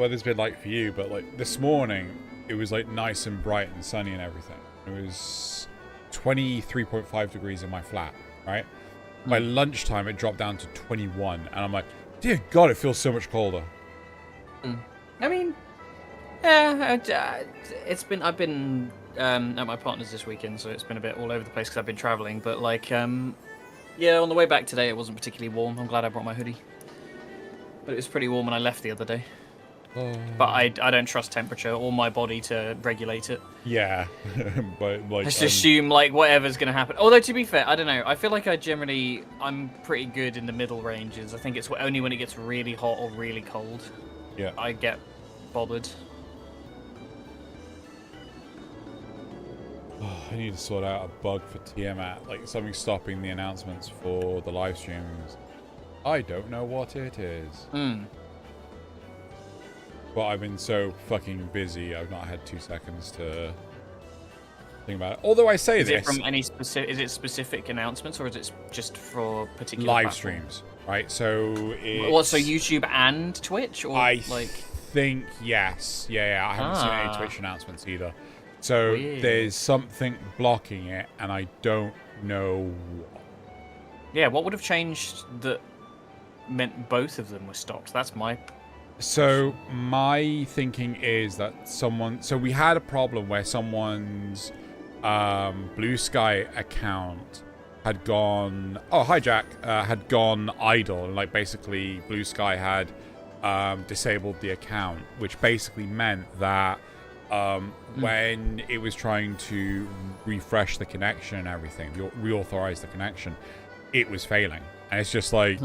weather's been like for you, but like this morning, it was like nice and bright and sunny and everything. It was 23.5 degrees in my flat, right? By lunchtime, it dropped down to 21, and I'm like, dear God, it feels so much colder. I mean, yeah, I've been at my partner's this weekend, so it's been a bit all over the place because I've been traveling. But like, yeah, on the way back today, it wasn't particularly warm. I'm glad I brought my hoodie, but it was pretty warm when I left the other day. Oh. But I don't trust temperature or my body to regulate it. Yeah, but like, I just assume like whatever's gonna happen. Although to be fair, I don't know. I feel like I'm pretty good in the middle ranges. I think it's only when it gets really hot or really cold, yeah, I get bothered. Oh, I need to sort out a bug for Tiamat, like something stopping the announcements for the live streams. I don't know what it is. But I've been so fucking busy, I've not had 2 seconds to think about it. Although I say is this... Is it from any specific... Is it specific announcements, or is it just for particular live platforms? streams, right? So it's... What, so YouTube and Twitch? Or I like... think, yes. Yeah, I haven't seen any Twitch announcements either. So Weird. There's something blocking it, and I don't know what. Yeah, what would have changed that meant both of them were stopped? That's my... So my thinking is that so we had a problem where someone's Blue Sky account had gone, oh hi Jack, had gone idle, and like basically Blue Sky had disabled the account, which basically meant that when it was trying to refresh the connection and everything, reauthorize the connection, it was failing, and it's just like.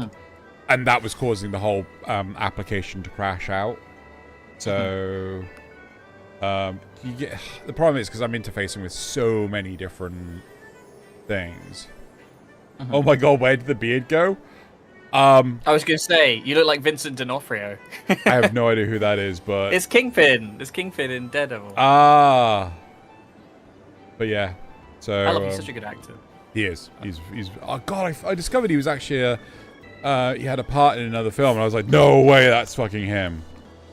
And that was causing the whole application to crash out. So, you get the problem is because I'm interfacing with so many different things. Oh my God, where did the beard go? I was gonna say you look like Vincent D'Onofrio. I have no idea who that is, but it's Kingpin. It's Kingpin in Daredevil. Ah, but yeah. So I love him. He's such a good actor. He is. He's. Oh God, I discovered he was actually he had a part in another film, and I was like, no way, that's fucking him.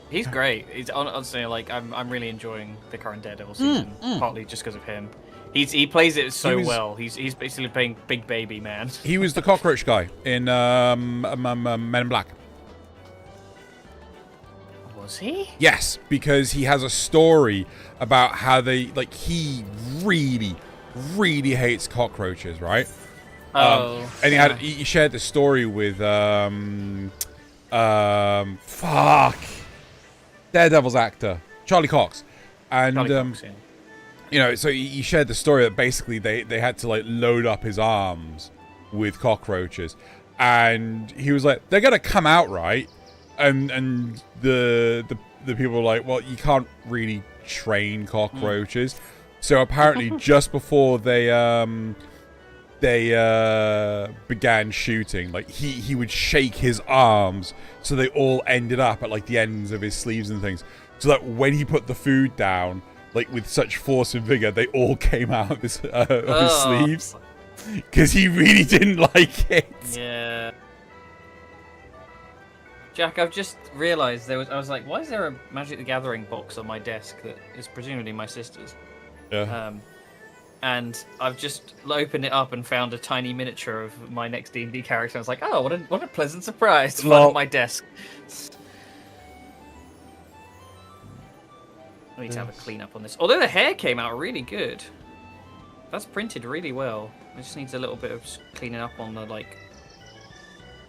He's great. He's honestly like I'm really enjoying the current Daredevil season, partly just because of him. He plays it so well. He's basically playing Big Baby Man. He was the cockroach guy in Men in Black. Was he? Yes, because he has a story about how he really, really hates cockroaches, right? And he shared the story with Daredevil's actor Charlie Cox, and Cox, yeah. You know, so he shared the story that basically they had to like load up his arms with cockroaches, and he was like, they're gonna come out right, and the people were like, well, you can't really train cockroaches, so apparently just before they began shooting, like he would shake his arms so they all ended up at like the ends of his sleeves and things, so that when he put the food down, like with such force and vigor, they all came out of his sleeves, because he really didn't like it. Yeah. Jack, I've just realised I was like, why is there a Magic the Gathering box on my desk that is presumably my sister's? Yeah. And I've just opened it up and found a tiny miniature of my next D&D character. I was like, oh, what a pleasant surprise to find on my desk. I need to have a clean up on this. Although the hair came out really good. That's printed really well. It just needs a little bit of cleaning up on the, like,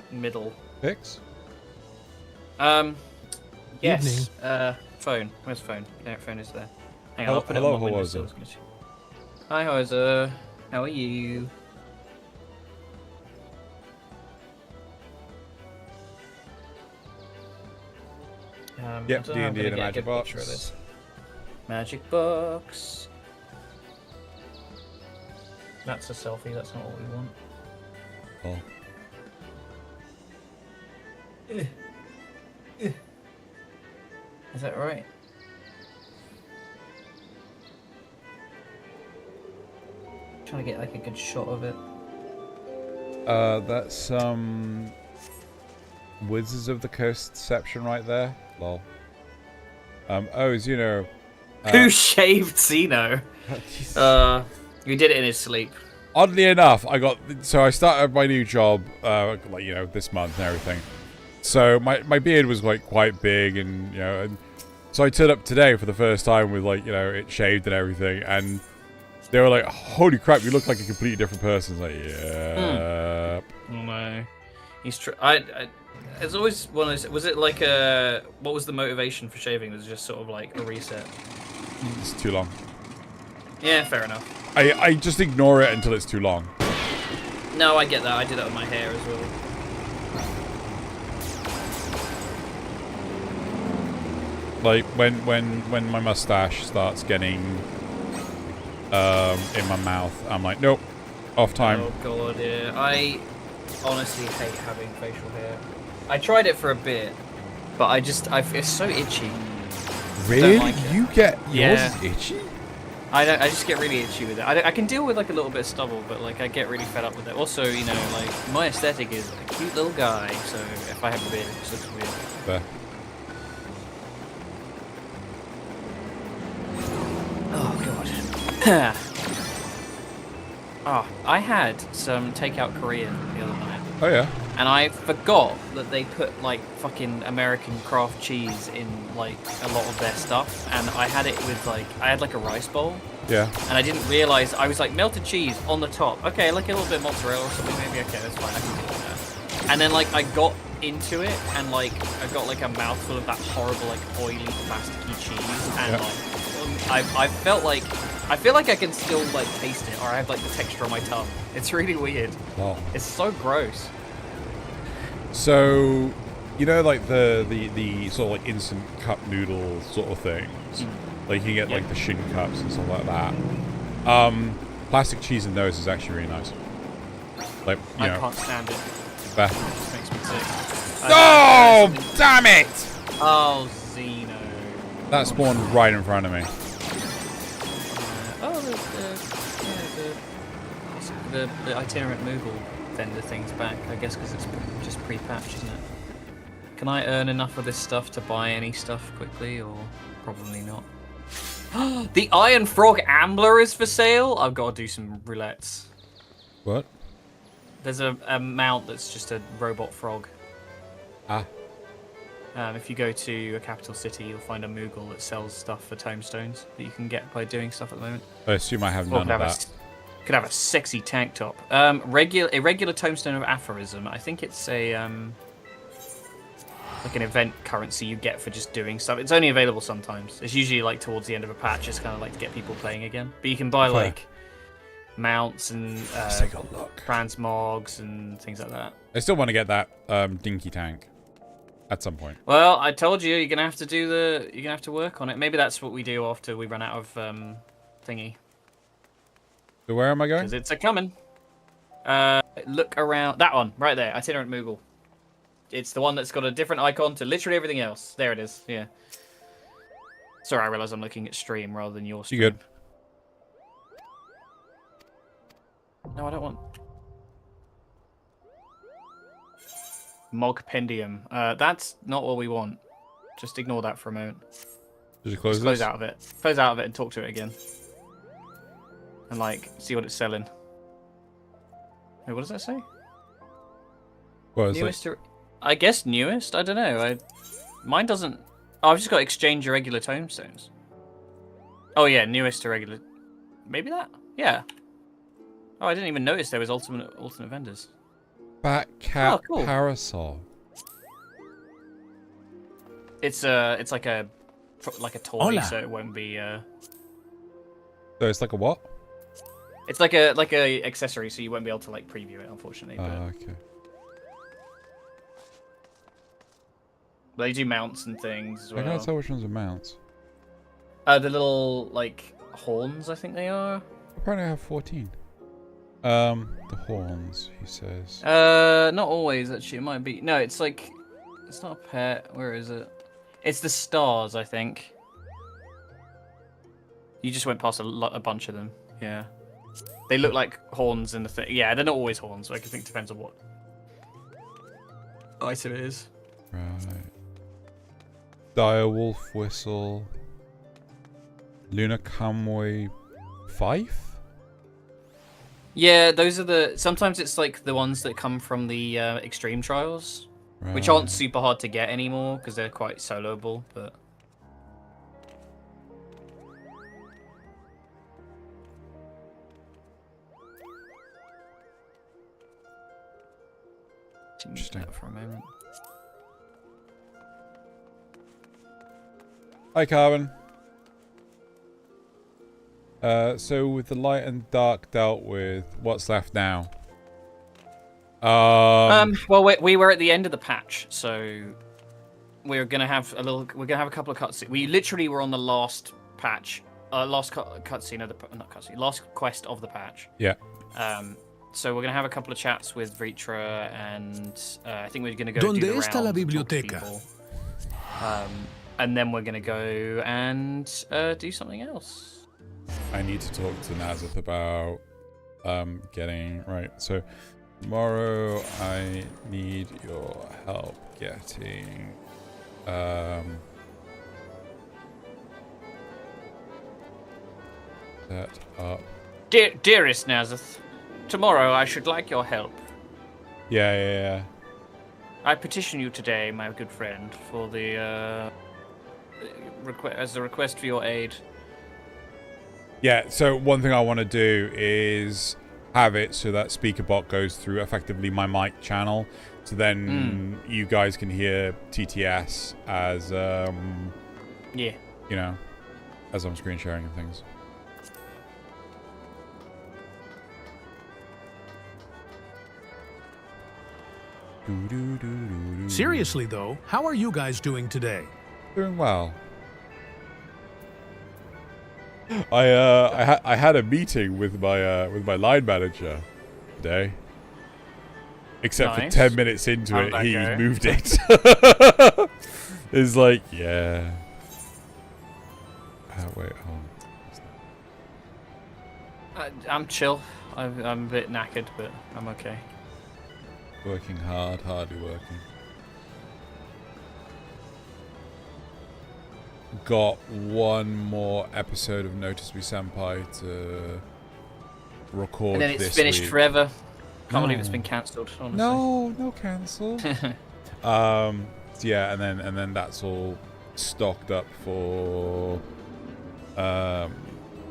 middle. Fix? Yes. Phone. Where's phone? No, phone is there. Hang on, I'll put it on my windowsill. Hi, Hoser. How are you? Yep, D&D in a magic box. Magic box. That's a selfie. That's not what we want. Oh. Is that right? Trying to get like a good shot of it. That's Wizards of the Coast Deception right there. Lol. Zeno. Who shaved Zeno? You did it in his sleep. Oddly enough, I started my new job, this month and everything. So my beard was like quite big, and so I turned up today for the first time with it shaved and everything, and they were like, "Holy crap, you look like a completely different person." It's like, yeah. Oh no, he's it's always one of those. Was it like what was the motivation for shaving? Was it just sort of like a reset? It's too long. Yeah, fair enough. I just ignore it until it's too long. No, I get that. I do that with my hair as well. Like when my mustache starts getting in my mouth, I'm like, nope, off time. Oh god, yeah. I honestly hate having facial hair. I tried it for a bit, but it's so itchy. Really? Like it. You get yours is itchy? I just get really itchy with it. I can deal with like a little bit of stubble, but like I get really fed up with it. Also, like my aesthetic is a cute little guy, so if I have a beard, it just looks weird. Fair. Oh god. I had some takeout Korean the other night. Oh yeah. And I forgot that they put like fucking American craft cheese in like a lot of their stuff, and I had it with I had like a rice bowl. Yeah. And I didn't realize I was like melted cheese on the top. Okay, like a little bit of mozzarella or something maybe. Okay, that's fine. I can deal with that. And then like I got into it, and like I got like a mouthful of that horrible like oily plasticky cheese, and I felt like I feel like I can still like taste it, or I have like the texture on my tongue. It's really weird. Wow. It's so gross. So, like the sort of like instant cup noodle sort of things. Like you can get like the shin cups and stuff like that. Plastic cheese in those is actually really nice. Like I can't stand it. Beth. It just makes me sick. Oh, damn it! Oh, Zeno. That spawned right in front of me. The itinerant Moogle vendor thing's back, I guess, because it's just pre-patched, isn't it? Can I earn enough of this stuff to buy any stuff quickly, or probably not? The Iron Frog Ambler is for sale? I've got to do some roulettes. What? There's a mount that's just a robot frog. Ah. If you go to a capital city, you'll find a Moogle that sells stuff for tombstones that you can get by doing stuff at the moment. I assume I have none of that. Could have a sexy tank top. A regular tombstone of aphorism. I think it's a like an event currency you get for just doing stuff. It's only available sometimes. It's usually like towards the end of a patch. It's kind of like to get people playing again. But you can buy like mounts and transmogs and things like that. I still want to get that dinky tank at some point. Well, I told you you're gonna have to you're gonna have to work on it. Maybe that's what we do after we run out of thingy. So where am I going? Because it's a coming. Look around. That one, right there. Itinerant Moogle. It's the one that's got a different icon to literally everything else. There it is. Yeah. Sorry, I realise I'm looking at stream rather than your stream. You good? No, I don't want... Mogpendium. That's not what we want. Just ignore that for a moment. Did you close Just close out of it. Close out of it and talk to it again. And, like, see what it's selling. Wait, what does that say? What is Newest to... I guess newest? I don't know. Mine doesn't... Oh, I've just got exchange your regular tombstones. Oh, yeah, newest to regular... Maybe that? Yeah. Oh, I didn't even notice there was alternate vendors. Fat cat cool. parasol. It's like a toy, Hola. So it won't be. So it's like a what? It's like a accessory, so you won't be able to like preview it, unfortunately. Okay. They do mounts and things as well. I can't tell which ones are mounts. The little like horns, I think they are. Apparently, I have 14. The horns, he says. Not always actually. It might be. No, it's like, it's not a pet. Where is it? It's the stars, I think. You just went past a bunch of them. Yeah. They look like horns in the thing. Yeah, they're not always horns. Like I think it depends on what item it is. Right. Direwolf whistle. Lunar Conway fife? Yeah, those are the... Sometimes it's like the ones that come from the extreme trials, which aren't super hard to get anymore because they're quite soloable, but... Interesting. For a moment. Hi, Carbon. So with the light and dark dealt with, what's left now? Well, we were at the end of the patch, so we're gonna have a little. We're gonna have a couple of cutscenes. We literally were on the last patch, last cutscene of the not cutscene, last quest of the patch. Yeah. So we're gonna have a couple of chats with Vritra, and I think we're gonna go ¿Dónde do the está la rounds and talk to biblioteca? people. And then we're gonna go and do something else. I need to talk to Nazith about getting right. So tomorrow I need your help getting set up. Dearest Nazith, tomorrow I should like your help. Yeah. I petition you today, my good friend, for the as a request for your aid. Yeah, so one thing I want to do is have it so that SpeakerBot goes through effectively my mic channel, so then you guys can hear TTS as yeah, you know, as I'm screen sharing and things. Seriously though, how are you guys doing today? Doing well. I had a meeting with my line manager today. Except Nice. for 10 minutes into How'd it, that he go? moved it. It's like, yeah. Wait, hold on. I'm chill. I'm a bit knackered, but I'm okay. Working hard, hardly working. Got one more episode of Notice Me Senpai to record And then it's this finished week. forever. Can't believe it's No. been cancelled. Honestly. No cancel. Yeah, and then that's all stocked up for.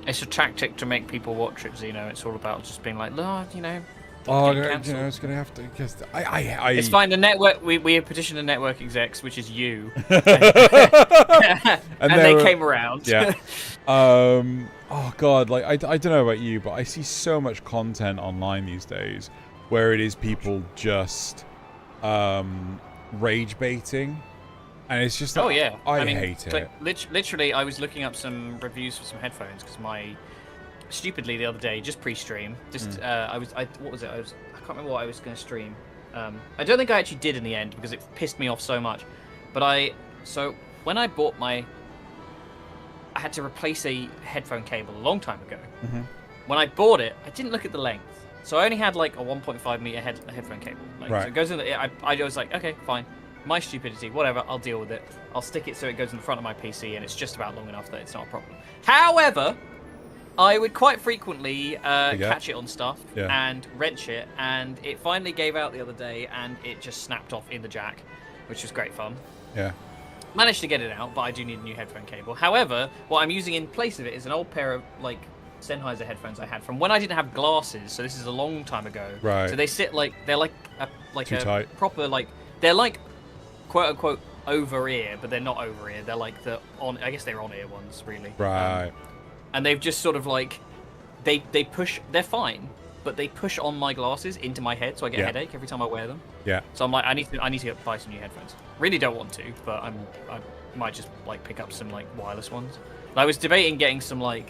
It's a tactic to make people watch it, Zeno. It's all about just being like, no, you know. Oh, get you cancelled. know, it's gonna have to. Because I. It's fine. The network. We have petitioned the network execs, which is you, and they came around. Yeah. Oh God, like I don't know about you, but I see so much content online these days where it is people just rage baiting, and it's just. Oh yeah. I mean, hate it. Literally, I was looking up some reviews for some headphones because stupidly the other day, just pre-stream, what was it? I can't remember what I was going to stream. I don't think I actually did in the end because it pissed me off so much. But so when I bought I had to replace a headphone cable a long time ago. Mm-hmm. When I bought it, I didn't look at the length, so I only had like a 1.5 meter headphone cable. Like, Right. So it goes in. I was like, okay, fine. My stupidity, whatever. I'll deal with it. I'll stick it so it goes in the front of my PC, and it's just about long enough that it's not a problem. However, I would quite frequently catch it on stuff and wrench it, and it finally gave out the other day, and it just snapped off in the jack, which was great fun. Yeah. Managed to get it out, but I do need a new headphone cable. However, what I'm using in place of it is an old pair of like Sennheiser headphones I had from when I didn't have glasses. So this is a long time ago. Right. So they sit they're like Too tight. proper they're like quote unquote over ear, but they're not over ear. They're like I guess they're on ear ones really. Right. And they've just sort of like they push. They're fine, but they push on my glasses into my head, so I get a headache every time I wear them. Yeah. So I'm like, I need to buy some new headphones. Really don't want to, but I might just like pick up some like wireless ones. I was debating getting some bone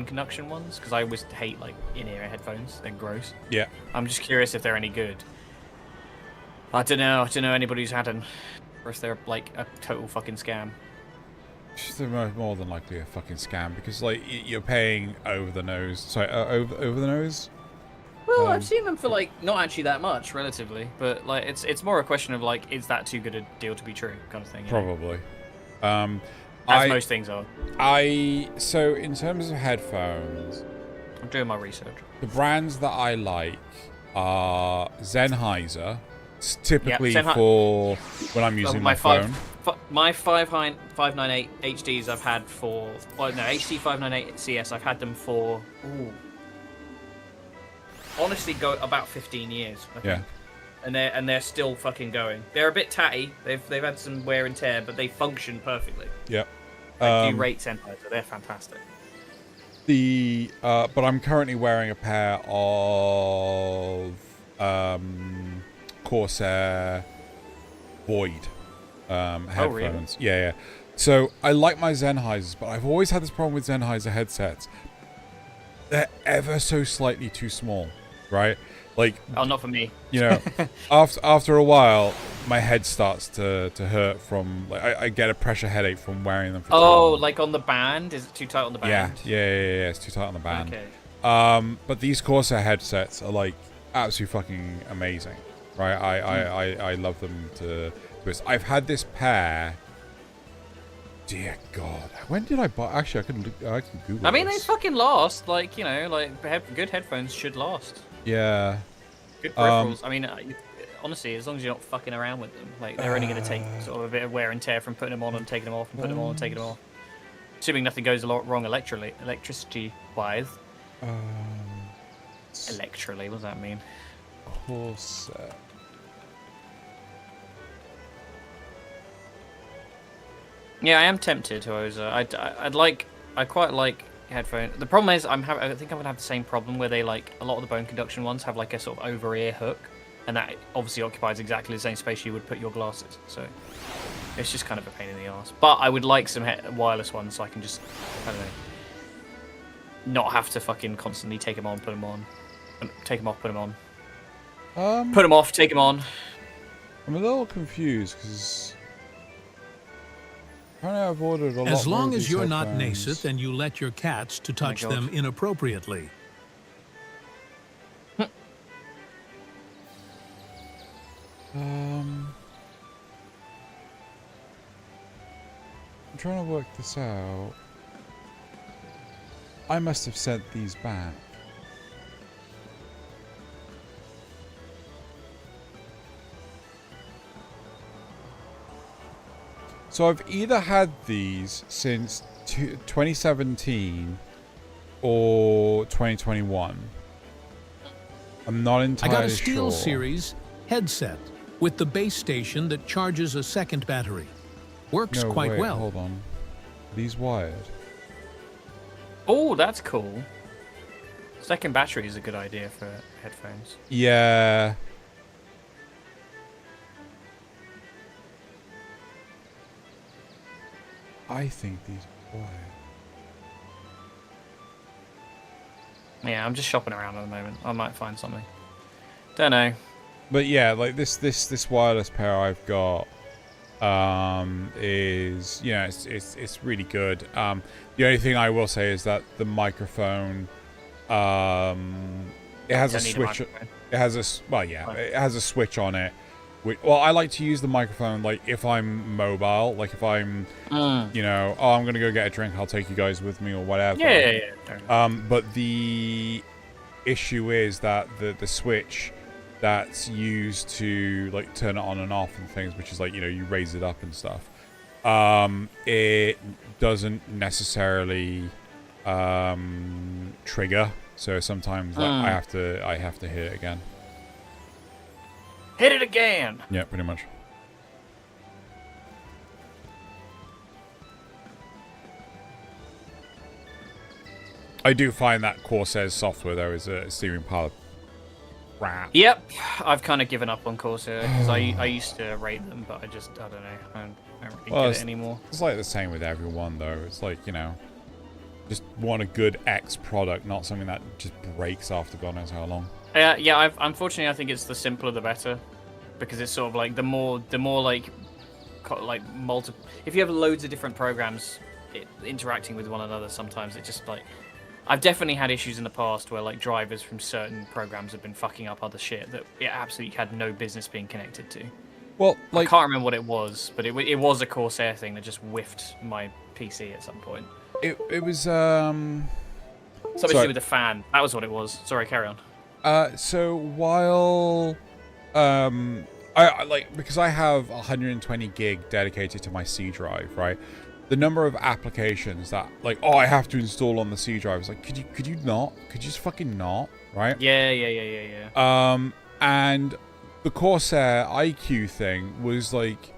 conduction ones because I always hate like in-ear headphones. They're gross. Yeah. I'm just curious if they're any good. I don't know anybody who's had them, or if they're like a total fucking scam. They're more than likely a fucking scam because like you're paying over the nose. Sorry, over the nose. Well, I've seen them for like not actually that much, relatively, but like it's more a question of like, is that too good a deal to be true, kind of thing. You know? Probably. As most things are. So in terms of headphones, I'm doing my research. the brands that I like are Sennheiser. It's typically for when I'm using my phone. My 598 HDs I've had for, well, no, HD 598 CS I've had them for, honestly, go about 15 years. I think. Yeah. And they're still fucking going. They're a bit tatty. They've had some wear and tear, but they function perfectly. Yep. I do rate Sennheiser. They're fantastic. But I'm currently wearing a pair of Corsair Void headphones. Oh, really? Yeah. So I like my Sennheisers, but I've always had this problem with Sennheiser headsets. They're ever so slightly too small, right? Like, oh, not for me. You know, after a while, my head starts to hurt from, like, I get a pressure headache from wearing them for too long. Like on the band? Is it too tight on the band? Yeah, it's too tight on the band. Okay. But these Corsair headsets are, like, absolutely fucking amazing, right? I love them to twist. I've had this pair. Dear God, when did I buy? Actually, I can Google. I mean, this. they fucking last. Like, you know, like good headphones should last. Yeah. Good peripherals. I mean, honestly, as long as you're not fucking around with them, like they're only going to take sort of a bit of wear and tear from putting them on and taking them off and putting them on and taking them off. Assuming nothing goes a lot wrong electricity-wise. Electrically, what does that mean? Corsair. Yeah, I am tempted. I quite like headphones. The problem is, I think I'm gonna have the same problem where they like a lot of the bone conduction ones have like a sort of over ear hook, and that obviously occupies exactly the same space you would put your glasses. So it's just kind of a pain in the ass. But I would like some wireless ones so I can just, I don't know, not have to fucking constantly take them on, put them on, take them off, put them on, put them off, take them on. I'm a little confused because apparently I've ordered a lot. As long more of as these you're not headphones. nascent and you let your cats to touch God. them inappropriately. I'm trying to work this out. I must have sent these back. So I've either had these since 2017 or 2021. I'm not entirely sure. I got a Steel Series headset with the base station that charges a second battery. Works No, quite wait, well. Hold on. These wired. Oh, that's cool. Second battery is a good idea for headphones. Yeah. I think these are wired. Yeah, I'm just shopping around at the moment. I might find something. Don't know. But yeah, like this wireless pair I've got is, you know, it's really good. The only thing I will say is that the microphone it has a switch. It has a it has a switch on it. Well, I like to use the microphone like if I'm mobile, like if I'm, you know, oh, I'm gonna go get a drink, I'll take you guys with me or whatever. Yeah. But the issue is that the switch that's used to like turn it on and off and things, which is like, you know, you raise it up and stuff. It doesn't necessarily trigger, so sometimes like, I have to hit it again. Hit it again! Yeah, pretty much. I do find that Corsair's software, though, is a steering pile of crap. Yep, I've kind of given up on Corsair, because I used to rate them, but I don't know. I don't really get it anymore. It's like the same with everyone, though. It's like, you know, just want a good X product, not something that just breaks after God knows how long. Yeah. Unfortunately, I think it's the simpler the better, because it's sort of like the more like multiple. If you have loads of different programs interacting with one another, sometimes it just like I've definitely had issues in the past where like drivers from certain programs have been fucking up other shit that it absolutely had no business being connected to. Well, I like can't remember what it was, but it was a Corsair thing that just whiffed my PC at some point. it was Something to Sorry. do with the fan. That was what it was. Sorry, carry on. So while I like, because I have 120 gig dedicated to my C drive, right? The number of applications that like, oh, I have to install on the C drive is like, could you not? Could you just fucking not, right? Yeah. And the Corsair IQ thing was like,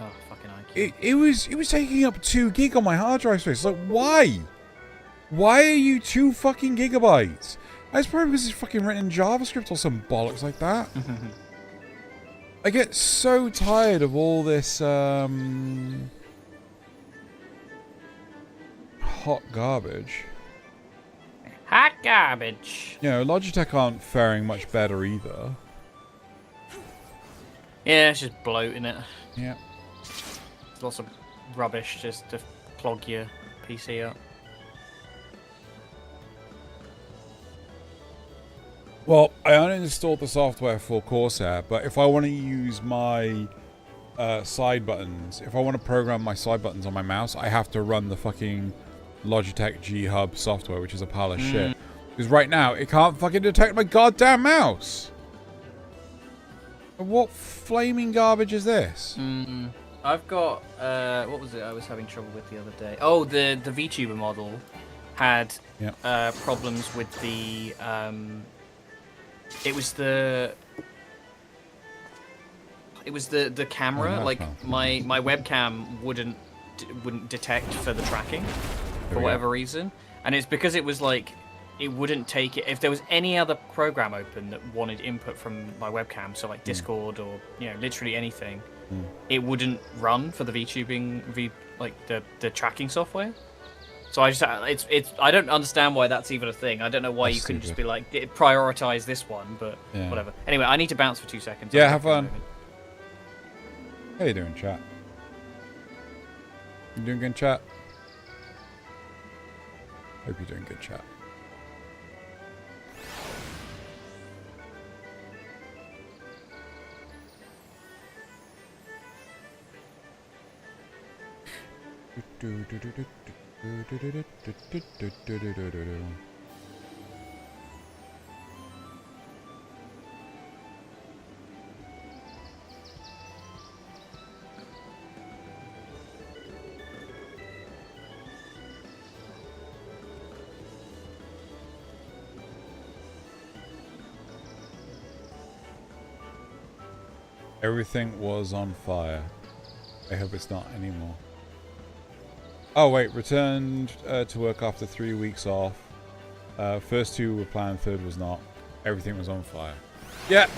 Oh, fucking IQ. it was taking up 2 gig on my hard drive space. Like, why? Why are you 2 fucking gigabytes? That's probably because it's fucking written in JavaScript or some bollocks like that. I get so tired of all this hot garbage. Hot garbage. You know, Logitech aren't faring much better either. Yeah, it's just bloating it. Yeah. There's lots of rubbish just to clog your PC up. Well, I uninstalled the software for Corsair, but if I want to use my side buttons, if I want to program my side buttons on my mouse, I have to run the fucking Logitech G Hub software, which is a pile of shit. Because right now, it can't fucking detect my goddamn mouse. What flaming garbage is this? I've got what was it I was having trouble with the other day? Oh, the VTuber model had problems with the it was the camera. Like my webcam wouldn't detect for the tracking for whatever reason, and it's because it was like it wouldn't take it if there was any other program open that wanted input from my webcam, so like Discord or literally anything. It wouldn't run for the VTubing like the tracking software. So I just it's I don't understand why that's even a thing. I don't know why you couldn't just be like prioritize this one, but whatever. Anyway, I need to bounce for 2 seconds. Yeah, have fun. How you doing, chat? You doing good, chat? Hope you're doing good, chat. Everything was on fire. I hope it's not anymore. Oh wait, returned to work after 3 weeks off. First 2 were planned, third was not. Everything was on fire. Yep.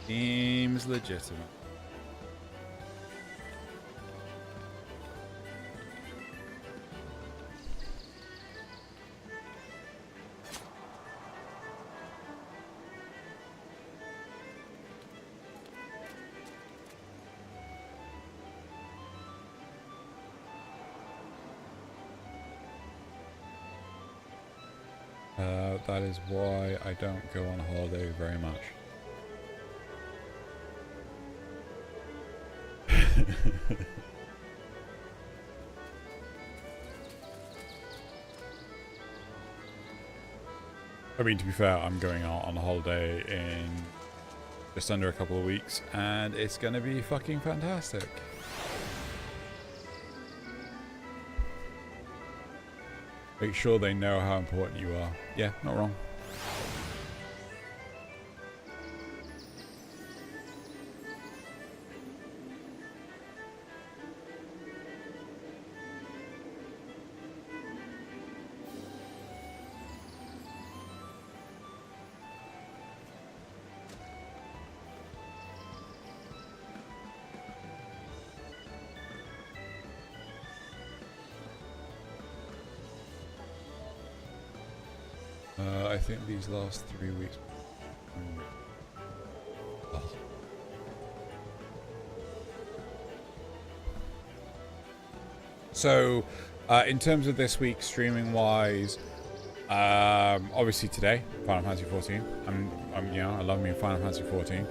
Seems legitimate. That is why I don't go on holiday very much. I mean, to be fair, I'm going out on holiday in just under a couple of weeks, and it's going to be fucking fantastic. Make sure they know how important you are. Yeah, not wrong. I think these last 3 weeks. Oh. So, in terms of this week, streaming wise, Obviously today, Final Fantasy 14. I love me in Final Fantasy 14.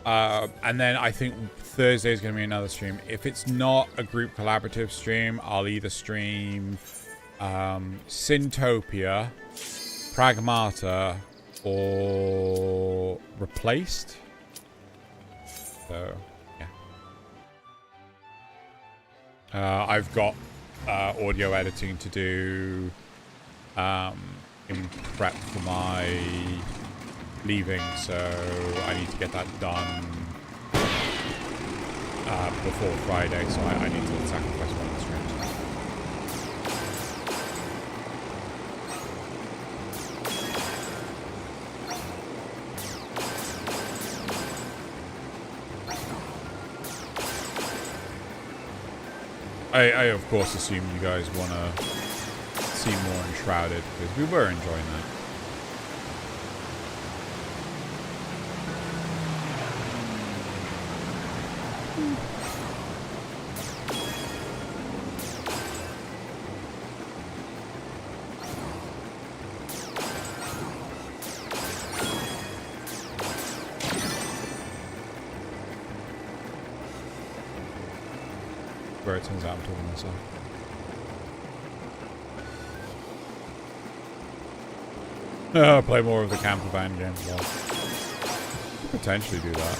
And then I think Thursday is going to be another stream. If it's not a group collaborative stream, I'll either stream Syntopia, Pragmata, or Replaced. So, yeah. I've got audio editing to do in prep for my leaving, so I need to get that done before Friday, so I need to sacrifice one of the streams. I of course assume you guys want to see more Enshrouded, because we were enjoying that. Where it turns out I'm talking to myself. Play more of the camper van game. Well, potentially do that.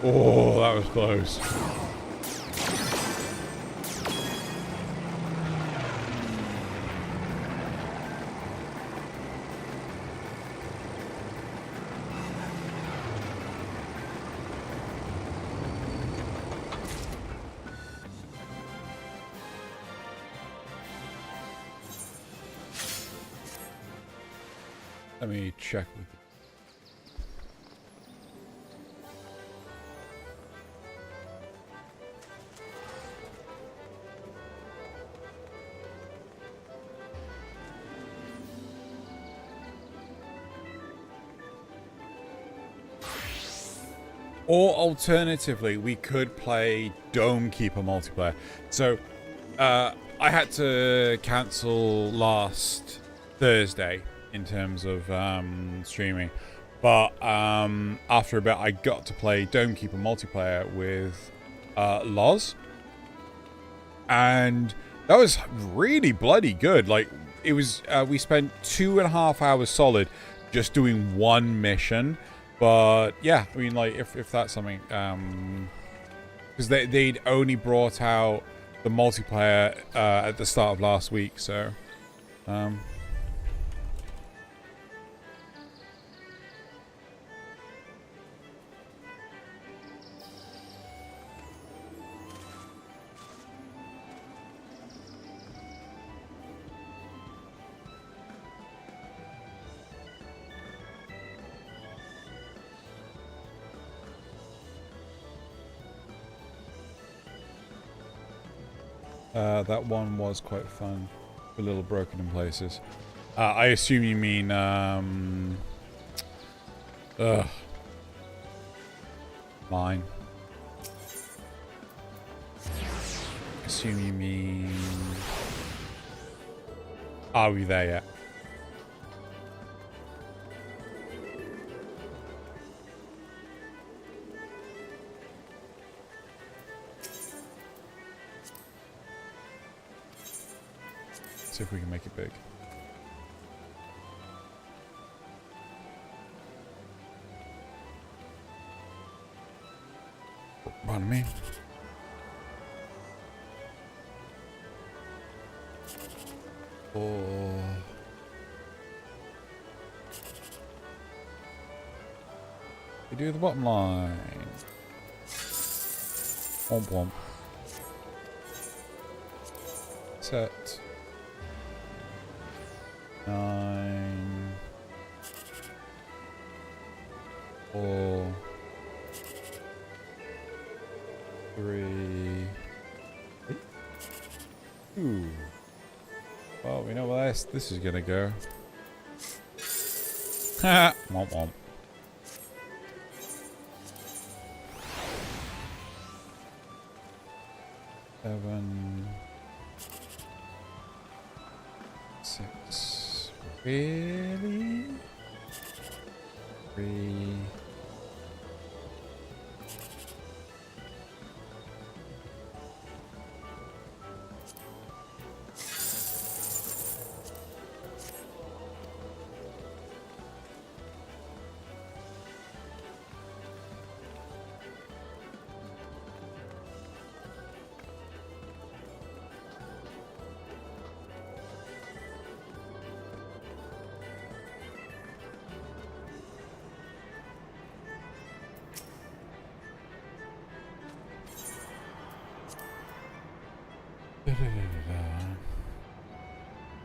Oh, that was close. Let me check with you. Or alternatively, we could play Dome Keeper multiplayer. So, I had to cancel last Thursday in terms of streaming. But after a bit, I got to play Dome Keeper multiplayer with Loz. And that was really bloody good. Like, it was, we spent 2.5 hours solid just doing one mission. But yeah, I mean, like, if that's something, because they'd only brought out the multiplayer at the start of last week, so that one was quite fun. A little broken in places. I assume you mean, mine. Assume you mean... Are we there yet? See if we can make it big. Pardon me. Oh. We do the bottom line. Womp womp. Set. 9. 4. 3. Ooh. Well, we know where this is gonna go. Ha! Womp womp. 7. 6. Really? 3.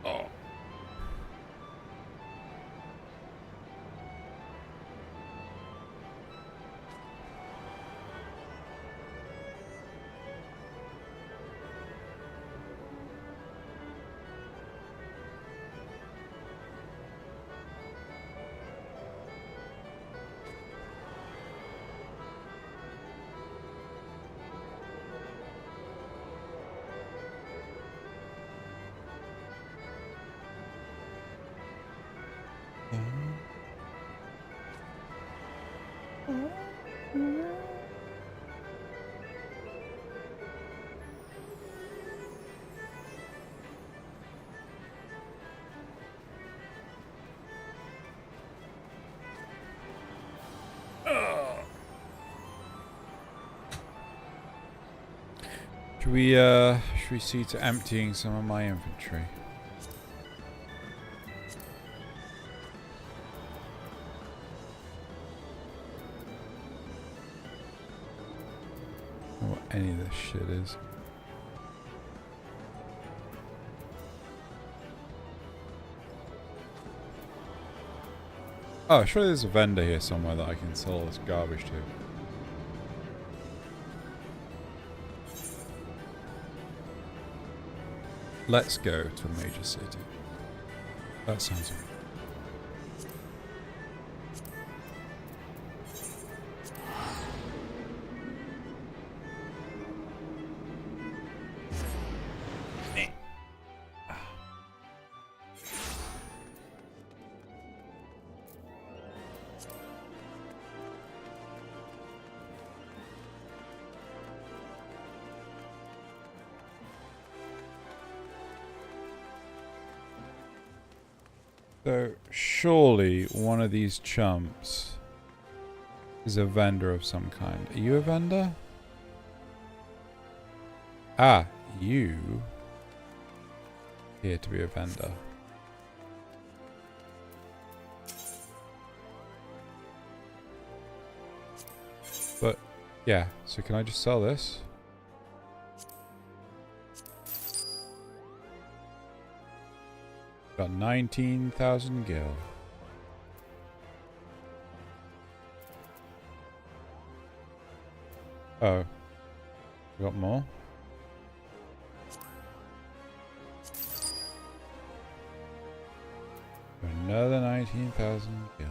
Oh. Should we see to emptying some of my inventory? I don't know what any of this shit is. Oh, surely there's a vendor here somewhere that I can sell all this garbage to. Let's go to a major city. That sounds good. So, surely one of these chumps is a vendor of some kind. Are you a vendor? Ah, you appear to be a vendor. But, yeah, so can I just sell this? Got 19,000 gil. Oh. Got more? Another 19,000 gil.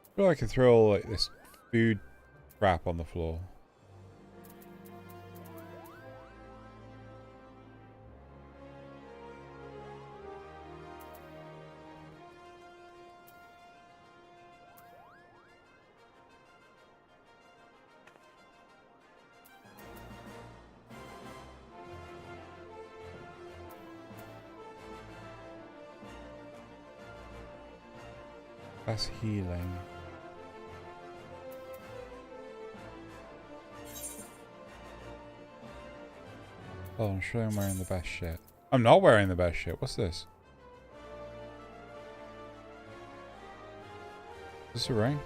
I feel like I could throw all like this food crap on the floor. That's healing. Oh, I'm sure I'm wearing the best shit. I'm not wearing the best shit. What's this? Is this a ring?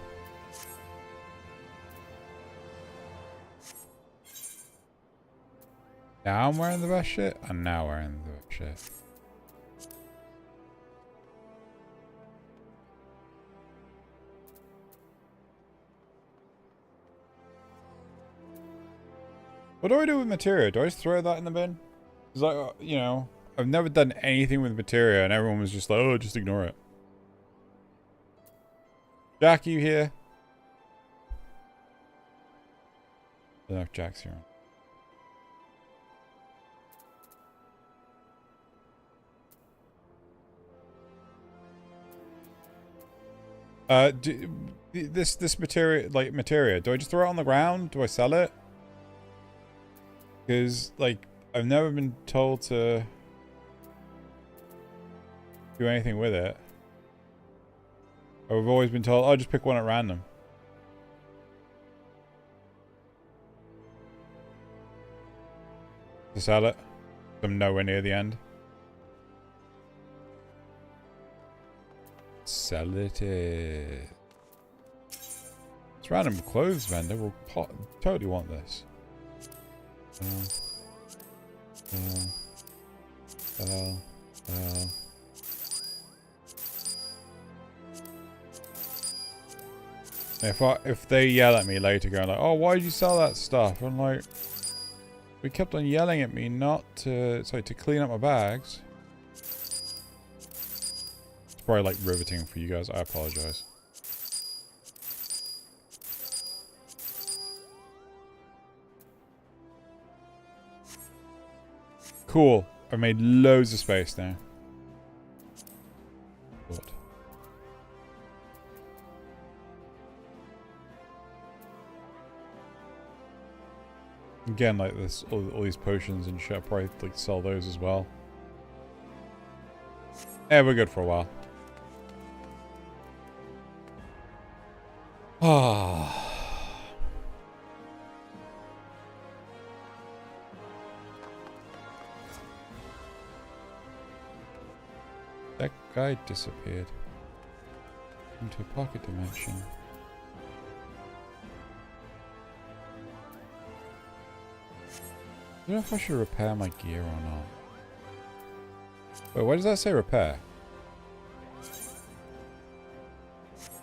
Now I'm wearing the best shit? I'm now wearing the best shit. What do I do with materia? Do I just throw that in the bin? Because, like, you know, I've never done anything with materia, and everyone was just like, oh, just ignore it. Jack, are you here? I don't know if Jack's here. This materia, do I just throw it on the ground? Do I sell it? Because, like, I've never been told to do anything with it. I've always been told, oh, just pick one at random. To sell it. I'm nowhere near the end. Sell it. It's random clothes vendor. We'll totally want this. If they yell at me later, going like, "Oh, why did you sell that stuff?" I'm like, "We kept on yelling at me not to, sorry, to clean up my bags." It's probably like riveting for you guys. I apologize. Cool. I made loads of space now. What? Again, like this, all these potions and shit. I'll probably like sell those as well. Yeah, we're good for a while. Ah. That guy disappeared into a pocket dimension. I don't know if I should repair my gear or not. Wait, why does that say repair?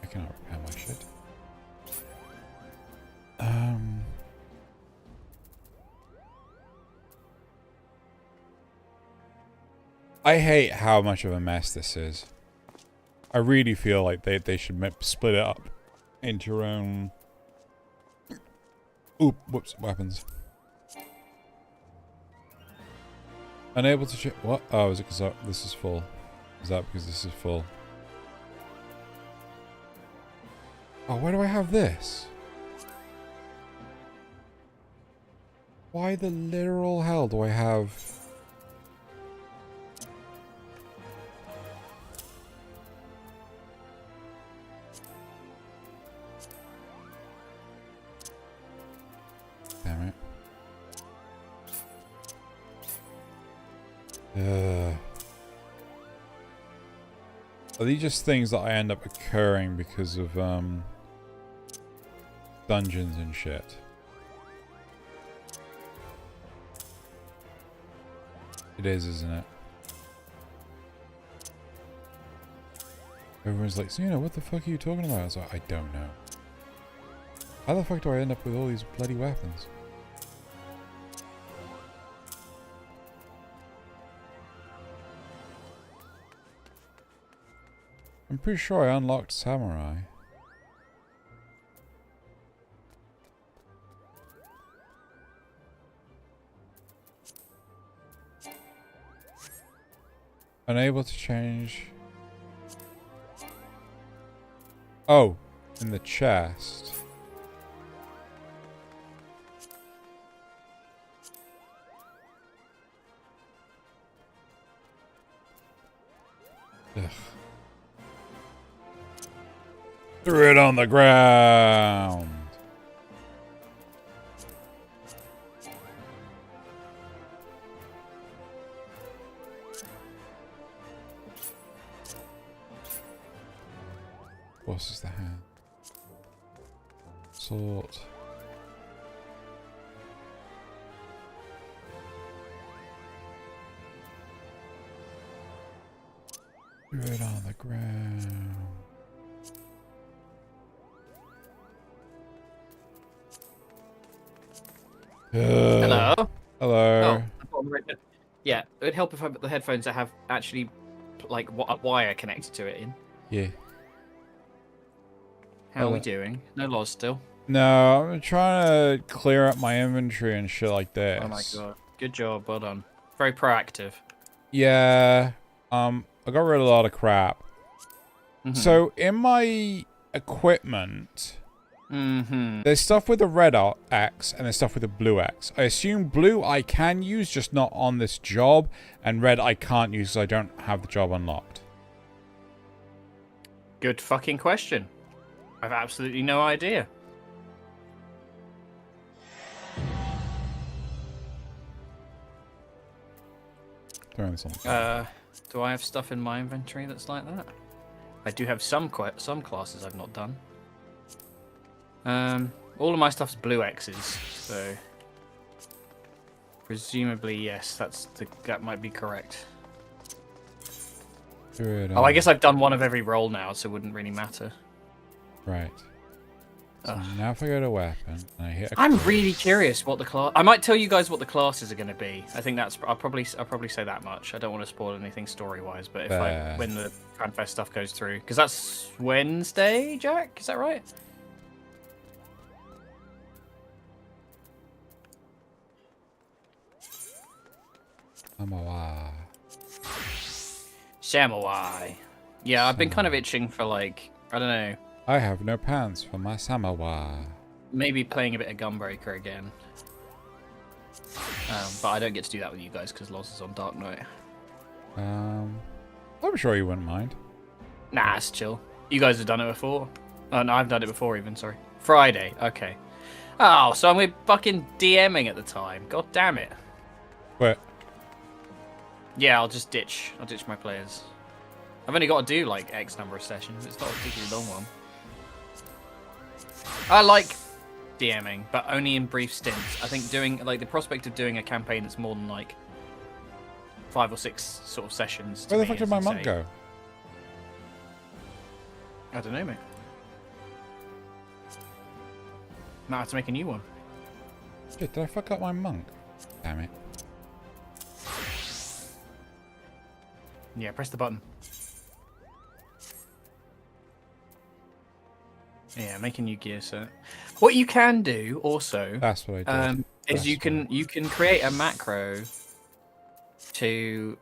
I cannot repair my shit. I hate how much of a mess this is. I really feel like they should split it up into your own... Oop, whoops, weapons. Unable to check... What? Oh, is it because this is full? Is that because this is full? Oh, why do I have this? Why the literal hell do I have... Damn it. Are these just things that I end up occurring because of dungeons and shit? It is, isn't it? Everyone's like, so, you know, what the fuck are you talking about? I was like, I don't know. How the fuck do I end up with all these bloody weapons? I'm pretty sure I unlocked Samurai. Unable to change. Oh, in the chest. Ugh. Threw it on the ground. Bosses the hand. Sort. Do it on the ground. Hello. Hello. Oh, yeah, it would help if I put the headphones that have actually like a wire connected to it in. Yeah. How are we doing? No laws still. No, I'm trying to clear up my inventory and shit like this. Oh my god. Good job. Well done. Very proactive. Yeah. I got rid of a lot of crap. So in my equipment, there's stuff with a red X and there's stuff with a blue X. I assume blue I can use, just not on this job, and red I can't use because I don't have the job unlocked. Good fucking question. I've absolutely no idea. Throwing this on. Do I have stuff in my inventory that's like that? I do have some classes I've not done. All of my stuff's blue X's, so presumably yes, that might be correct. Oh, I guess I've done one of every role now, so it wouldn't really matter. Right. So now if I go to weapon and I hit I'm really curious what the class. I might tell you guys what the classes are going to be. I think that's. I'll probably say that much. I don't want to spoil anything story-wise, but when the FanFest stuff goes through, because that's Wednesday, Jack. Is that right? Samurai. Yeah, I've been kind of itching for like, I don't know. I have no pants for my samurai. Maybe playing a bit of Gunbreaker again. But I don't get to do that with you guys because Loz is on Dark Knight. I'm sure you wouldn't mind. Nah, it's chill. You guys have done it before. Oh, no, I've done it before even, sorry. Friday, okay. Oh, so we're fucking DMing at the time. God damn it. What? Yeah, I'll ditch my players. I've only got to do like X number of sessions. It's not a particularly long one. I like DMing, but only in brief stints. I think doing like the prospect of doing a campaign that's more than like 5 or 6 sort of sessions. Where the fuck did my monk go? I don't know, mate. Might have to make a new one. Shit, did I fuck up my monk? Damn it. Yeah, press the button. Yeah, make a new gear set. What you can do also, that's what I did. Is you can create a macro to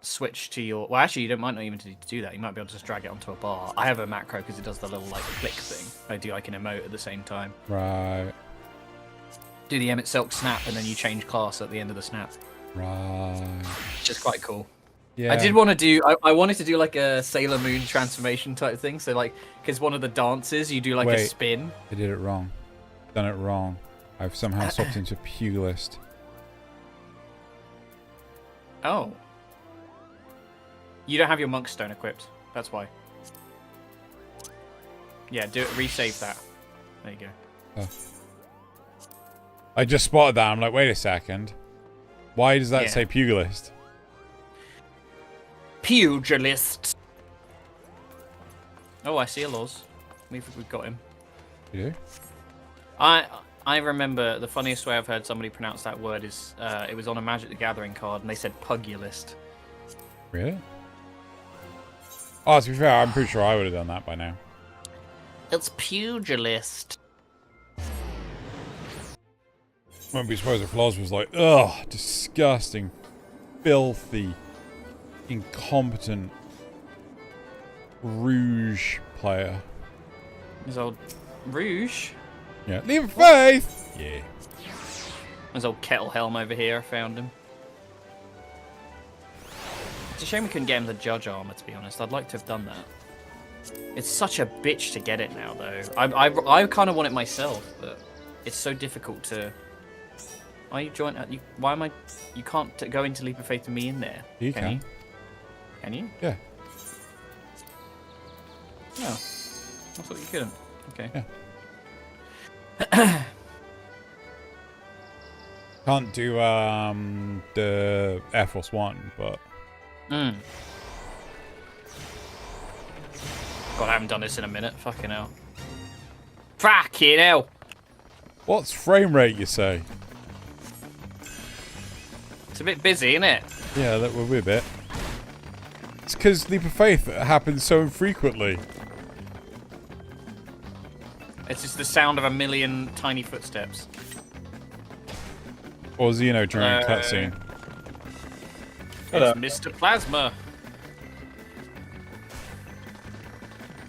switch to your. Well, actually, you might not even need to do that. You might be able to just drag it onto a bar. I have a macro because it does the little like click thing. I do like an emote at the same time. Right. Do the Emmett Silk snap, and then you change class at the end of the snap. Right. Which is quite cool. Yeah. I did want to do. I wanted to do like a Sailor Moon transformation type thing. So like, because one of the dances you do like a spin. I did it wrong. Done it wrong. I've somehow swapped into pugilist. Oh. You don't have your monk stone equipped. That's why. Yeah, do it. Resave that. There you go. Oh. I just spotted that. I'm like, wait a second. Why does that say pugilist? Pugilist. Oh, I see a Loz. We've got him. You do? I remember the funniest way I've heard somebody pronounce that word is it was on a Magic the Gathering card and they said pugilist. Really? Oh, to be fair, I'm pretty sure I would have done that by now. It's pugilist. Wouldn't be surprised if Loz was like, ugh, disgusting, filthy, incompetent Rouge player. His old Rouge? Yeah. Leave faith! Yeah. His old Kettle Helm over here, I found him. It's a shame we couldn't get him the Judge armor, to be honest. I'd like to have done that. It's such a bitch to get it now, though. I kind of want it myself, but it's so difficult to... Why you join? Why am I? You can't go into Leap of Faith to me in there. You can. Can you? Yeah. No, I thought you couldn't. Okay. Yeah. Can't do the Air Force One, but God, I haven't done this in a minute. Fucking hell. Fucking hell. what's frame rate, you say? It's a bit busy, isn't it? Yeah, that will be a bit. It's because Leap of Faith happens so infrequently. It's just the sound of a million tiny footsteps. Or Xeno during a cutscene. Hello. It's Mr. Plasma.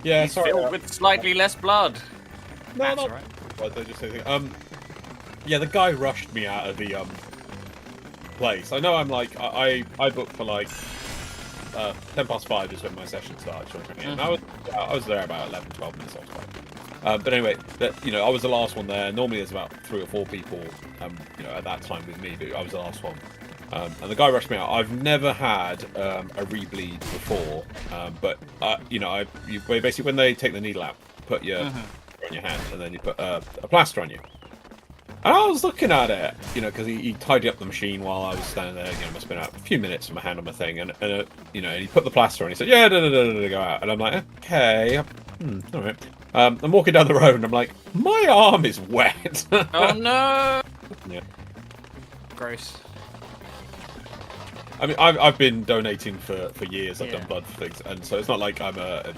Yeah, He's sorry. filled with slightly less blood. No, That's no. all right. Well, don't just say anything. Yeah, the guy rushed me out of the place. I know I'm like I booked for like 5:10 is when my session started. And I was there about 11, 12 minutes off. But anyway, I was the last one there. Normally there's about 3 or 4 people, at that time with me, but I was the last one. And the guy rushed me out. I've never had a rebleed before, but basically when they take the needle out, put your on your hand, and then you put a plaster on you. And I was looking at it, because he tidied up the machine while I was standing there. Must have been out a few minutes with my hand on my thing, and he put the plaster on. He said, "Yeah, go out." And I'm like, "Okay, all right." I'm walking down the road, and I'm like, "My arm is wet." Oh no! Yeah. Gross. I mean, I've been donating for years. I've Yeah. done blood for things, and so it's not like I'm a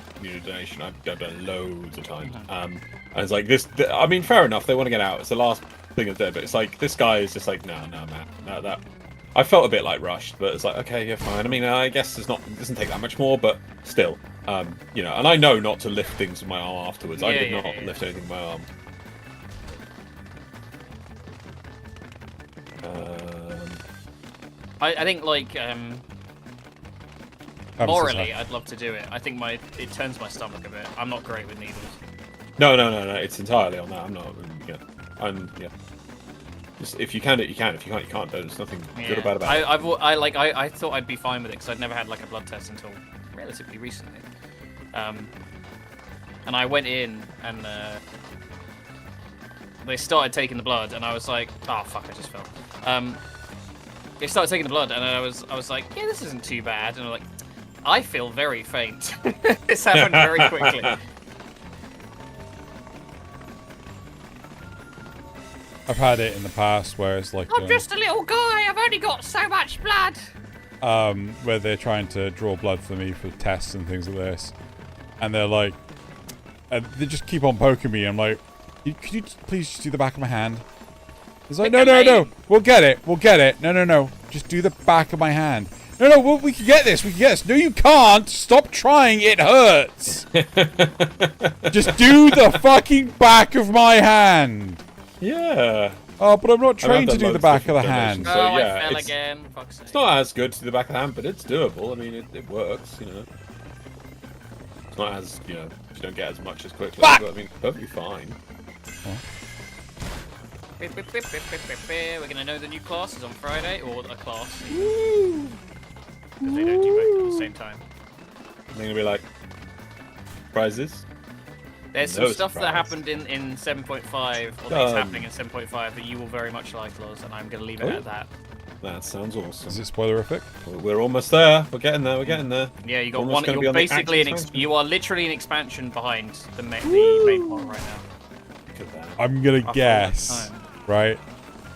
donation. I've done loads of times. And it's like this. I mean, fair enough. They want to get out. It's the last thing of the day, but it's like this guy is just like, no, Matt, no, that. I felt a bit like rushed, but it's like, okay, yeah, fine. I mean, I guess it doesn't take that much more, but still, and I know not to lift things with my arm afterwards. I did not lift anything with my arm. I think morally, I'd love to do it. I think it turns my stomach a bit. I'm not great with needles. No. It's entirely on that. I'm not. Yeah. Just, if you can do it, you can. If you can't, you can't. There's nothing good or bad about it. I thought I'd be fine with it because I'd never had like a blood test until relatively recently. And I went in and they started taking the blood, and I was like, oh fuck, I just fell. They started taking the blood, and I was like, yeah, this isn't too bad. And I'm like, I feel very faint. This happened very quickly. I've had it in the past where it's like I'm just a little guy. I've only got so much blood. where they're trying to draw blood for me for tests and things like this, and they're like, they just keep on poking me. I'm like, could you please just do the back of my hand? It's like, no, we'll get it, no, just do the back of my hand. No, we can get this, No, you can't. Stop trying, it hurts. Just do the fucking back of my hand. Yeah. Oh, but I'm not trained to do the back of the hand. So, Oh, yeah, I fell again. Fuck's sake. It's not as good to the back of the hand, but it's doable. I mean, it works, It's not as, you don't get as much as quickly, but I mean, perfectly fine. We're gonna know the new classes on Friday, or a class. Because they don't do both at the same time. They're gonna be like, prizes? There's No some stuff surprise. that happened in 7.5, or that's happening in 7.5 that you will very much like, Loz, and I'm gonna leave it at that. That sounds awesome. Is it spoilerific? We're almost there. We're getting there. Yeah, you got Almost one. gonna be You're on the basically action you are literally an expansion behind the main plot right now. Look at that. I'm gonna After all guess, that time. right?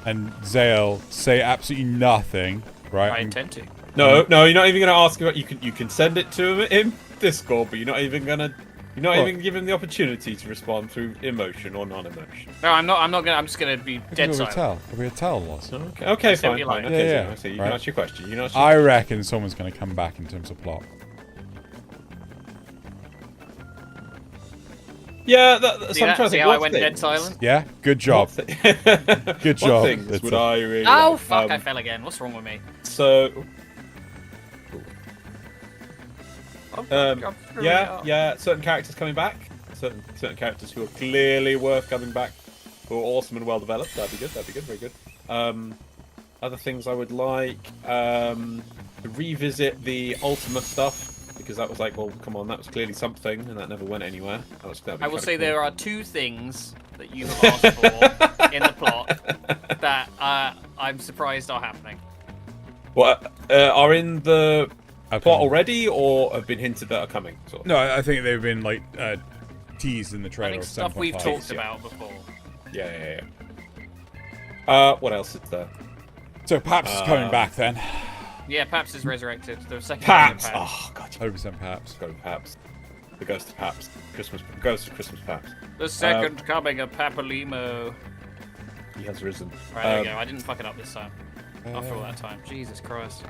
And Zale say absolutely nothing, right? I intend to. No, you're not even gonna ask about. You can send it to him in Discord, but you're not even gonna. You're not What? even given the opportunity to respond through emotion or non-emotion. No, I'm not gonna. I'm just gonna be dead It'll be a silent. tell. It'll be a tell, Loz. Okay, Say what fine. you like. Okay, Yeah, so I see. You right. can ask your question. You know. I reckon someone's gonna come back in terms of plot. Yeah, See, see how I went dead silent? Yeah, good job. Good job. What things That's would it. I really? Oh like? fuck! I fell again. What's wrong with me? So, I'm screwing it up. yeah, certain characters coming back. Certain characters who are clearly worth coming back, who are awesome and well developed. That'd be good. Very good. Other things I would like to revisit the Ultima stuff because that was like, well, come on, that was clearly something, and that never went anywhere. I will say there are 2 things that you have asked for in the plot that I'm surprised are happening. What are in the Okay. plot already, or have been hinted that are coming? Sort of? No, I think they've been like teased in the I trailer. think of stuff we've 7.5. talked about before. Yeah. What else is there? So Paps is coming back then. Yeah, Paps is resurrected. The second Paps. coming of Paps. Oh god. 100% Paps. Go to Paps. The ghost of Paps. Ghost of Christmas Paps. The second coming of Papalimo. He has risen. Right, there we go. I didn't fuck it up this time. After all that time. Jesus Christ.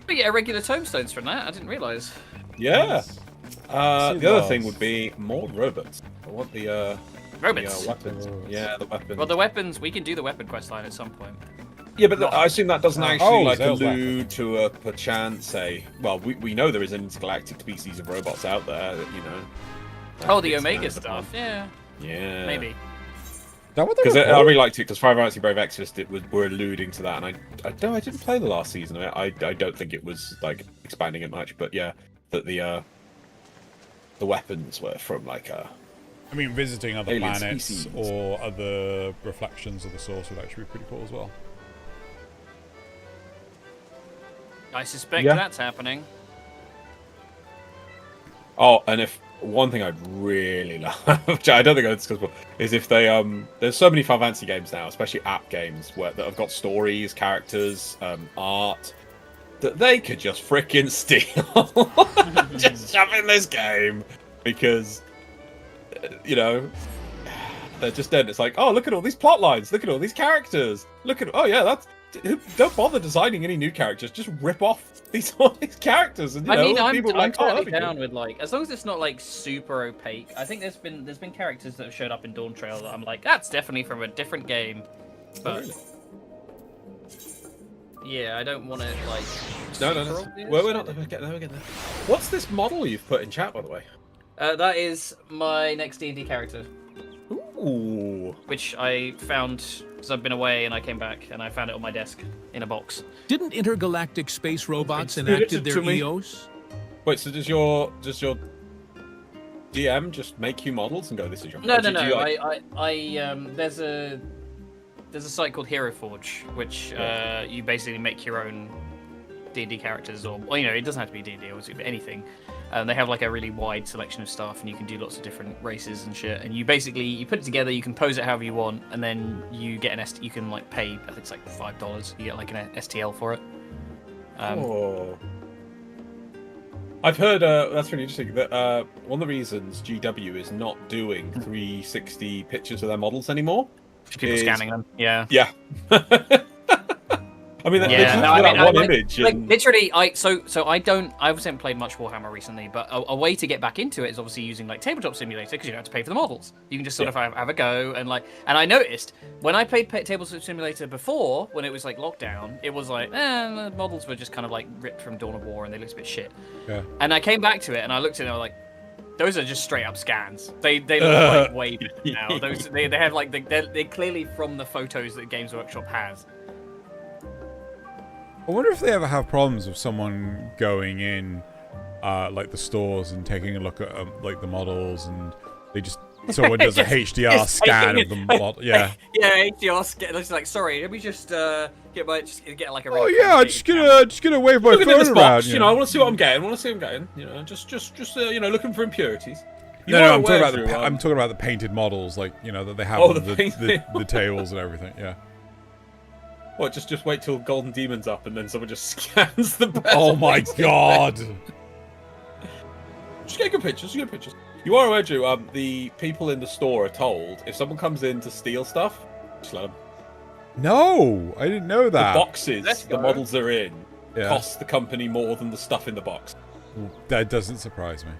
We get regular tombstones from that. I didn't realise. Yeah. See The other lost. thing would be more robots. I want the Robots. weapons. Yeah, the weapons. Well, the weapons, we can do the weapon quest line at some point. Yeah, but I assume that doesn't actually like Zell's allude to a perchance well, we know there is an intergalactic species of robots out there that, you know. Oh, the it's Omega kind of stuff. Yeah, Yeah. maybe. Is that what they Because were I called? really liked it because Five Nights at Brave Exorcist were alluding to that, and I didn't play the last season of it. I don't think it was like expanding it much, but yeah, that the weapons were from like a. I mean, visiting other Alien planets species. or other reflections of the source would actually be pretty cool as well. I suspect Yeah. that's happening. Oh, and if one thing I'd really love, which I don't think I'd discuss before, is if they there's so many Final Fantasy games now, especially app games, that have got stories, characters, art, that they could just frickin' steal, just shove in this game, because you know they're just dead. It's like, oh, look at all these plot lines, look at all these characters, oh yeah, that's. Don't bother designing any new characters. Just rip off all these characters, and you know, I'm people are like, oh, totally that'd be down good. with like, as long as it's not like super opaque. I think there's been characters that have showed up in Dawn Trail that I'm like, that's definitely from a different game. But yeah, I don't want to like. No. super obvious. Well, we're not getting there. What's this model you've put in chat, by the way? That is my next D&D character, Ooh. which I found because I've been away and I came back and I found it on my desk in a box. Didn't intergalactic space robots Give it enacted to their me. EOS? Wait, so does your DM just make you models and go, this is your No. or do you, like- There's a site called Hero Forge, which you basically make your own D&D characters, or well, you know, it doesn't have to be D&D, obviously, but anything. They have like a really wide selection of stuff, and you can do lots of different races and shit. And you basically put it together, you can pose it however you want, and then you get you can like pay. I think it's like $5. You get like an STL for it. Oh. I've heard that's really interesting. That one of the reasons GW is not doing 360 pictures of their models anymore. People scanning them. Yeah. Yeah. I mean, they Yeah, just no, do I that mean, one I- image. Like And... literally, I haven't played much Warhammer recently, but a way to get back into it is obviously using like Tabletop Simulator, because you don't have to pay for the models. You can just sort of have a go and like. And I noticed when I played Tabletop Simulator before, when it was like lockdown, it was like the models were just kind of like ripped from Dawn of War and they looked a bit shit. Yeah. And I came back to it and I looked at it and I was like, those are just straight up scans. They look like way better now. Those they have like they're clearly from the photos that Games Workshop has. I wonder if they ever have problems with someone going in, like the stores and taking a look at like the models, and they just someone does a HDR just scan taking of the it. model. Yeah. Yeah, HDR scan. It's like, sorry, let me just get like a. Oh really yeah, complicated just gonna wave my Looking at phone this around. box, you know, I want to see what I'm getting. You know, just you know, looking for impurities. You No, are I'm talking aware, about Drew, I'm talking about the painted models, like you know that they have Oh, on the the painted tables and everything. Yeah. What? Just wait till Golden Demon's up, and then someone just scans the best. Oh my god. Just get good pictures. Good pictures. You are aware, Drew. The people in the store are told if someone comes in to steal stuff, just let them. No, I didn't know that. The boxes, Let's the go. models they're in, Yeah. cost the company more than the stuff in the box. That doesn't surprise me.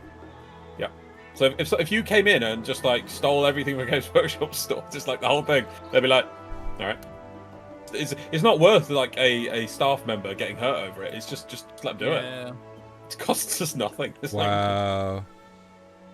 Yeah. So if you came in and just like stole everything from Games Workshop store, just like the whole thing, they'd be like, all right. It's not worth like a staff member getting hurt over it. It's just let them do it. Yeah. It costs us nothing. It's Wow.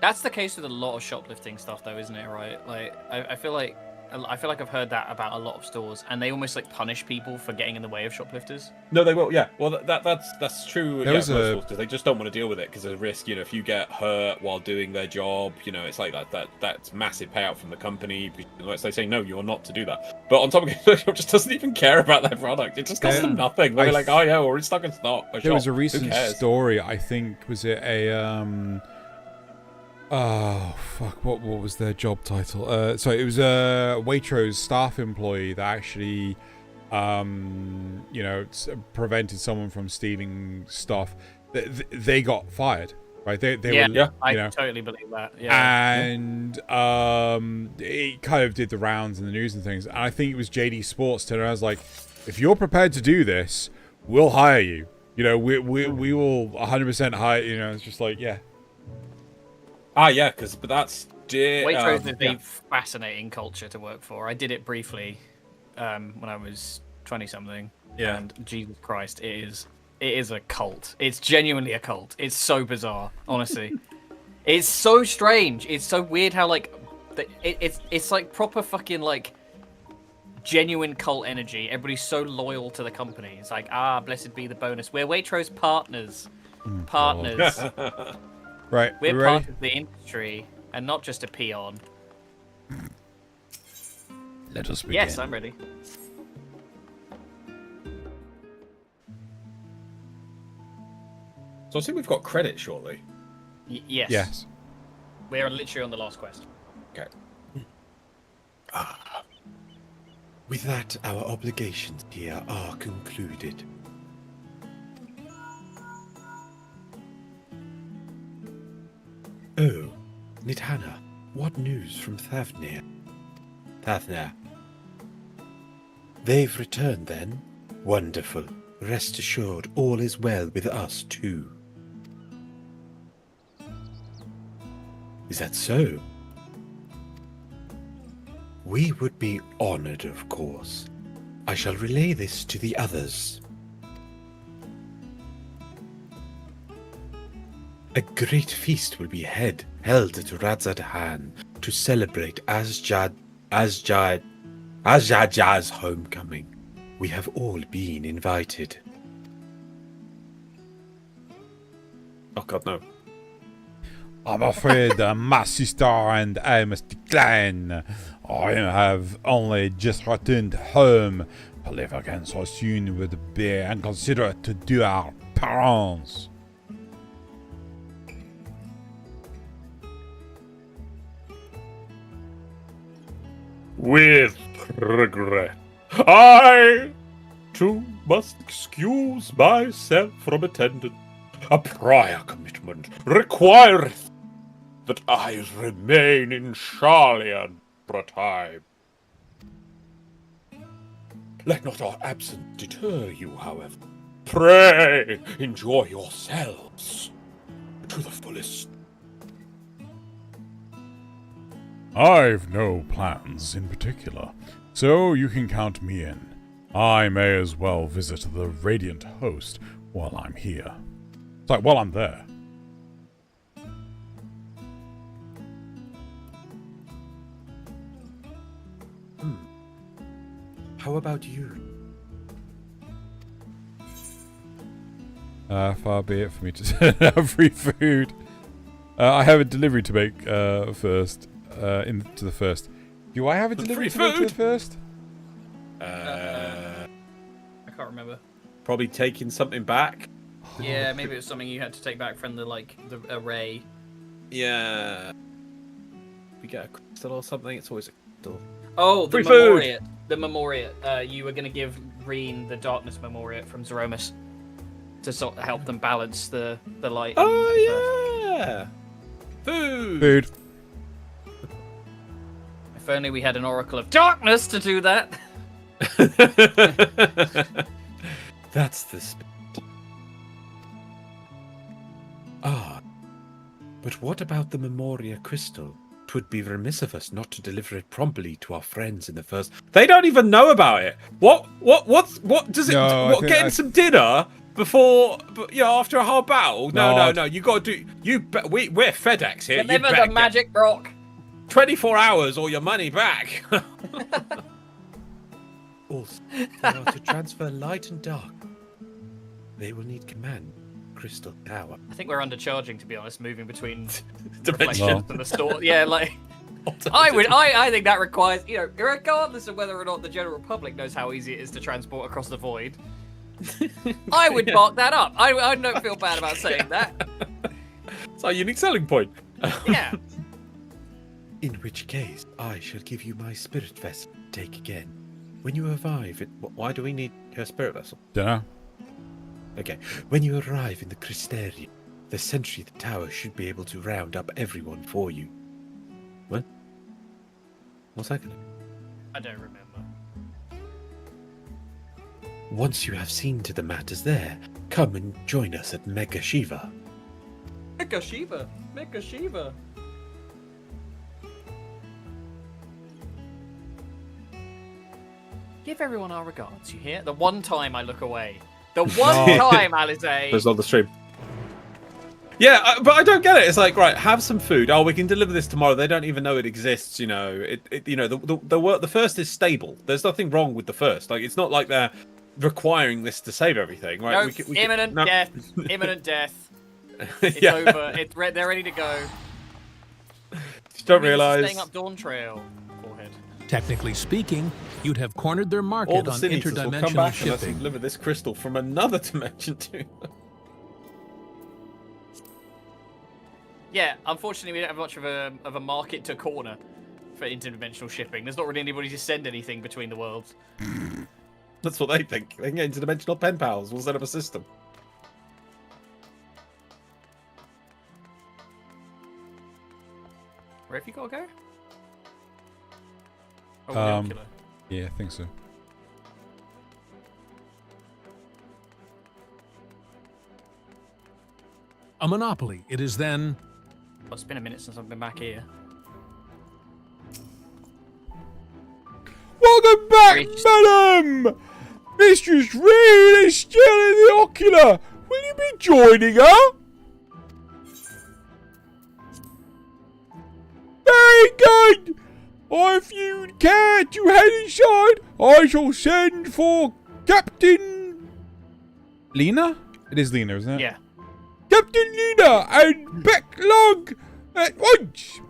That's the case with a lot of shoplifting stuff, though, isn't it? Right? Like, I feel like I feel like I've heard that about a lot of stores, and they almost like punish people for getting in the way of shoplifters. No, they will. Yeah, well, that's true. There was because they just don't want to deal with it because there's a risk. If you get hurt while doing their job, it's like that's massive payout from the company. Unless they say no, you're not to do that. But on top of it, the shop just doesn't even care about their product. It just costs them nothing. They're like, oh yeah, we're stuck in stock. There was a recent story. I think was it a oh fuck! What was their job title? So it was a Waitrose staff employee that actually, prevented someone from stealing stuff. They got fired, right? They were, I totally believe that. Yeah, and it kind of did the rounds in the news and things. And I think it was JD Sports turned around and was like, if you're prepared to do this, we'll hire you. We will 100% hire. It's just like yeah, but that's Waitrose is a fascinating culture to work for. I did it briefly when I was 20-something. Yeah. And Jesus Christ, it is a cult. It's genuinely a cult. It's so bizarre, honestly. It's so strange. It's so weird how it's like proper fucking like genuine cult energy. Everybody's so loyal to the company. It's like, blessed be the bonus. We're Waitrose partners. Partners. Right. We're part of the industry and not just a peon. Let us begin. Yes, I'm ready. So I think we've got credit shortly. Yes. Yes. We are literally on the last quest. Okay. With that, our obligations here are concluded. Oh, Nidhana, what news from Thavnir? Thavnir. They've returned then? Wonderful. Rest assured, all is well with us too. Is that so? We would be honored, of course. I shall relay this to the others. A great feast will be held at Radzadhan to celebrate Azjad's homecoming. We have all been invited. Oh god, no. I'm afraid my sister and I must decline. I have only just returned home. To live again so soon would be inconsiderate to our parents. With regret, I, too, must excuse myself from attendance. A prior commitment requireth that I remain in Charlian for a time. Let not our absence deter you, however. Pray enjoy yourselves to the fullest. I've no plans in particular, so you can count me in. I may as well visit the Radiant Host while I'm here. It's like, while I'm there. How about you? Far be it for me to have free food. I have a delivery to make first. Into the first. Do I have a delivery to make to the first? I can't remember. Probably taking something back. Yeah, maybe it was something you had to take back from the array. Yeah. We get a crystal or something. It's always a crystal. Oh, the Free food! Memoriat. The Memoriat. You were going to give Reen the Darkness Memoriat from Zeromus to sort of help them balance the light. Oh, yeah! Food. If only we had an Oracle of Darkness to do that. That's the spirit. But what about the Memoria crystal? 'Twould be remiss of us not to deliver it promptly to our friends in the first. They don't even know about it. What does it? No, what, getting some dinner before? After a hard battle? No. You got to do. We're FedEx here. Deliver the magic rock. 24 hours or your money back. Also, they are to transfer light and dark. They will need command. Crystal Tower. I think we're undercharging, to be honest, moving between Dimensions. Reflections and the store. Yeah, like I think that requires, regardless of whether or not the general public knows how easy it is to transport across the void. I would mark that up. I don't feel bad about saying that. It's our unique selling point. Yeah. In which case, I shall give you my spirit vessel to take again. When you arrive at... Why do we need her spirit vessel? Dunno. Okay. When you arrive in the Crystarium, the sentry at the tower should be able to round up everyone for you. What? What's that gonna... I don't remember. Once you have seen to the matters there, come and join us at Mega Shiva. Mega Shiva. Mega Shiva. Give everyone our regards, you hear? The one time I look away. The one time, Alize. There's on the stream. Yeah, but I don't get it. It's like, right, have some food. Oh, we can deliver this tomorrow. They don't even know it exists. You know, the first is stable. There's nothing wrong with the first. Like, it's not like they're requiring this to save everything, right? No, imminent death. Imminent death. It's over. They're ready to go. Just don't realise. Staying up Dawn Trail. Forehead. Technically speaking, you'd have cornered their All market the on sin eaters will come interdimensional back unless we shipping. deliver this crystal from another dimension to them. Yeah, unfortunately, we don't have much of a market to corner for interdimensional shipping. There's not really anybody to send anything between the worlds. That's what they think. They can get interdimensional pen pals. We'll set up a system. Where have you got to go? Oh, Nuclear. Yeah, I think so. A monopoly, it is then... Well, it's been a minute since I've been back here. Welcome back, madam! Mistress Reed is still in the ocular. Will you be joining her? Very good. If you care to head inside, I shall send for Captain... Lena? It is Lena, isn't it? Yeah. Captain Lena and Backlog at once.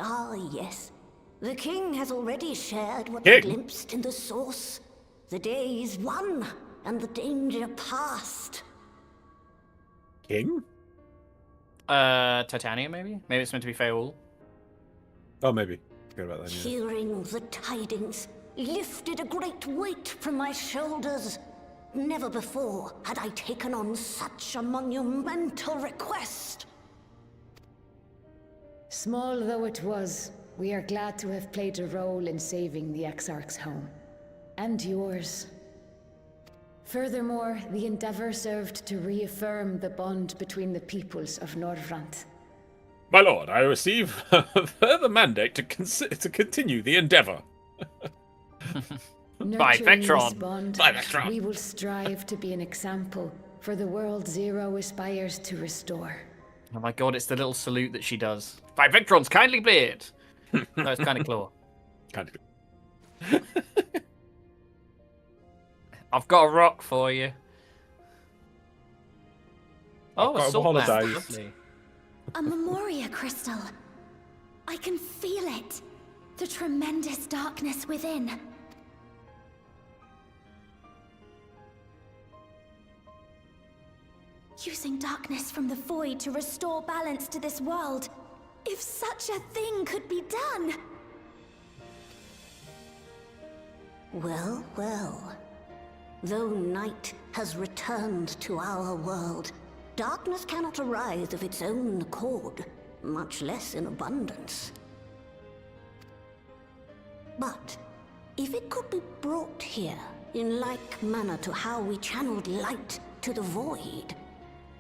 Ah, yes. The king has already shared what King? he glimpsed in the source. The day is won, and the danger past. King? Titania, maybe? Maybe it's meant to be Feol. Oh, maybe. Forget about that. Yeah. Hearing the tidings lifted a great weight from my shoulders. Never before had I taken on such a monumental request. Small though it was, we are glad to have played a role in saving the Exarch's home. And yours. Furthermore, the endeavor served to reaffirm the bond between the peoples of Norvrant. My lord, I receive a further mandate to continue the endeavor. Nurturing this Vectron. bond, Bye, Vectron. we will strive to be an example for the world Zero aspires to restore. Oh my god, it's the little salute that she does. By Vectron's kindly blade. No, it's kind of claw. Kind of. I've got a rock for you. Oh, got a a salt lamp. holiday. Lovely. A Memoria crystal. I can feel it. The tremendous darkness within. Using darkness from the void to restore balance to this world. If such a thing could be done. Well, well. Though night has returned to our world, darkness cannot arise of its own accord, much less in abundance. But if it could be brought here, in like manner to how we channeled light to the void,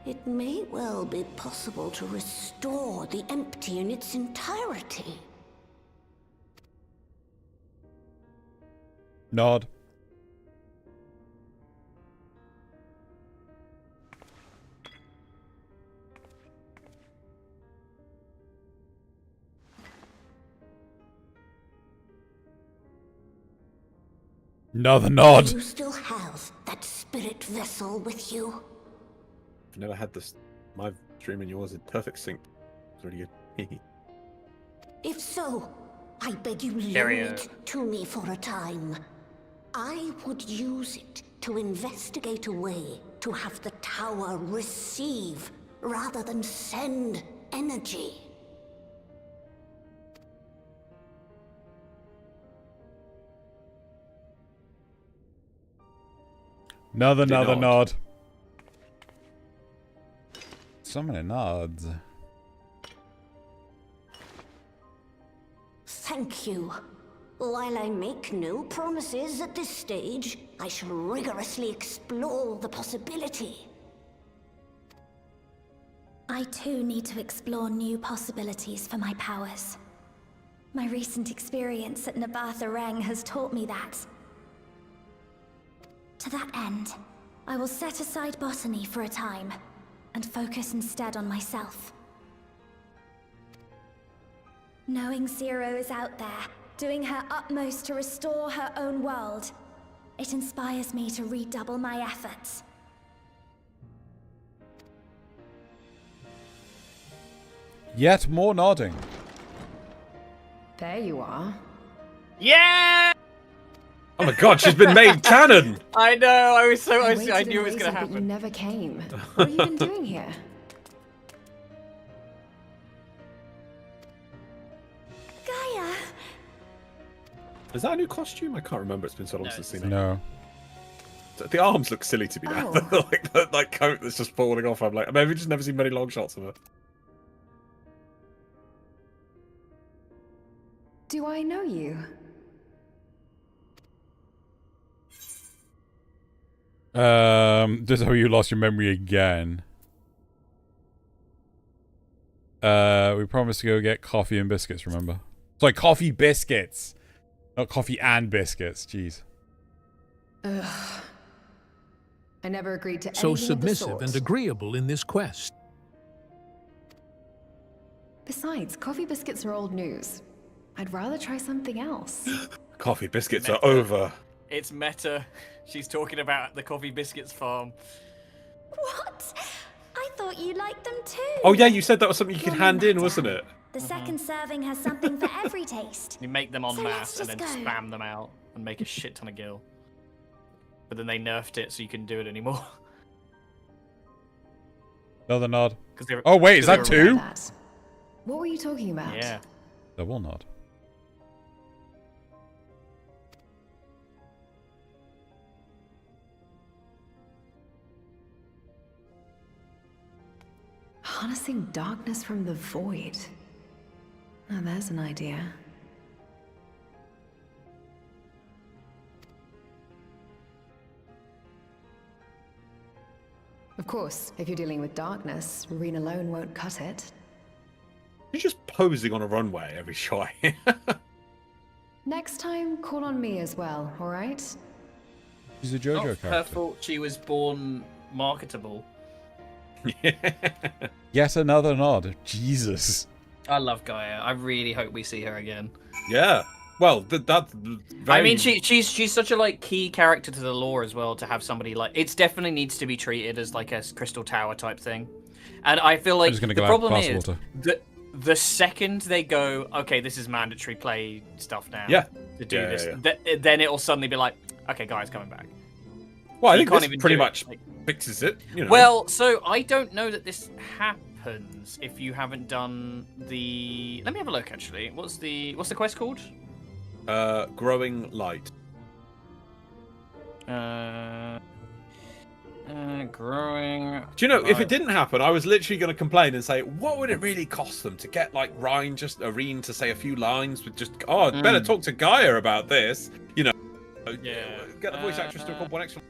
it may well be possible to restore the empty in its entirety. Nod. Another nod. You still have that spirit vessel with you? I've never had this. My stream and yours in perfect sync. It's really good. If so, I beg you loan Area. it to me for a time. I would use it to investigate a way to have the tower receive rather than send energy. Another nod. nod. So many nods. Thank you. While I make no promises at this stage, I shall rigorously explore the possibility. I too need to explore new possibilities for my powers. My recent experience at Nabatha Reng has taught me that. To that end, I will set aside botany for a time, and focus instead on myself. Knowing Zero is out there, doing her utmost to restore her own world, it inspires me to redouble my efforts. Yet more nodding. There you are. Yeah! Oh my god, she's been made canon! I know. I waited knew it was and gonna waited, but you happen. never came. What have you been doing here? Gaia! Is that a new costume? I can't remember. It's been so long No, since I've it's seen it. No. The arms look silly to me now. Oh. Like that like coat that's just falling off. I'm like, maybe just never seen many long shots of her. Do I know you? This is how you lost your memory again. We promised to go get coffee and biscuits, remember? Sorry, coffee biscuits. Not coffee and biscuits, jeez. Ugh. I never agreed to So anything of the submissive sort. and agreeable in this quest. Besides, coffee biscuits are old news. I'd rather try something else. Coffee biscuits are over. It's meta. She's talking about the coffee biscuits farm. What? I thought you liked them too. Oh yeah, you said that was something you could Well, no hand in, matter. wasn't it? The second serving has something for every taste. You make them en So masse let's and just then go. spam them out and make a shit ton of gil. But then they nerfed it so you couldn't do it anymore. Another nod. 'Cause they were- Oh wait, is 'cause that they were- two? That. What were you talking about? Yeah. Double nod. Harnessing darkness from the void. Now there's an idea. Of course, if you're dealing with darkness, Reen alone won't cut it. You're just posing on a runway every shot. Next time, call on me as well, alright? She's a Not JoJo her character. fault she was born marketable. Yet another nod. Jesus. I love Gaia. I really hope we see her again. Yeah. Well, that's very... I mean, she's such a like key character to the lore as well. To have somebody like it's definitely needs to be treated as like a Crystal Tower type thing, and I feel like just gonna the go out problem glass is water. the second they go, okay, this is mandatory play stuff now. Yeah. To do Yeah, this, yeah. then it'll suddenly be like, okay, guys, coming back. Well, I You think can't this even pretty do it, much like- fixes it. You know. Well, so I don't know that this happens if you haven't done the. Let me have a look. Actually, what's the quest called? Growing light. Growing. Do you know, if light. it didn't happen, I was literally going to complain and say, what would it really cost them to get, like, Reen to say a few lines with just, oh, I'd better talk to Gaia about this. You know, Yeah. get the voice actress to record one extra.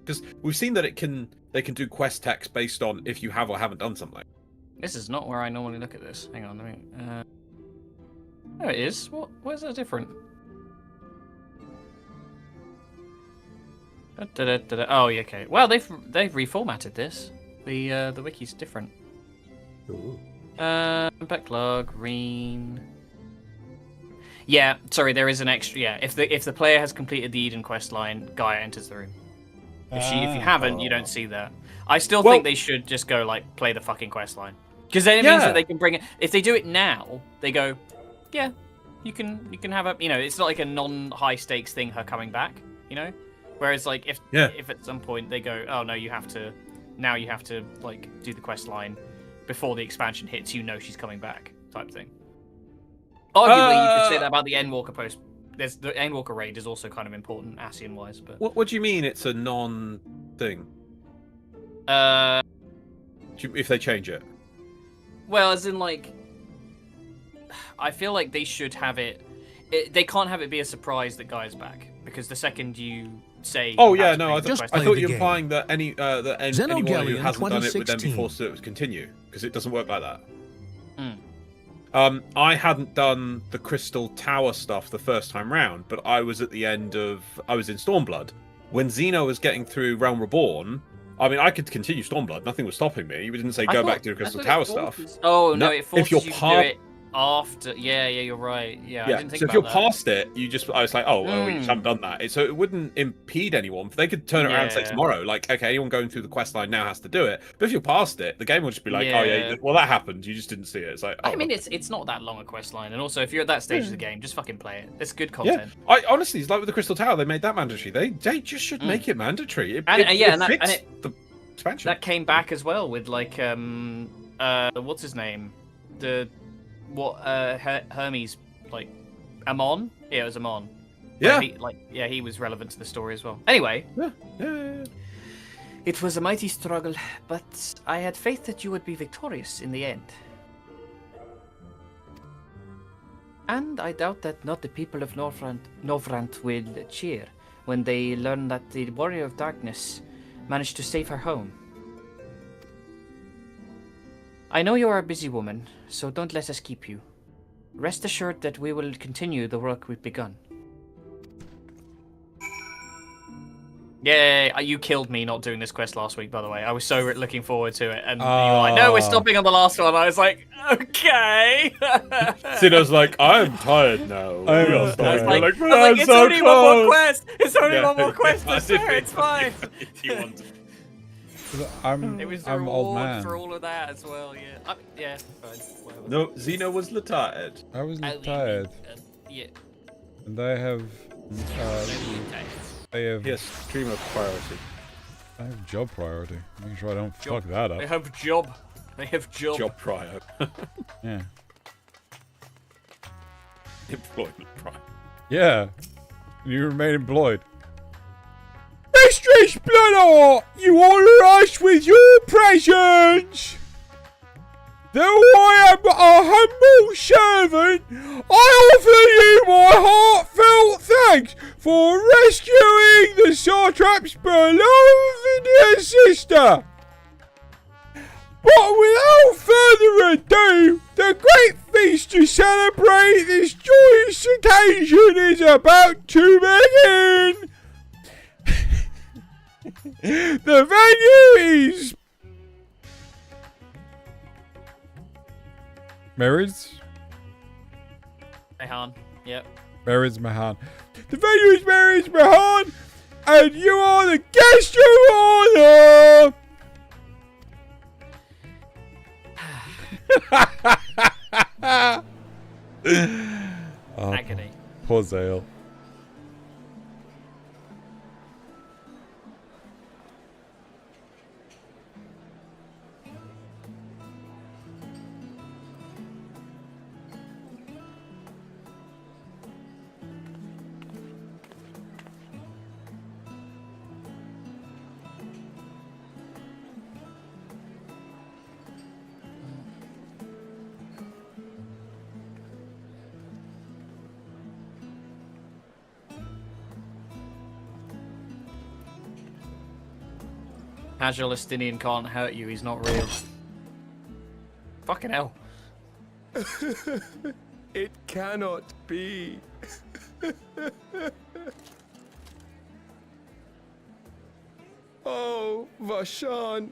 Because we've seen that they can do quest text based on if you have or haven't done something. This is not where I normally look at this. Hang on, let me. There it is. Where's that different? Oh, yeah, okay. Well, they've reformatted this. The wiki's different. Ooh. Backlog, green. Yeah, sorry, there is an extra. Yeah, if the player has completed the Eden quest line, Gaia enters the room. If you haven't, you don't see that. I still think they should just go like play the fucking quest line, because then it means that they can bring it. If they do it now, they go, yeah, you can have a, it's not like a non-high stakes thing. Her coming back, Whereas like if at some point they go, oh no, you have to like do the quest line before the expansion hits, she's coming back type thing. Arguably, you could say that about the Endwalker post. The Endwalker raid is also kind of important Ascian wise, but What do you mean it's a non-thing? If they change it? Well, as in like, I feel like they should have it. They can't have it be a surprise that Guy's back, because the second you say, oh yeah, no, I Just thought play you were the game. implying that anyone who Xenogallion hasn't done it would then be 2016. forced to continue, because it doesn't work like that. Mm. I hadn't done the Crystal Tower stuff the first time round, but I was at the end of... I was in Stormblood. When Xeno was getting through Realm Reborn, I mean, I could continue Stormblood. Nothing was stopping me. You didn't say go back to the Crystal Tower stuff. Oh, no, it forces if you're you to do it after. Yeah, you're right. Yeah, I didn't think so if about you're that. past it, I was like, oh, well, you just haven't done that. So it wouldn't impede anyone. They could turn it around and say tomorrow, like, okay, anyone going through the quest line now has to do it. But if you're past it, the game will just be like, oh yeah, well that happened. You just didn't see it. It's like, oh, I mean, it's not that long a quest line, and also if you're at that stage of the game, just fucking play it. It's good content. Yeah, I honestly, it's like with the Crystal Tower, they made that mandatory. They just should make it mandatory. It fits the expansion. That came back as well with like what's his name, Hermes, like Amon. Yeah, it was Amon. Yeah, he was relevant to the story as well. Anyway, yeah. It was a mighty struggle, but I had faith that you would be victorious in the end. And I doubt that not the people of Novrant will cheer when they learn that the Warrior of Darkness managed to save her home. I know you are a busy woman, so don't let us keep you. Rest assured that we will continue the work we've begun. Yeah, you killed me not doing this quest last week, by the way. I was so looking forward to it, and you were like, no, we're stopping on the last one. I was like, okay. Sino's like, I'm tired now. I was like, it's only one more quest. It's only one more quest. I swear, it's fine. I'm It was the I'm old reward man. for all of that as well, yeah. Yeah, fine. Whatever. No, Xeno was retired. I was tired. Yeah. And they have Yes, streamer priority. I have job priority. Making sure I don't fuck that up. They have job. They have job. Job prior. Yeah. Employment prior. Yeah. You remain employed. Mistress Bloodheart, you honour us with your presence. Though I am a humble servant, I offer you my heartfelt thanks for rescuing the Satrap's beloved sister. But without further ado, the great feast to celebrate this joyous occasion is about to begin. The venue is Marriage? Mahan. Yep. Marriage Mahan. The venue is Marriage Mahan, and you are the guest of honor. Agony. Poor Zale. Agile Estinian can't hurt you, he's not real. Fucking hell. It cannot be. Oh, Vashan,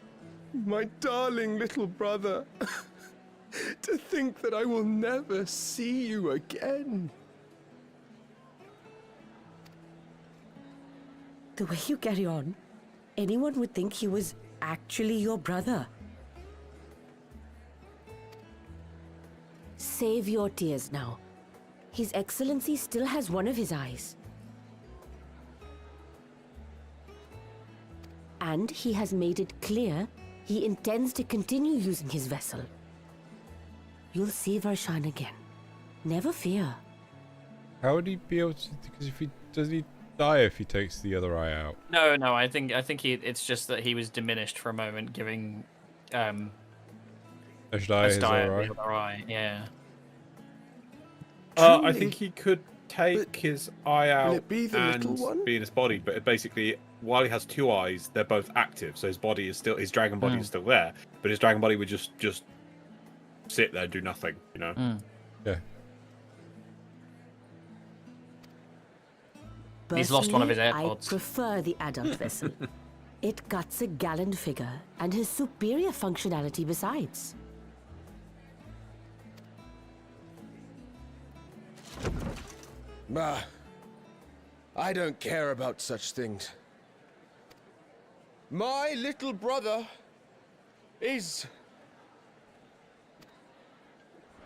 my darling little brother. To think that I will never see you again. The way you carry on, anyone would think he was actually your brother. Save your tears now. His Excellency still has one of his eyes. And he has made it clear he intends to continue using his vessel. You'll see Varshan again. Never fear. How would he be able to? Because if he does, he die if he takes the other eye out. No, I think it's just that he was diminished for a moment, giving Ashdai his Ashdai other eye. the other eye. Yeah. I think he could take his eye out it be the and little one? be in his body, but basically, while he has two eyes, they're both active. So his body is still, his dragon body is still there, but his dragon body would just sit there and do nothing, you know? Yeah. He's lost one of his Personally, AirPods. I prefer the adult vessel. It guts a gallant figure and has superior functionality besides. Bah. I don't care about such things. My little brother is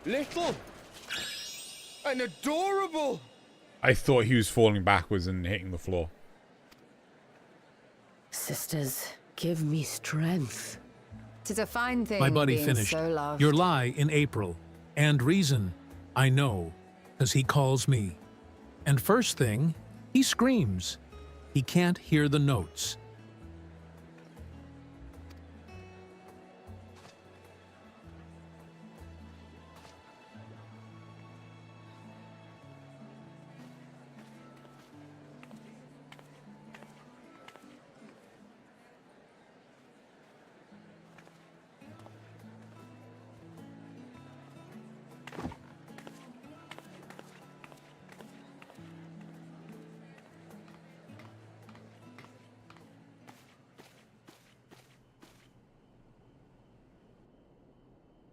little and adorable. I thought he was falling backwards and hitting the floor. Sisters, give me strength. 'Tis a fine thing My buddy being finished. so loved. Your lie in April. And reason, I know, 'cause he calls me. And first thing, he screams. He can't hear the notes.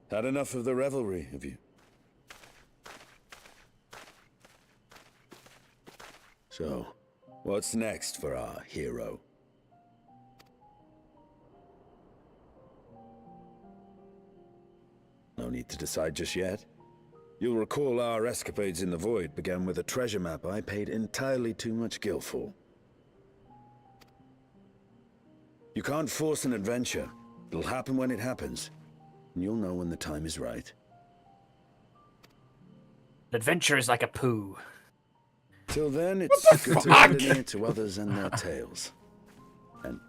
Had enough of the revelry, have you? So, what's next for our hero? No need to decide just yet. You'll recall our escapades in the Void began with a treasure map I paid entirely too much gil for. You can't force an adventure. It'll happen when it happens. And you'll know when the time is right. Adventure is like a poo. Till then, it's good to lend an ear to others and their tales. And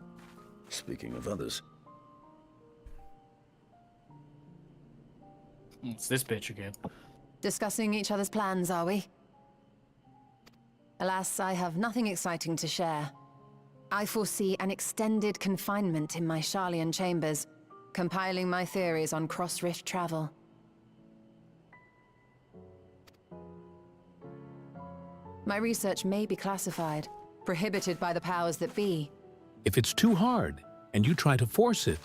speaking of others, It's this bitch again. Discussing each other's plans, are we? Alas, I have nothing exciting to share. I foresee an extended confinement in my Sharlayan chambers, compiling my theories on cross-rift travel. My research may be classified, prohibited by the powers that be. If it's too hard and you try to force it,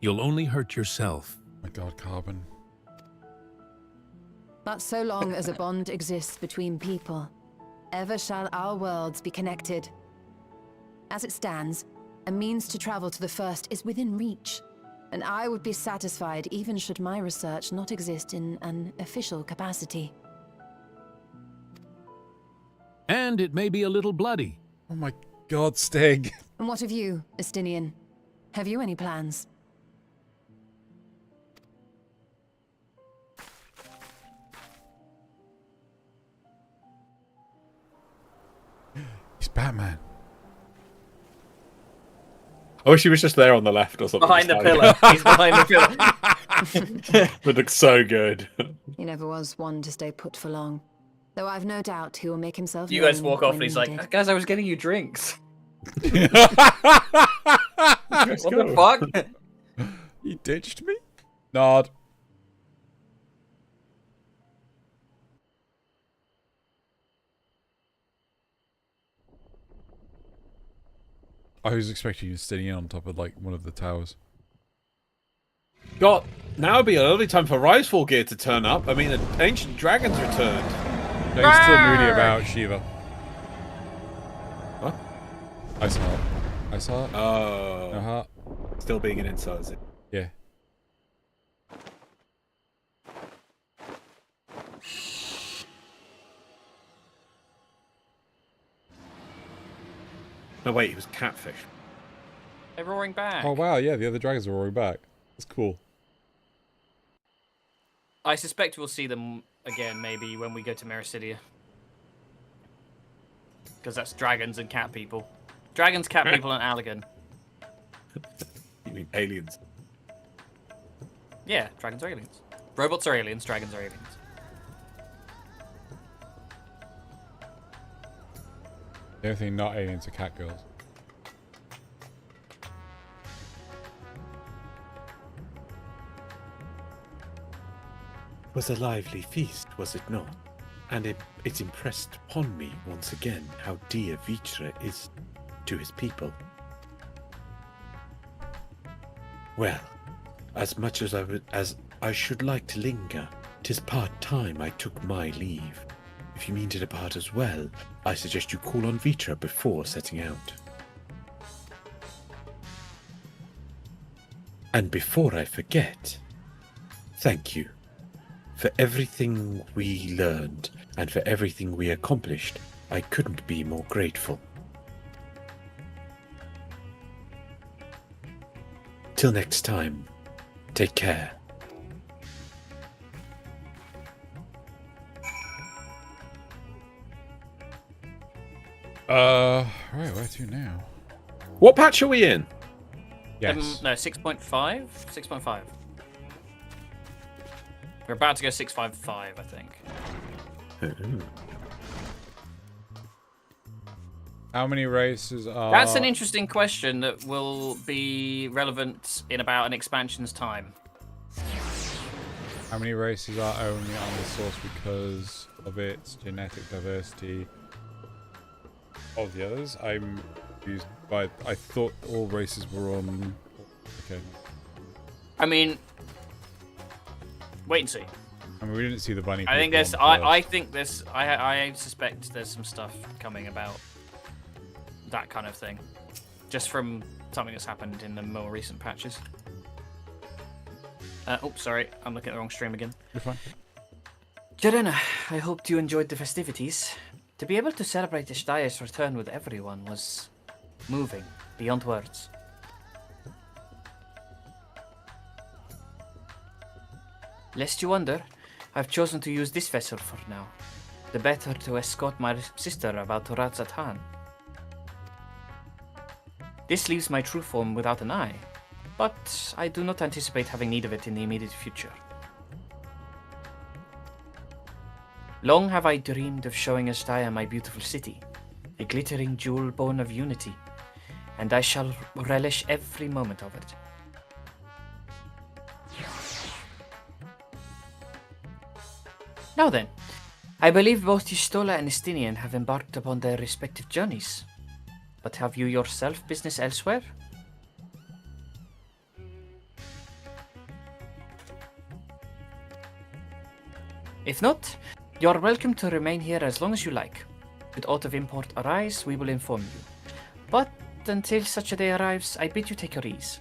you'll only hurt yourself. Oh my God, Carbon. But so long as a bond exists between people, ever shall our worlds be connected. As it stands, a means to travel to the first is within reach, and I would be satisfied even should my research not exist in an official capacity. And it may be a little bloody. Oh my God, Stig. And what of you, Estinian? Have you any plans? He's Batman. I wish he was just there on the left or something. Behind the just pillar. like- He's behind the pillar. Would look so good. He never was one to stay put for long. Though I've no doubt he will make himself You guys known walk off when and he's like, needed. guys, I was getting you drinks. Let's What go. the fuck? He ditched me? Nod. I was expecting you to stay on top of like one of the towers. God, now would be a lovely time for Risefall gear to turn up. I mean, the ancient dragons returned. Don't still moody about Shiva. What? I saw it. I saw it. Oh. No heart. Still being an insult, is it? Yeah. No, wait, it was catfish. They're roaring back. Oh wow, yeah, the other dragons are roaring back. That's cool. I suspect we'll see them again maybe when we go to Mericidia. Because that's dragons and cat people. Dragons, cat people, and Allagan. You mean aliens? Yeah, dragons are aliens. Robots are aliens, dragons are aliens. The only thing not aliens are cat girls. It was a lively feast, was it not? And it impressed upon me once again how dear Vitra is to his people. Well, as much as I should like to linger, 'tis part time I took my leave. If you mean to depart as well, I suggest you call on Vitra before setting out. And before I forget, thank you for everything we learned and for everything we accomplished. I couldn't be more grateful. Till next time, take care. Right, where to now? What patch are we in? Yes. No, 6.5? 6.5. We're about to go 6.5, I think. How many races are... That's an interesting question that will be relevant in about an expansion's time. How many races are only on the source because of its genetic diversity of the others? I'm confused by... I thought all races were on... Okay. I mean... Wait and see. I mean, we didn't see the bunny. I think people there's... on I think there's... I suspect there's some stuff coming about that kind of thing. Just from something that's happened in the more recent patches. Oh, sorry. I'm looking at the wrong stream again. You're fine. Jarena, I hoped you enjoyed the festivities. To be able to celebrate Ishtaya's return with everyone was moving beyond words. Lest you wonder, I've chosen to use this vessel for now. The better to escort my sister about to Razatan. This leaves my true form without an eye, but I do not anticipate having need of it in the immediate future. Long have I dreamed of showing Astaya my beautiful city, a glittering jewel bone of unity, and I shall relish every moment of it. Now then, I believe both Y'shtola and Estinian have embarked upon their respective journeys. But have you yourself business elsewhere? If not, you are welcome to remain here as long as you like. Should aught of import arise, we will inform you. But until such a day arrives, I bid you take your ease.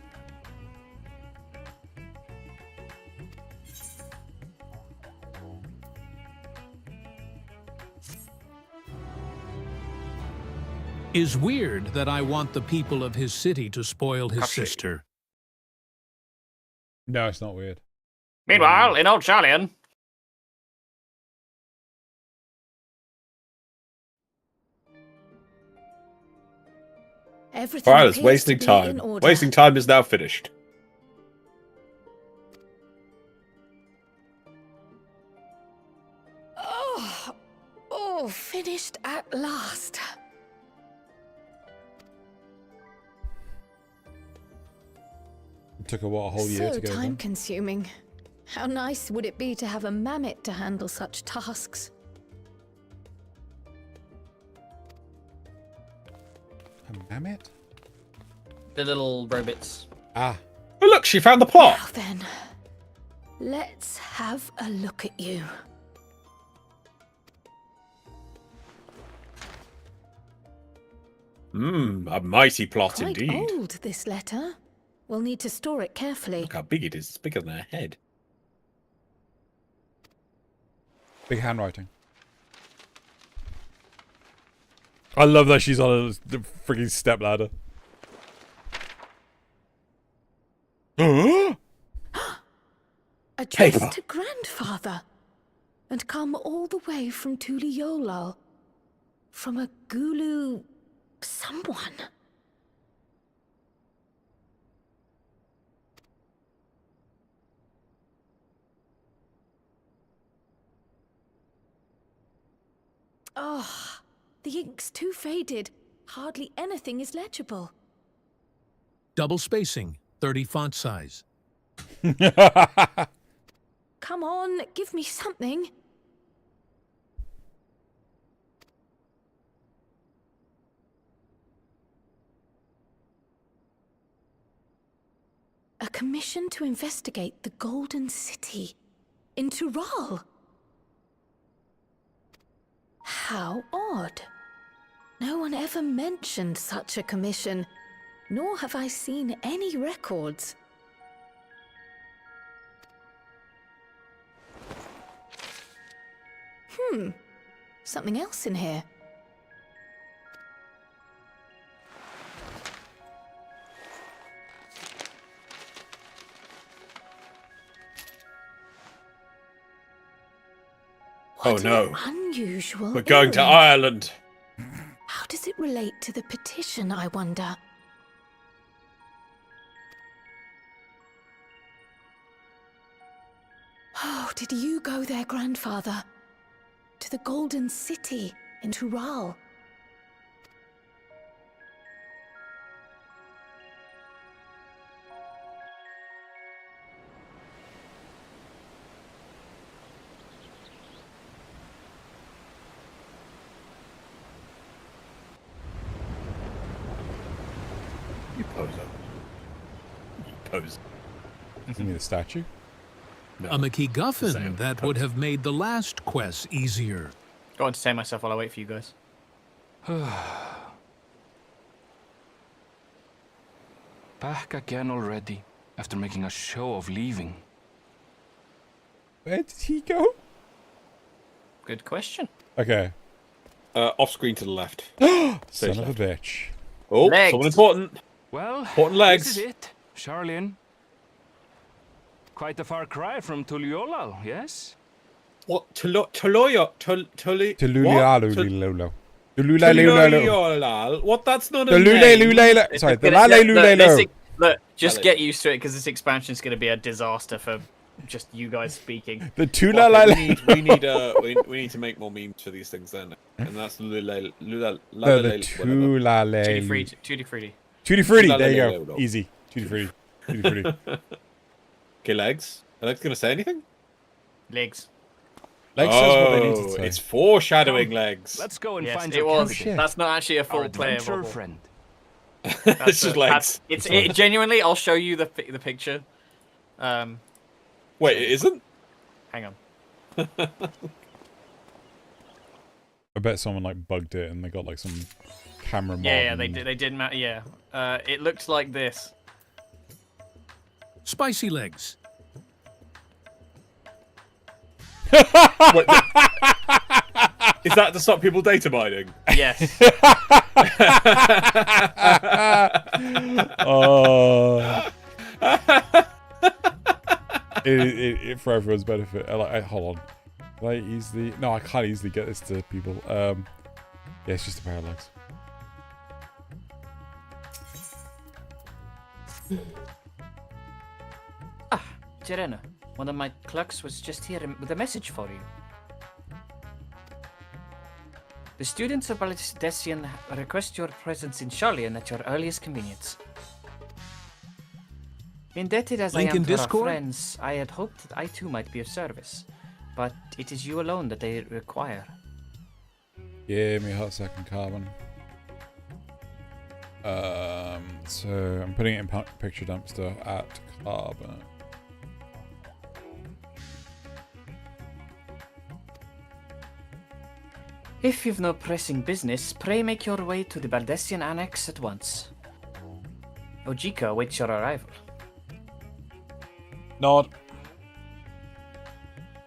Is weird that I want the people of his city to spoil his sister. No, it's not weird. Meanwhile, in Old Charlian. Everything Alright, it's appears wasting to be in time. order. Wasting time is now finished. Oh, finished at last. It took a whole year So to go done. time-consuming. How nice would it be to have a mammoth to handle such tasks? A mammoth? The little robots. Ah. Oh, look, she found the plot. Now then, let's have a look at you. A mighty plot Quite indeed. old, this letter. We'll need to store it carefully. Look how big it is. It's bigger than her head. Big handwriting. I love that she's on the freaking step ladder. Addressed Paper. to grandfather. And come all the way from Tuliolal. From a Gulu... someone. Oh, the ink's too faded. Hardly anything is legible. Double spacing, 30 font size. Come on, give me something. A commission to investigate the Golden City in Tural. How odd. No one ever mentioned such a commission, nor have I seen any records. Something else in here. Oh no. Unusual. We're going to earring. Ireland. How does it relate to the petition, I wonder? Oh, did you go there, grandfather? To the Golden City in Tural? You poser. You poser. You mean the statue? No. A McGuffin Same. that would have made the last quest easier. Go on, entertain myself while I wait for you guys. Back again already, after making a show of leaving. Where did he go? Good question. Okay. Off screen to the left. Son Stage of left. a bitch. Oh, Legs. someone important. Well, Important legs. this is it, Charlene. Quite a far cry from Tuliolal, yes? What? Tululialo. Tululalo. Tululalo. Tululalo. What? That's not a Tulule name. lulele. Sorry, the lale Look, lulelo. look, just Lale. get used to it because this expansion is going to be a disaster for just you guys speaking. The Okay, tulala. we need to make more memes for these things then, and that's lulele. No, the tulale. Tutti frutti. Tutti frutti. There you Tulale. go. Easy. Tutti frutti. Tutti frutti. Okay, legs. Are legs gonna say anything? Legs. Legs says what they need to say. It's foreshadowing legs. Let's go and Yes, find it your was. candidate, That's not actually a our full player adventurer bubble. friend. It's just legs. It genuinely. I'll show you the picture. Wait, it isn't? Hang on. I bet someone like bugged it and they got like some camera mod. Yeah, they and- did. They did. Yeah. It looked like this. Spicy legs. Wait, is that to stop people data mining? Yes. Oh. it for everyone's benefit. Hold on. Can I easily? No, I can't easily get this to people. Yeah, it's just a pair of legs. Jirena, one of my clerks was just here with a message for you. The students of Balistesian request your presence in Charlian at your earliest convenience. Indebted as Link I am in to our Discord? friends, I had hoped that I too might be of service, but it is you alone that they require. Give me a hot second, Carbon. So I'm putting it in picture dumpster at Carbon. If you've no pressing business, pray make your way to the Baldessian Annex at once. Ojika awaits your arrival. Nod.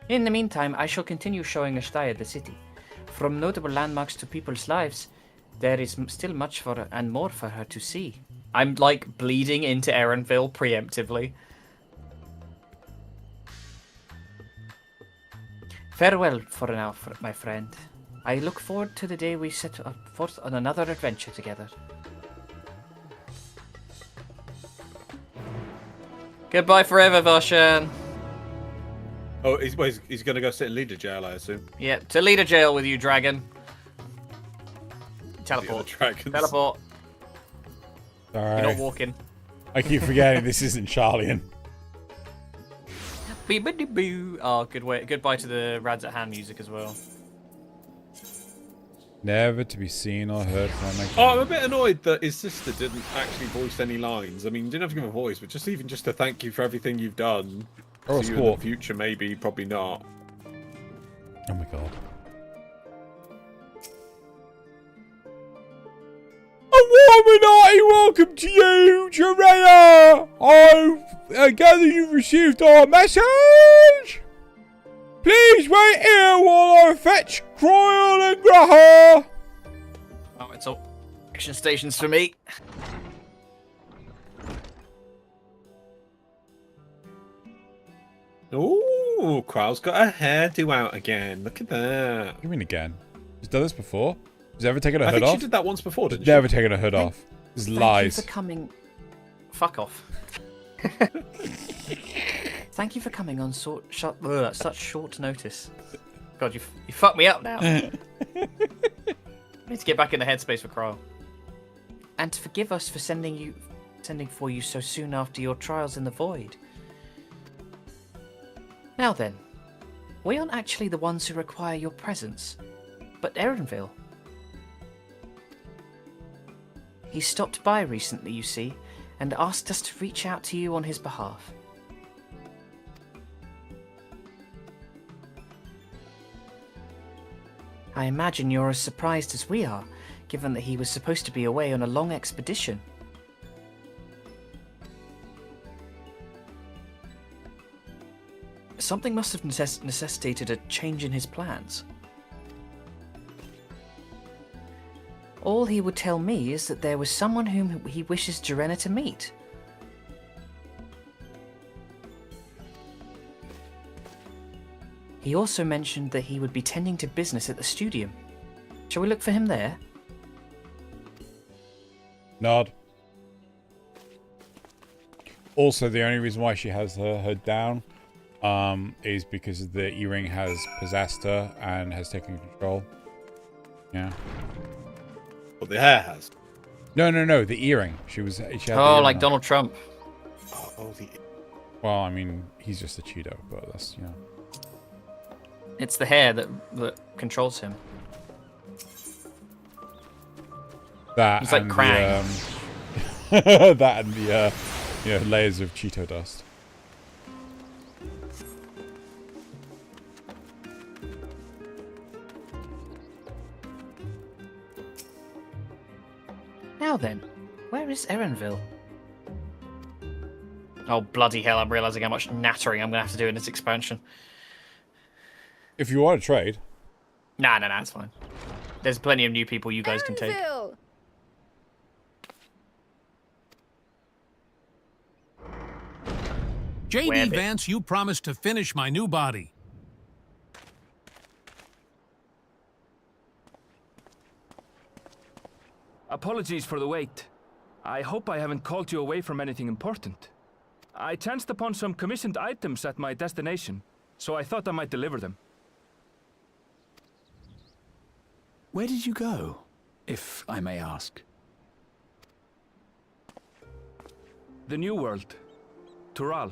In the meantime, I shall continue showing Ashtaya the city. From notable landmarks to people's lives, there is still much for and more for her to see. I'm like bleeding into Erenville preemptively. Farewell for now, my friend. I look forward to the day we set forth on another adventure together. Goodbye forever, Varshan. Oh, he's going to go sit in leader jail, I assume. Yeah, to leader jail with you, dragon. Teleport. Teleport. Sorry. You're not walking. I keep forgetting this isn't Charlian. Oh, goodbye to the Rads at Hand music as well. Never to be seen or heard from again. Oh, I'm a bit annoyed that his sister didn't actually voice any lines. I mean, you didn't have to give a voice, but just to thank you for everything you've done. Or a See you in squawk. the future, maybe, probably not. Oh my god. A warm and hearty welcome to you, Jiraiya! I gather you've received our message? Please wait here while I fetch Croyle and Graha! Oh, it's all action stations for me. Ooh, Krau's got a hairdo out again. Look at that. What do you mean again? She's done this before? She's ever taken her I hood think off? she did that once before, didn't Never taken her hood off. This is lies. Thank you for coming. Fuck off. Thank you for coming on such short notice. God, you fucked me up now. I need to get back in the headspace for Croyle. And to forgive us for sending for you so soon after your trials in the void. Now then, we aren't actually the ones who require your presence, but Erenville. He stopped by recently, you see, and asked us to reach out to you on his behalf. I imagine you're as surprised as we are, given that he was supposed to be away on a long expedition. Something must have necessitated a change in his plans. All he would tell me is that there was someone whom he wishes Jarena to meet. He also mentioned that he would be tending to business at the studium. Shall we look for him there? Nod. Also, the only reason why she has her hood down is because the earring has possessed her and has taken control. Yeah. What the hair has? No, the earring. She had the Oh, earring like on. Donald Trump. Oh, the... Well, I mean, he's just a Cheeto, but that's, you know. It's the hair that controls him. That He's like and Krang. that and the layers of Cheeto dust. Now then, where is Erenville? Oh, bloody hell, I'm realising how much nattering I'm going to have to do in this expansion. If you want to trade. Nah, it's fine. There's plenty of new people you guys can take. J.D. Vance, you promised to finish my new body. Apologies for the wait. I hope I haven't called you away from anything important. I chanced upon some commissioned items at my destination, so I thought I might deliver them. Where did you go, if I may ask? The New World. Tural.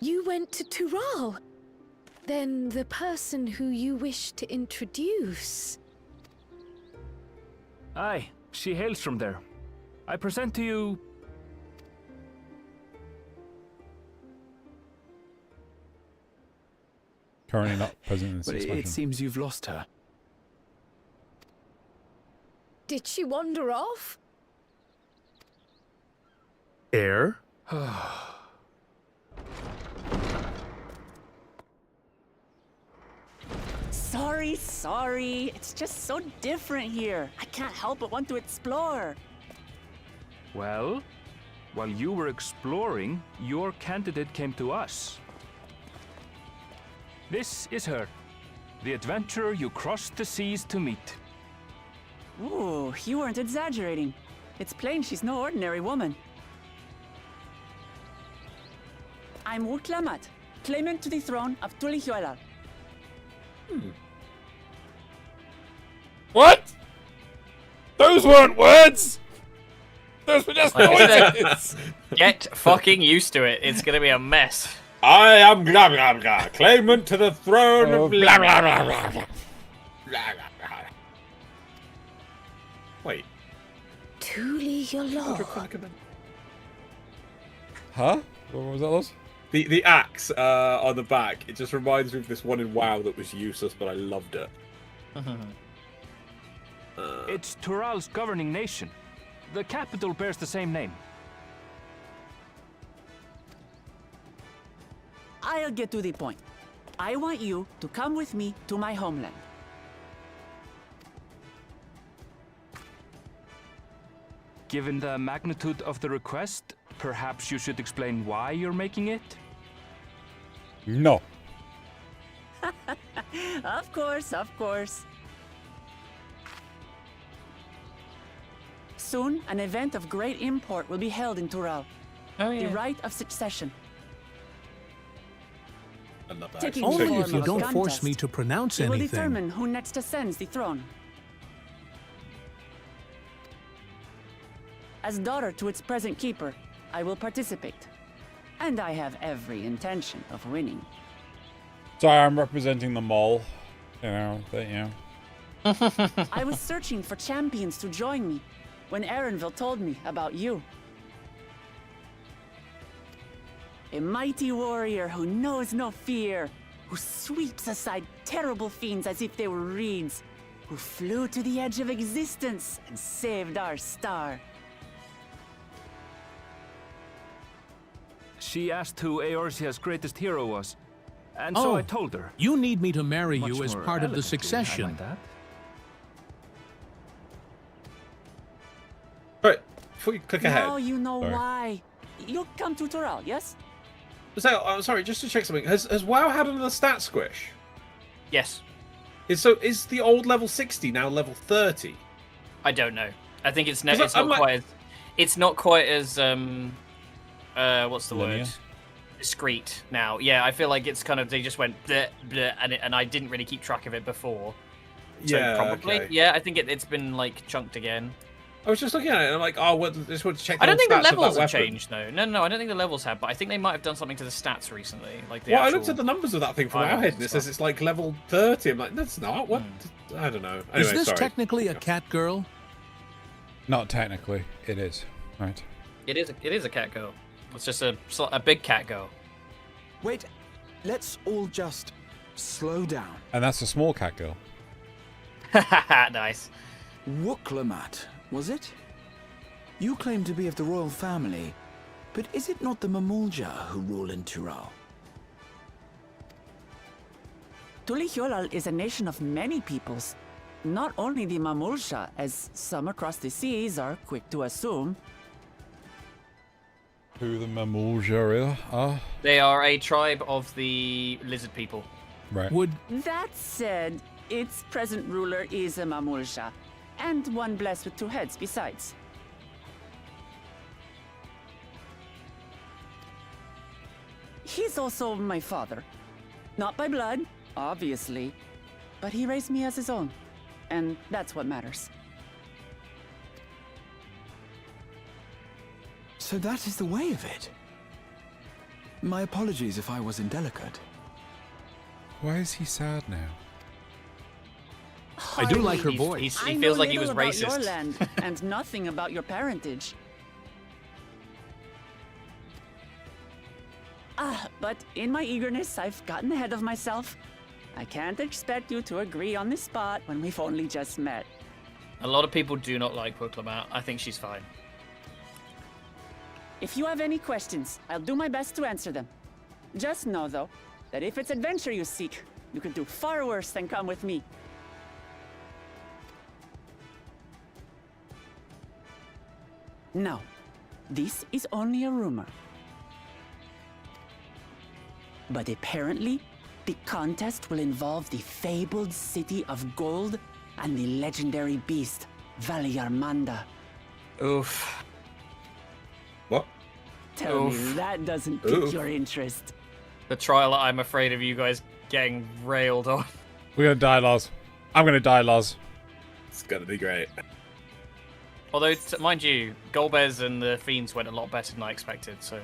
You went to Tural? Then the person who you wish to introduce... Aye, she hails from there. I present to you... Currently not present in this But expansion. it seems you've lost her. Did she wander off? Heir? Sorry. It's just so different here. I can't help but want to explore. Well, while you were exploring, your candidate came to us. This is her, the adventurer you crossed the seas to meet. Ooh, you weren't exaggerating. It's plain she's no ordinary woman. I'm Urklamat, claimant to the throne of Tulihuela. What? Those weren't words! Those were just noises! Get fucking used to it. It's gonna be a mess. I am blah blah blah, claimant to the throne of blah blah blah blah blah. Wait. Tulihuela. Huh? What was that, Loz? The axe on the back, it just reminds me of this one in WoW that was useless, but I loved it. It's Tural's governing nation. The capital bears the same name. I'll get to the point. I want you to come with me to my homeland. Given the magnitude of the request, perhaps you should explain why you're making it? No. Of course. Soon, an event of great import will be held in Tural. Oh, yeah. The rite of succession. Only if you don't force me to pronounce It will anything. determine who next ascends the throne. As daughter to its present keeper, I will participate. And I have every intention of winning. Sorry, I'm representing the mole. You know, I was searching for champions to join me when Erenville told me about you. A mighty warrior who knows no fear, who sweeps aside terrible fiends as if they were reeds, who flew to the edge of existence and saved our star. She asked who Eorzea's greatest hero was, and so I told her. You need me to marry Much you as more part of the elegantly, succession. I might add. Alright, before you click ahead. Now you know Sorry. why. You'll come to Tural, yes? So, I'm sorry, just to check something. Has WoW had another stat squish? Yes. Is the old level 60 now level 30? I don't know. I think it's I'm not like- quite as. It's not quite as what's the Linear? word? Discreet now. Yeah, I feel like it's kind of they just went bleh, bleh, and I didn't really keep track of it before. So Yeah, probably. okay. Yeah, I think it's been like chunked again. I was just looking at it and I'm like, oh, just want to check the I don't old think the stats of that levels have weapon. changed though. No, I don't think the levels have, but I think they might have done something to the stats recently. Like the Well, I actual... looked at the numbers of that thing from items our head and and it stuff. says it's like level 30. I'm like, that's not. What? I don't know. Anyway, Is this sorry. technically a cat girl? Not technically. It is. Right. It is a cat girl. It's just a big cat girl. Wait, let's all just slow down. And that's a small cat girl. Nice. Wooklamat, was it? You claim to be of the royal family, but is it not the Mamulja who rule in Tural? Tulihuela is a nation of many peoples. Not only the Mamulsha, as some across the seas are quick to assume. Who the Mamulja are? They are a tribe of the lizard people. Right. That said, its present ruler is a Mamulsha, and one blessed with two heads besides. He's also my father. Not by blood, obviously, but he raised me as his own, and that's what matters. So that is the way of it. My apologies if I was indelicate. Why is he sad now? I do like her He voice. he feels like he was about racist. your land and nothing about your parentage. But in my eagerness, I've gotten ahead of myself. I can't expect you to agree on the spot when we've only just met. A lot of people do not like Wuklamau. I think she's fine. If you have any questions, I'll do my best to answer them. Just know, though, that if it's adventure you seek, you could do far worse than come with me. No, this is only a rumor. But apparently, the contest will involve the fabled city of gold and the legendary beast, Valyarmanda. Oof. What? Tell me that doesn't pique your interest. The trial that I'm afraid of you guys getting railed on. We're gonna die, Loz. I'm gonna die, Loz. It's gonna be great. Although, mind you, Golbez and the Fiends went a lot better than I expected, so...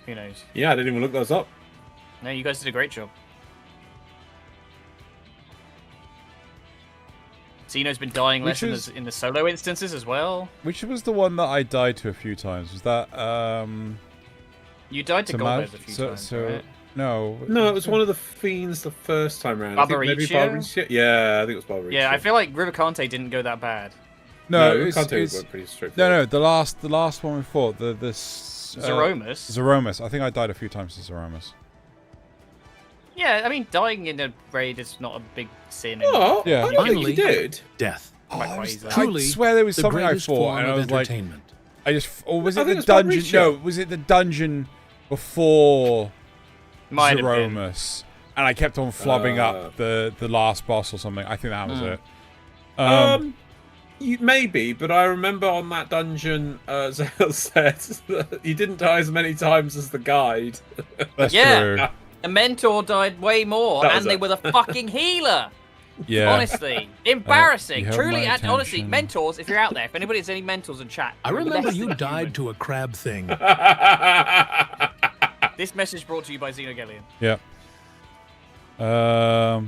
Who knows? Yeah, I didn't even look those up. No, you guys did a great job. Zeno's been dying less in the solo instances as well. Which was the one that I died to a few times? Was that You died to Golbez a few times, right? No. No, it was one of the Fiends the first time round. Barbaricio? Barbaricio? Yeah, I think it was Barbaricio. Yeah, I feel like Rivacante didn't go that bad. No, Rivacante it's was pretty straightforward. no. The last one we fought, Zeromus? Zeromus. I think I died a few times to Zeromus. Yeah, I mean, dying in a raid is not a big sin. Oh, yeah. I don't think you did. Death. I swear there was the something I greatest fought, form and I of was like, entertainment. or was I it think the it's dungeon? Barbaricio. No, was it the dungeon before Might have been. Zeromus? And I kept on flubbing up the last boss or something. I think that was it. Maybe, but I remember on that dungeon, Zale said that you didn't die as many times as the guide. That's Yeah. true. A mentor died way more, That was and they it. were the fucking healer. Yeah. Honestly, embarrassing. you have Truly, my and honestly, attention. mentors. If you're out there, if anybody has any mentors in chat, I you're remember less you than died human. to a crab thing. This message brought to you by Xenogelion. Yeah. I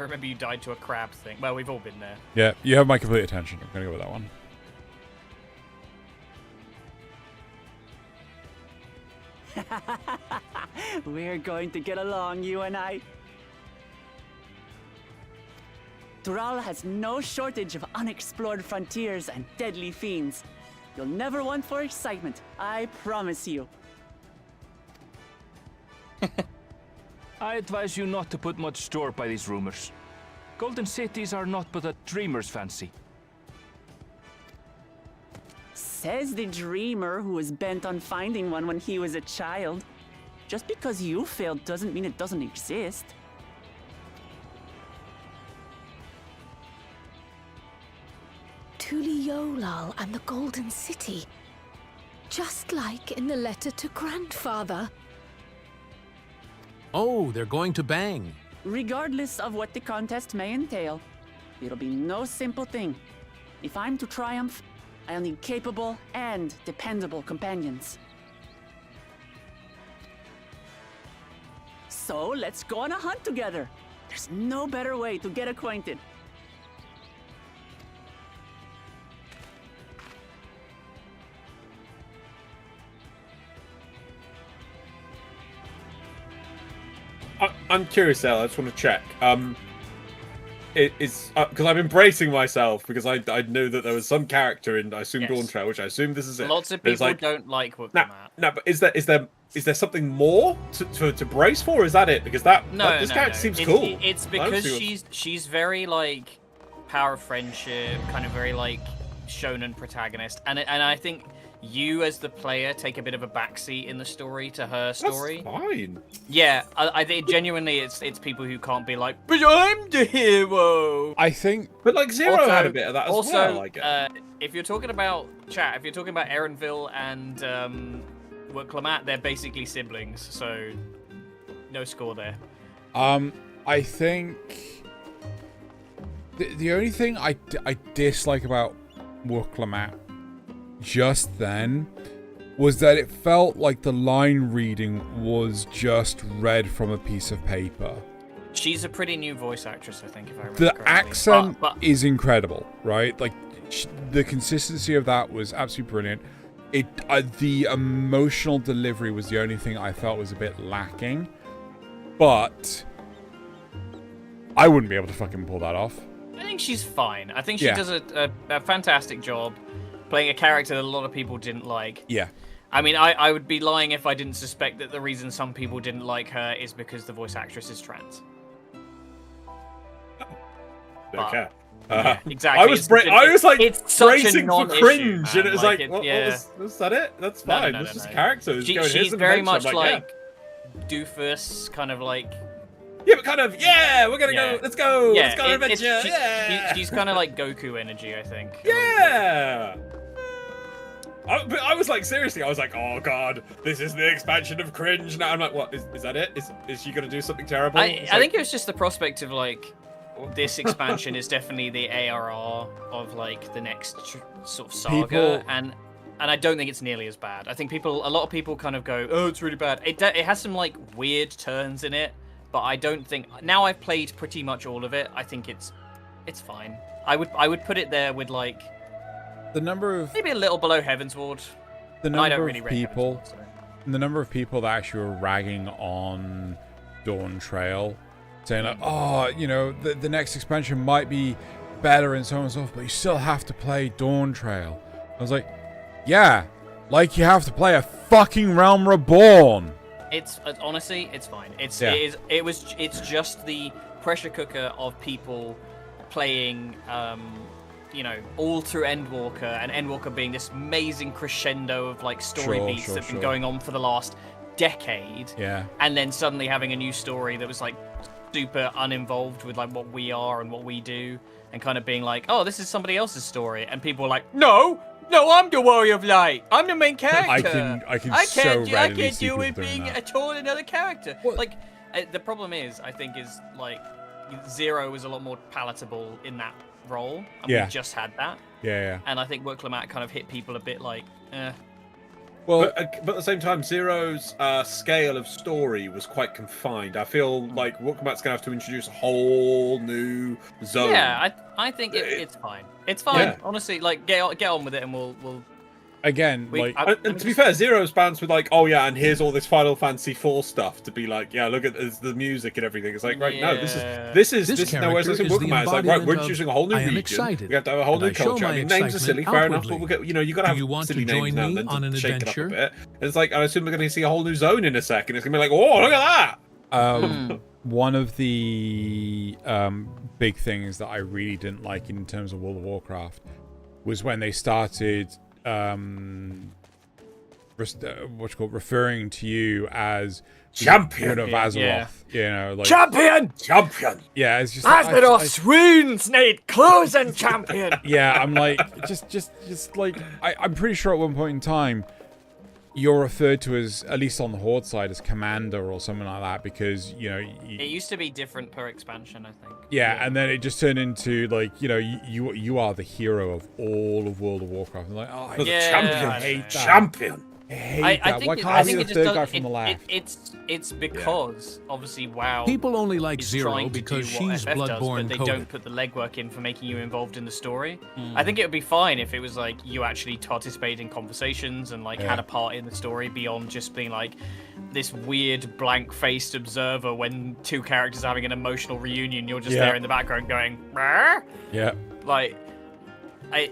remember you died to a crab thing. Well, we've all been there. Yeah. You have my complete attention. I'm gonna go with that one. We're going to get along, you and I. Tural has no shortage of unexplored frontiers and deadly fiends. You'll never want for excitement, I promise you. I advise you not to put much store by these rumors. Golden cities are not but a dreamer's fancy. Says the dreamer who was bent on finding one when he was a child. Just because you failed doesn't mean it doesn't exist. Tuliolal and the Golden City. Just like in the letter to Grandfather. Oh, they're going to bang. Regardless of what the contest may entail, it'll be no simple thing. If I'm to triumph, I'll need capable and dependable companions. So let's go on a hunt together. There's no better way to get acquainted. I'm curious, Al. I just want to check. It's because I'm embracing myself because I knew that there was some character in I assume Yes. Dawn Trail, which I assume this is it. Lots of But it's people like, don't like Wuklamau. no, but is there something more to brace for? Or is that it? Because this character seems cool. It's I don't because see what- she's very like power of friendship, kind of very like shonen protagonist, and I think you as the player take a bit of a backseat in the story to her story. That's fine. Yeah, I think genuinely it's people who can't be like, but I'm the hero. I think, but like Zero had a bit of that as well. I guess. If you're talking about if you're talking about Erenville and Wuklamau, they're basically siblings, so no score there. I think the only thing I dislike about Wuklamau just then was that it felt like the line reading was just read from a piece of paper. She's a pretty new voice actress, I think, if I remember The correctly. accent But is incredible, right? Like, the consistency of that was absolutely brilliant. The emotional delivery was the only thing I felt was a bit lacking. But I wouldn't be able to fucking pull that off. I think she's fine. I think she does a fantastic job playing a character that a lot of people didn't like. Yeah. I mean, I would be lying if I didn't suspect that the reason some people didn't like her is because the voice actress is trans. Okay. Yeah, exactly. I was like it's such a bracing for non-issue, cringe, man. and it was Like, like, it- what yeah. was that? It? That's fine. No, This is character. Who's going, She's "Here's an very adventure." much I'm like doofus, kind of like. Yeah, but kind of, we're gonna go. Let's go. Yeah, Let's go on an adventure. She's kind of like Goku energy, I think. Yeah. But I was like, seriously, I was like, oh god, this is the expansion of cringe. Now I'm like, what? Is that it? Is she gonna do something terrible? I think it was just the prospect of like, this expansion is definitely the ARR of like the next sort of saga, and I don't think it's nearly as bad. I think a lot of people kind of go, oh, it's really bad. It has some like weird turns in it, but I don't think, now I've played pretty much all of it, I think it's fine. I would put it there with like the number of maybe a little below Heavensward. The I don't number really of rate people, Heavensward, so. the number of people that actually were ragging on Dawn Trail, saying like, oh, you know, the next expansion might be better and so on and so forth, but you still have to play Dawn Trail. I was like, yeah, like you have to play a fucking Realm Reborn. It's honestly, it's fine. It's just the pressure cooker of people playing, you know, all through Endwalker, and Endwalker being this amazing crescendo of like story beats that have been going on for the last decade. Yeah. And then suddenly having a new story that was like super uninvolved with like what we are and what we do, and kind of being like, oh, this is somebody else's story, and people are like, no, I'm the Warrior of Light. I'm the main character. I can't deal with being at all another character. Like, the problem is, I think, is like Zero was a lot more palatable in that role, and we just had that. Yeah. And I think Wuklemat kind of hit people a bit like, eh. Well, but at the same time, Zero's scale of story was quite confined. I feel like Wuklemat's gonna have to introduce a whole new zone. Yeah, I think it's fine. It's fine, Yeah. honestly. Like, get on with it, and we'll. Again, and to be fair, Zero's balanced with like, oh yeah, and here's all this Final Fantasy IV stuff to be like, yeah, look at the music and everything. It's like, right, no, this is no, whereas character is Wuklemat, it's like, right, we're introducing a whole new I am region. excited, We have to have a whole and new I show culture. I my mean, names are excitement silly, fair enough, but outwardly. we'll get, you know, you gotta Do have you want silly to names join now and me then on to an shake it up a adventure? bit. And it's like, I assume we're gonna see a whole new zone in a second. It's gonna be like, oh, look at that. One of the big things that I really didn't like in terms of World of Warcraft was when they started referring to you as Champion of Azeroth. You know, like Champion! Yeah, it's just Azeroth swoons need closing champion. Yeah, I'm like just like I'm pretty sure at one point in time you're referred to as, at least on the Horde side, as commander or something like that, because you know It used to be different per expansion, I think. yeah, and then it just turned into like, you know, you are the hero of all of World of Warcraft. I'm like, oh, I hate that. Champion. I hate that. Why can't I be the third guy from the left? It's because obviously WoW. People only like is Zero trying to because do what she's FF does, Bloodborne but they coded. don't put the legwork in for making you involved in the story. I think it would be fine if it was like you actually participated in conversations and like had a part in the story beyond just being like this weird blank-faced observer when two characters are having an emotional reunion. You're just there in the background going, "Rah?" Yeah. Like,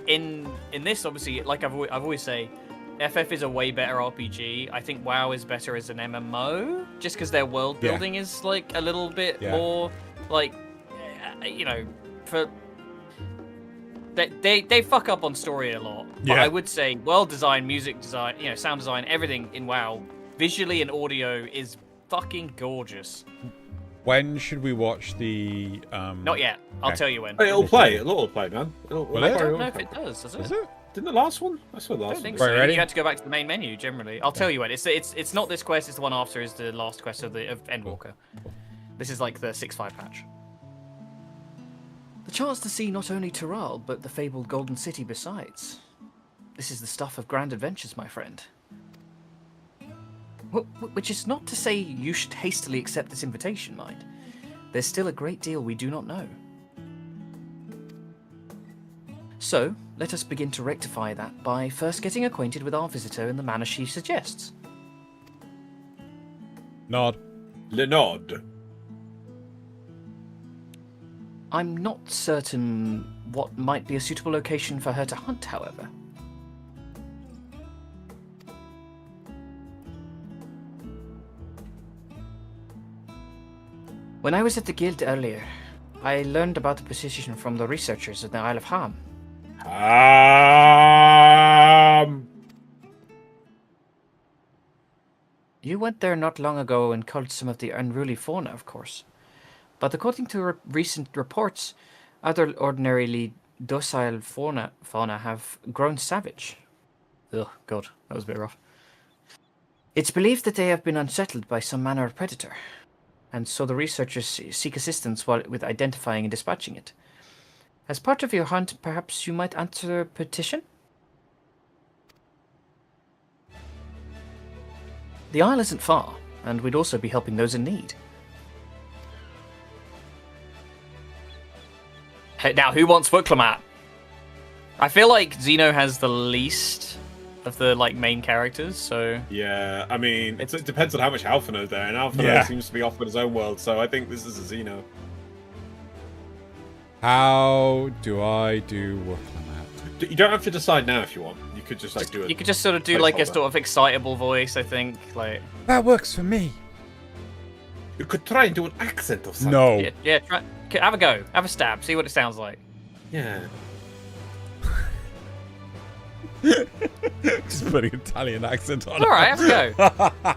in this, obviously, like I've always say, FF is a way better RPG. I think WoW is better as an MMO, just because their world building is like a little bit more like, you know, for they fuck up on story a lot. But I would say world design, music design, you know, sound design, everything in WoW, visually and audio is fucking gorgeous. When should we watch the? Not yet. I'll tell you when. Hey, it'll play, man. I don't know if it does. Does it? Didn't the last one? I saw the last I don't think one. so. ready? You had to go back to the main menu generally. I'll tell you when. It's not this quest. It's the one after. Is the last quest of Endwalker. This is like the 6.5 patch. The chance to see not only Tural but the fabled Golden City besides. This is the stuff of grand adventures, my friend. Which is not to say you should hastily accept this invitation, mind. there's still a great deal we do not know. So, let us begin to rectify that by first getting acquainted with our visitor in the manner she suggests. Nod. Le nod. I'm not certain what might be a suitable location for her to hunt, however. When I was at the guild earlier, I learned about the position from the researchers at the Isle of Ham. You went there not long ago and culled some of the unruly fauna, of course. But according to recent reports, other ordinarily docile fauna have grown savage. Ugh, God, that was a bit rough. It's believed that they have been unsettled by some manner of predator, and so the researchers seek assistance with identifying and dispatching it. As part of your hunt, perhaps you might answer a petition? The isle isn't far, and we'd also be helping those in need. Hey, now, who wants foot climate? I feel like Xeno has the least of the main characters, so... Yeah, I mean, it depends on how much Alphinaud's there, and Alphinaud seems to be off with his own world, so I think this is a Xeno. How do I do work on that? You don't have to decide now if you want. You could just do it. You could just sort of do a sort of excitable voice, I think. That works for me. You could try and do an accent or something. No. Yeah, have a go. Have a stab. See what it sounds like. Yeah. Just putting Italian accent on. All right, have a go.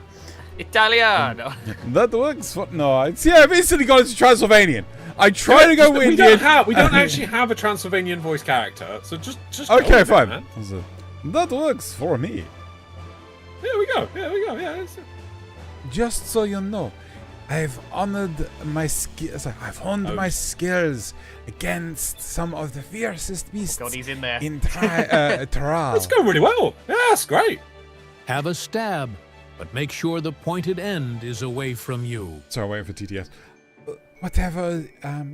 Italiano. That works for... No, I've instantly gone into Transylvanian. I try to go we Indian. We don't actually have a Transylvanian voice character, so just okay, go fine. man. That works for me. There we go. Yeah. Just so you know, I've honored my skills. I've honed my skills against some of the fiercest beasts. God, he's in there. In Taral. That's going really well. Yeah, that's great. Have a stab, but make sure the pointed end is away from you. Sorry, waiting for TTS. Whatever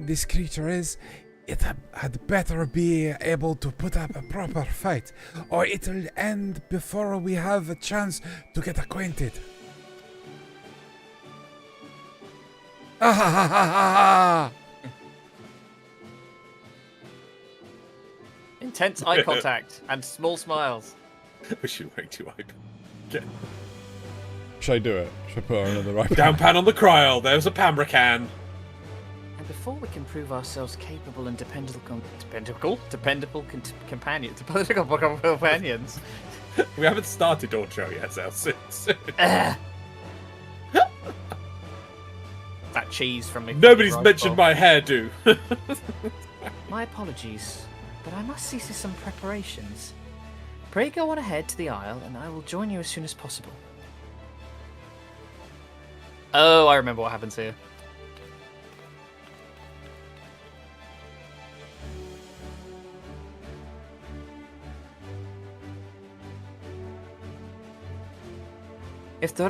this creature is, it had better be able to put up a proper fight, or it'll end before we have a chance to get acquainted. Intense eye contact and small smiles. Wish you were too open. Should I do it? Should I put her under the right Down pan on the cryo. There's a Pamracan. And before we can prove ourselves capable and dependable companions. We haven't started Auto yet, so soon. That cheese from me. Nobody's mentioned my hairdo. My apologies, but I must see to some preparations. Pray go on ahead to the Isle, and I will join you as soon as possible. Oh, I remember what happens here. If the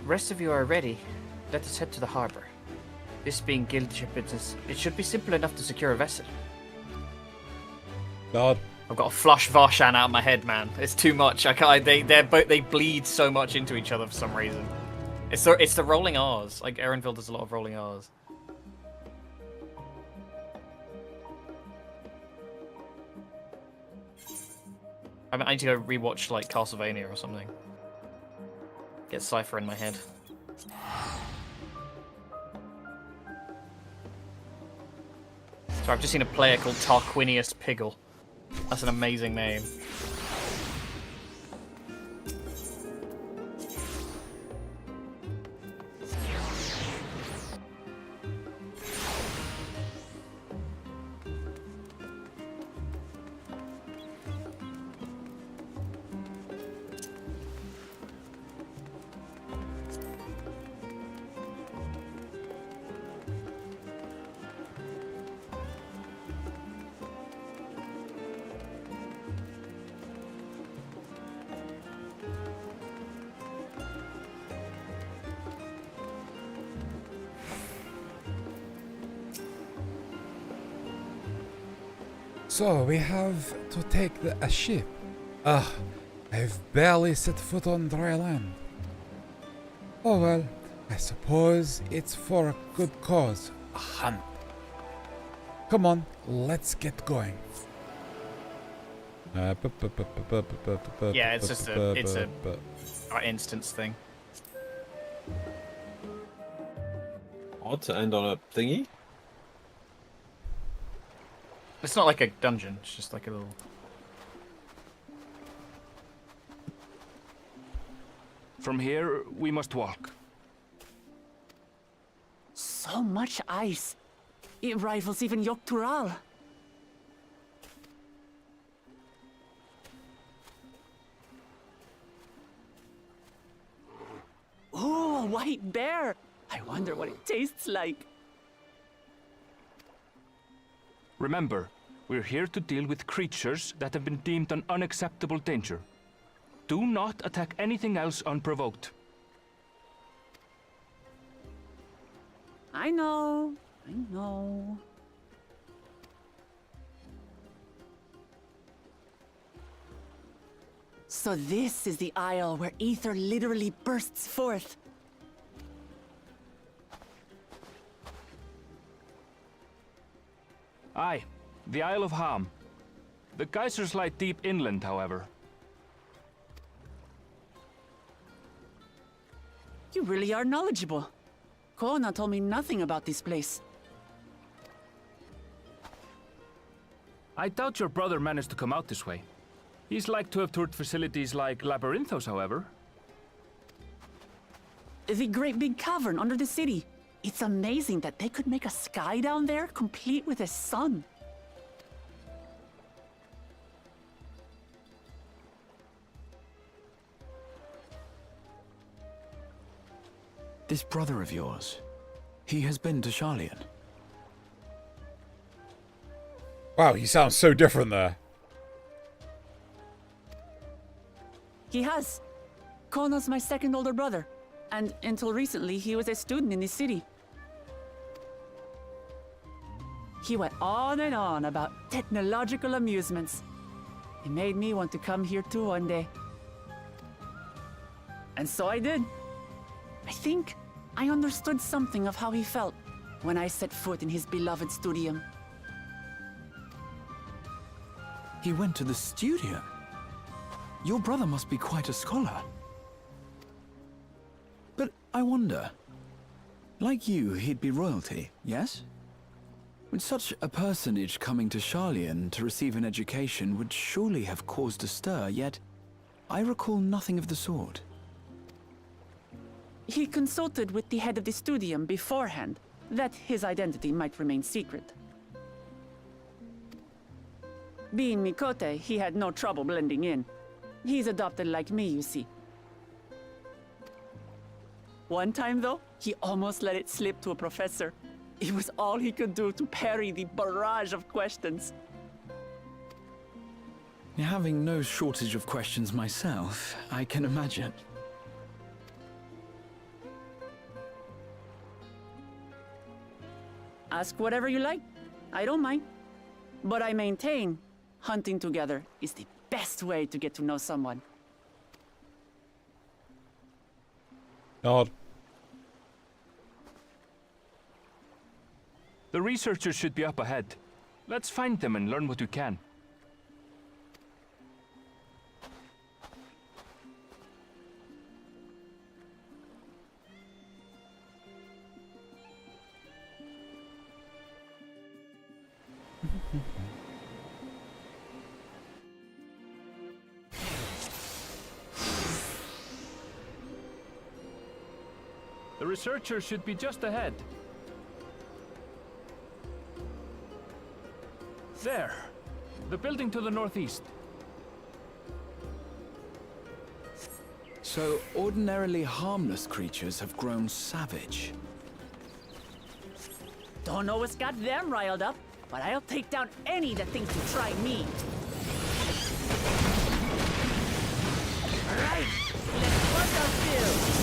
rest of you are ready, let us head to the harbor. This being guild ship, it should be simple enough to secure a vessel. God. I've got to flush Varshan out of my head, man. It's too much. I can't. They bleed so much into each other for some reason. It's the rolling R's. Like Erenville does a lot of rolling R's. I need to go rewatch like Castlevania or something. Get Cypher in my head. So I've just seen a player called Tarquinius Piggle. That's an amazing name. So we have to take a ship. Ugh, I've barely set foot on dry land. Oh well, I suppose it's for a good cause. A hunt. Come on, let's get going. Yeah, it's just a instance thing. Odd to end on a thingy. It's not like a dungeon. It's just like a little. From here, we must walk. So much ice. It rivals even Yogg-Tural. Ooh, a white bear. I wonder what it tastes like. Remember, we're here to deal with creatures that have been deemed an unacceptable danger. Do not attack anything else unprovoked. I know. I know. So this is the isle where ether literally bursts forth. Aye, the Isle of Ham. The geysers lie deep inland, however. You really are knowledgeable. Kona told me nothing about this place. I doubt your brother managed to come out this way. He's like to have toured facilities like Labyrinthos, however. The great big cavern under the city. It's amazing that they could make a sky down there complete with a sun. This brother of yours, he has been to Sharlayan. Wow, he sounds so different there. He has. Kona's my second older brother, and until recently he was a student in this city. He went on and on about technological amusements. It made me want to come here too one day. And so I did. I think I understood something of how he felt when I set foot in his beloved studium. He went to the studio? Your brother must be quite a scholar. But I wonder, like you, he'd be royalty, yes? With such a personage coming to Sharlayan to receive an education would surely have caused a stir, yet I recall nothing of the sort. He consulted with the head of the studium beforehand, that his identity might remain secret. Being Mikote, he had no trouble blending in. He's adopted like me, you see. One time, though, he almost let it slip to a professor. It was all he could do to parry the barrage of questions. Having no shortage of questions myself, I can imagine. Ask whatever you like. I don't mind. But I maintain, hunting together is the best way to get to know someone. Nod. The researchers should be up ahead. Let's find them and learn what we can. The researchers should be just ahead. There. The building to the northeast. So, ordinarily harmless creatures have grown savage. Don't know what's got them riled up, but I'll take down any that thinks to try me. All right, let's bust our fill.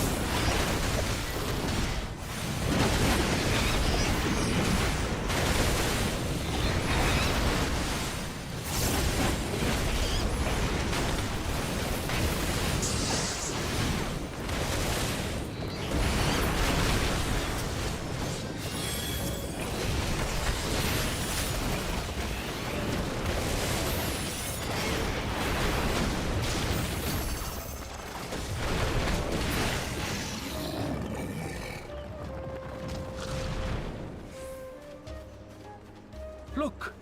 Look!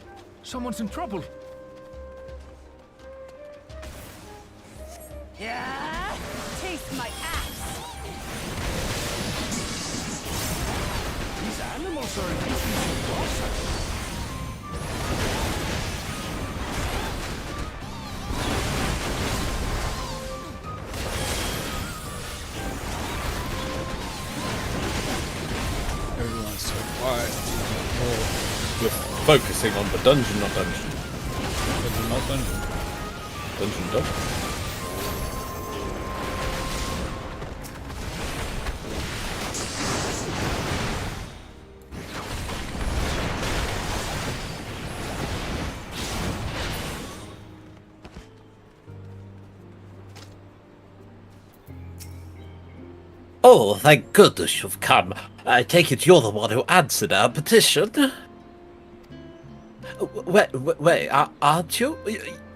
Someone's in trouble. Yeah! Taste my axe! These animals are increasingly docile. Everyone's so quiet. You're focusing on the dungeon, not dungeon. Dungeon, not dungeon. Dungeon, dungeon. Oh, thank goodness you've come. I take it you're the one who answered our petition. Wait, aren't you?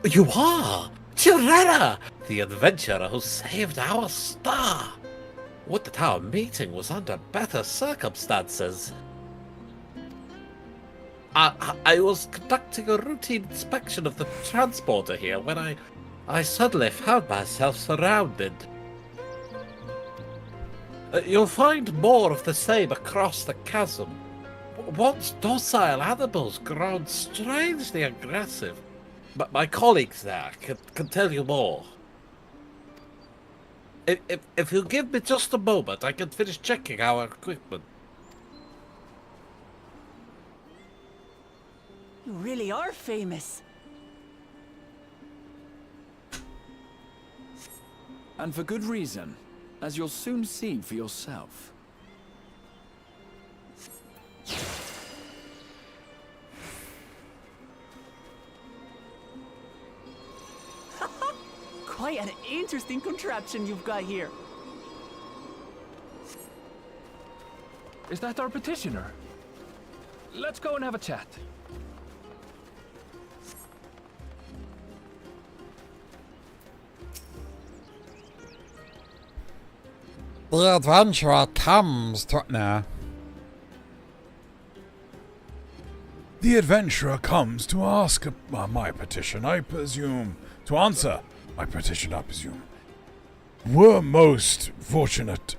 You are! Tirera, the adventurer who saved our star. Would that our meeting was under better circumstances. I was conducting a routine inspection of the transporter here when I suddenly found myself surrounded. You'll find more of the same across the chasm. Once docile animals grown strangely aggressive. But my colleagues there can tell you more. If you give me just a moment, I can finish checking our equipment. You really are famous. And for good reason, as you'll soon see for yourself. Quite an interesting contraption you've got here. Is that our petitioner? Let's go and have a chat. The adventurer comes to... Nah. The adventurer comes to ask my petition, I presume. To answer my petition, I presume. We are most fortunate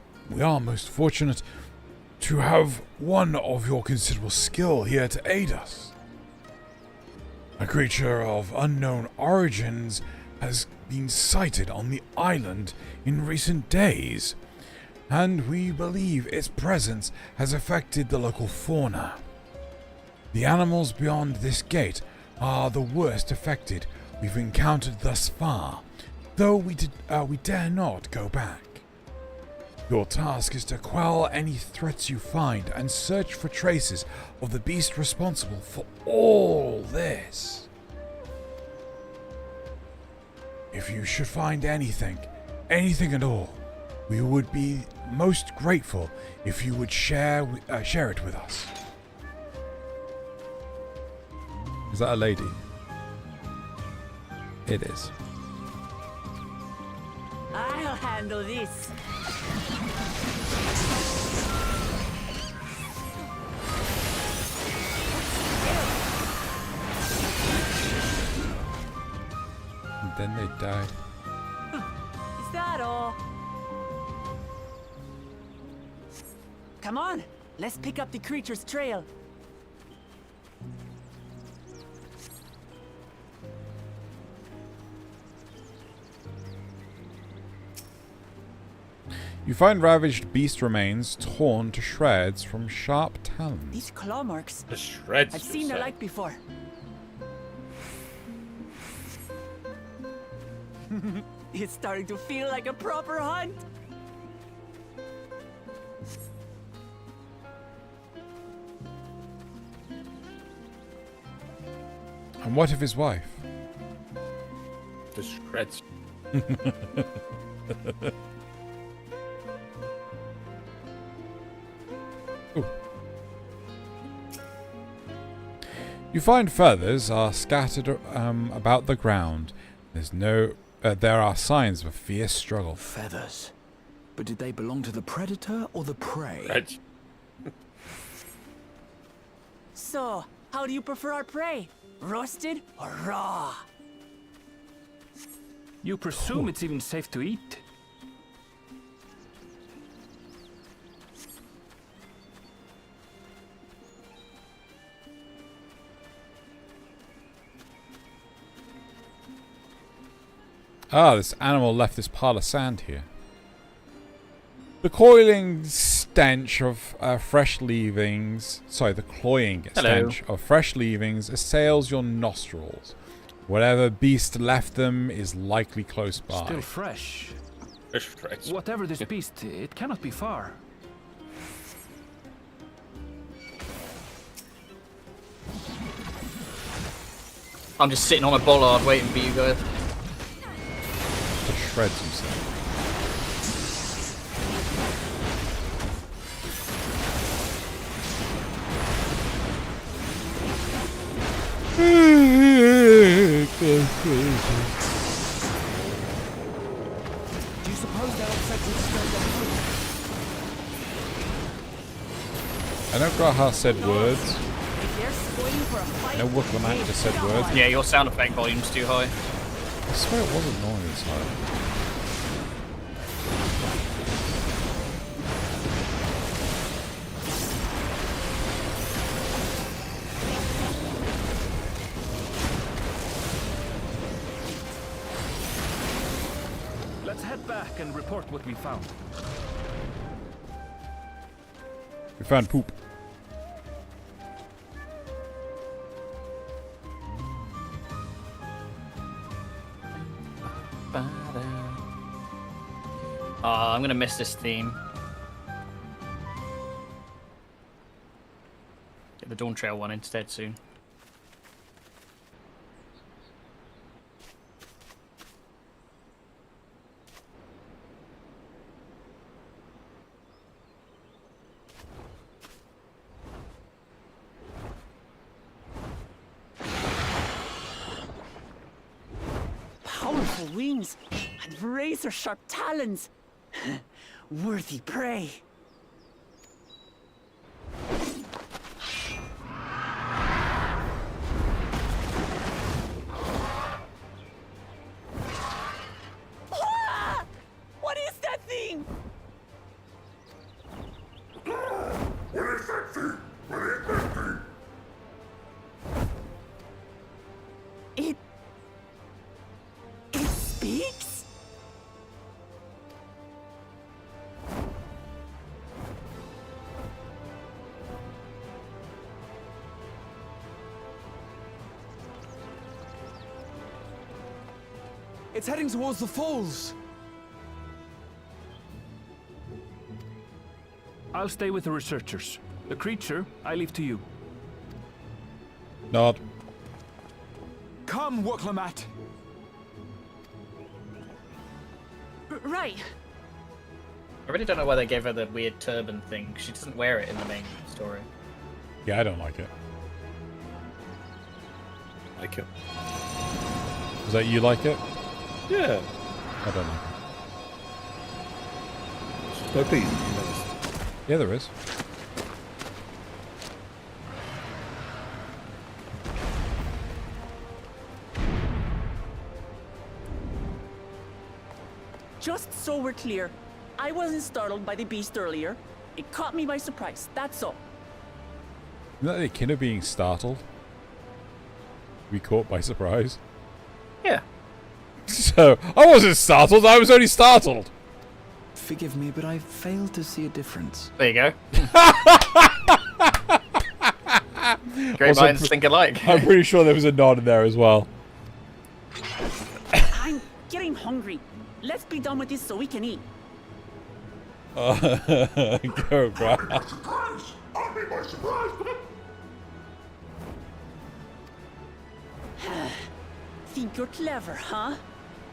to have one of your considerable skill here to aid us. A creature of unknown origins has been sighted on the island in recent days, and we believe its presence has affected the local fauna. The animals beyond this gate are the worst affected we've encountered thus far, though we dare not go back. Your task is to quell any threats you find and search for traces of the beast responsible for all this. If you should find anything at all, we would be most grateful if you would share it with us. Is that a lady? It is. I'll handle this. And then they died. Is that all? Come on, let's pick up the creature's trail. You find ravaged beast remains torn to shreds from sharp talons. These claw marks. The shreds. I've seen the like before. It's starting to feel like a proper hunt. And what of his wife? The shreds. Ooh. You find feathers are scattered about the ground. There are signs of a fierce struggle. Feathers. But did they belong to the predator or the prey? Shreds. So, How do you prefer our prey? Roasted or raw? You presume it's even safe to eat? Ah, this animal left this pile of sand here. The coiling stench of fresh leavings... Sorry, the cloying stench of fresh leavings assails your nostrils. Whatever beast left them is likely close by. Still fresh. Fresh. Whatever this beast, it cannot be far. I'm just sitting on a bollard waiting for you guys. To shreds, you say. Do you suppose that upset would spread the I know Graha said words. If they're spoiling for a fight, No Wooklamant just said words. Yeah, your sound effect volume's too high. I swear it wasn't annoying this high. Let's head back and report what we found. We found poop. I'm gonna miss this theme. Get the Dawn Trail one instead soon. powerful wings and razor-sharp talons. Worthy prey. Ah! What is that thing? What is that thing? What is that thing? It speaks? It's heading towards the falls. I'll stay with the researchers. The creature, I leave to you. Nod. Come, Wooklamant. Right. I really don't know why they gave her the weird turban thing. She doesn't wear it in the main story. Yeah, I don't like it. Like it. Is that you like it? Yeah. I don't like it. No peas. Yeah, there is. Just so we're clear, I wasn't startled by the beast earlier. It caught me by surprise, that's all. Isn't that the kin of being startled? We caught by surprise. Yeah. So, I wasn't startled, I was only startled. Forgive me, but I failed to see a difference. There you go. Great minds think alike. I'm pretty sure there was a nod in there as well. I'm getting hungry. Let's be done with this so we can eat. Go, bro. Surprise! I'll be by surprise! Think you're clever, huh?